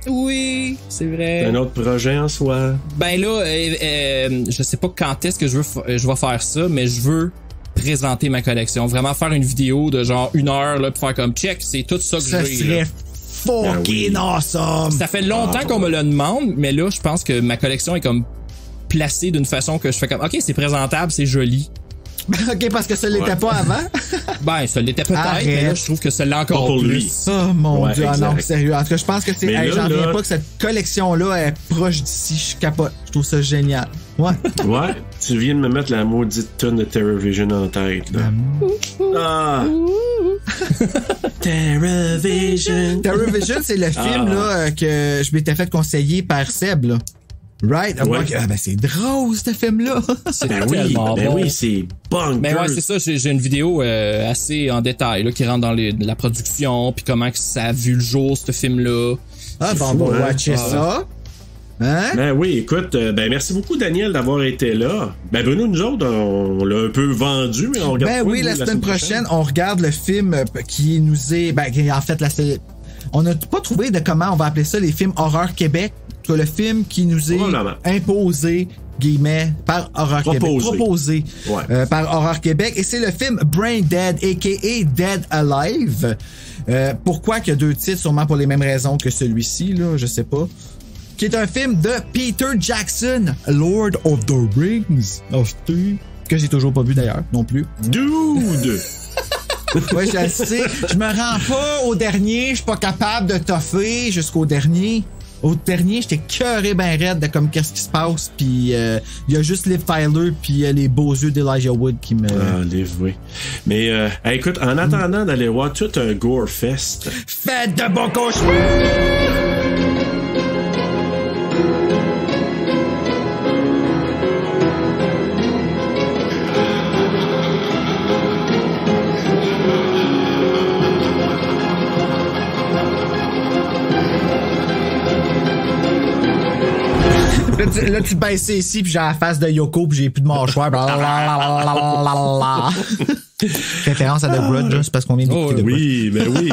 Oui, c'est vrai.
Un autre projet en soi.
Ben là, je sais pas quand est-ce que je vais faire ça, mais je veux présenter ma collection. Vraiment faire une vidéo de genre 1 heure là, pour faire comme check, c'est tout ça que j'ai.
Ça serait fucking awesome!
Ça fait longtemps qu'on me le demande, mais là, je pense que ma collection est comme placée d'une façon que je fais comme, ok, c'est présentable, c'est joli.
Ok, parce que ça l'était pas avant?
Ben, ça l'était peut-être, mais là, je trouve que ça l'est encore
pour
plus.
Lui.
Oh mon Dieu,
exact.
non, sérieux. En tout cas, je pense que c'est...
Mais
j'en reviens pas que cette collection-là est proche d'ici. Je capote. Je trouve ça génial. Ouais.
Ouais, tu viens de me mettre la maudite tonne de TerrorVision en tête, là. TerrorVision.
TerrorVision, c'est le film là, que je m'étais fait conseiller par Seb, là. Right?
Ouais.
Ben c'est drôle, ce film-là.
Ben oui,
c'est bon.
Mais ouais, c'est ça, j'ai une vidéo assez en détail là, qui rentre dans la production, puis comment que ça a vu le jour, ce film-là.
Ah, bon, on va watcher ça. Hein?
Ben oui, écoute, merci beaucoup Daniel d'avoir été là. Ben Bruno, nous autres, on l'a un peu vendu, mais on regarde.
Ben oui, la semaine prochaine, on regarde le film qui nous est... en fait, on n'a pas trouvé de comment on va appeler ça, les films Horreur Québec. Le film qui nous est imposé, guillemets, par Horreur Québec. Proposé par Horreur Québec. Et c'est le film Brain Dead, a.k.a. Dead Alive. Pourquoi qu'il y a 2 titres? Sûrement pour les mêmes raisons que celui-ci, là, je sais pas. Qui est un film de Peter Jackson, Lord of the Rings. Que j'ai toujours pas vu d'ailleurs, non plus.
Dude!
Ouais, je le sais. Je me rends pas au dernier. Je suis pas capable de toffer jusqu'au dernier. Au dernier, j'étais cœuré ben raide de comme qu'est-ce qui se passe, puis il y a juste Liv Tyler puis les beaux yeux d'Elijah Wood qui me...
Ah, Liv, oui. Mais écoute, en attendant d'aller voir tout un gore fest...
Faites de bons cauchemars! Là, tu baisses ici, puis j'ai la face de Yoko, puis j'ai plus de mâchoire. Référence à The Grudge, c'est parce qu'on vient d'écouter The Grudge.
Oui, ben oui.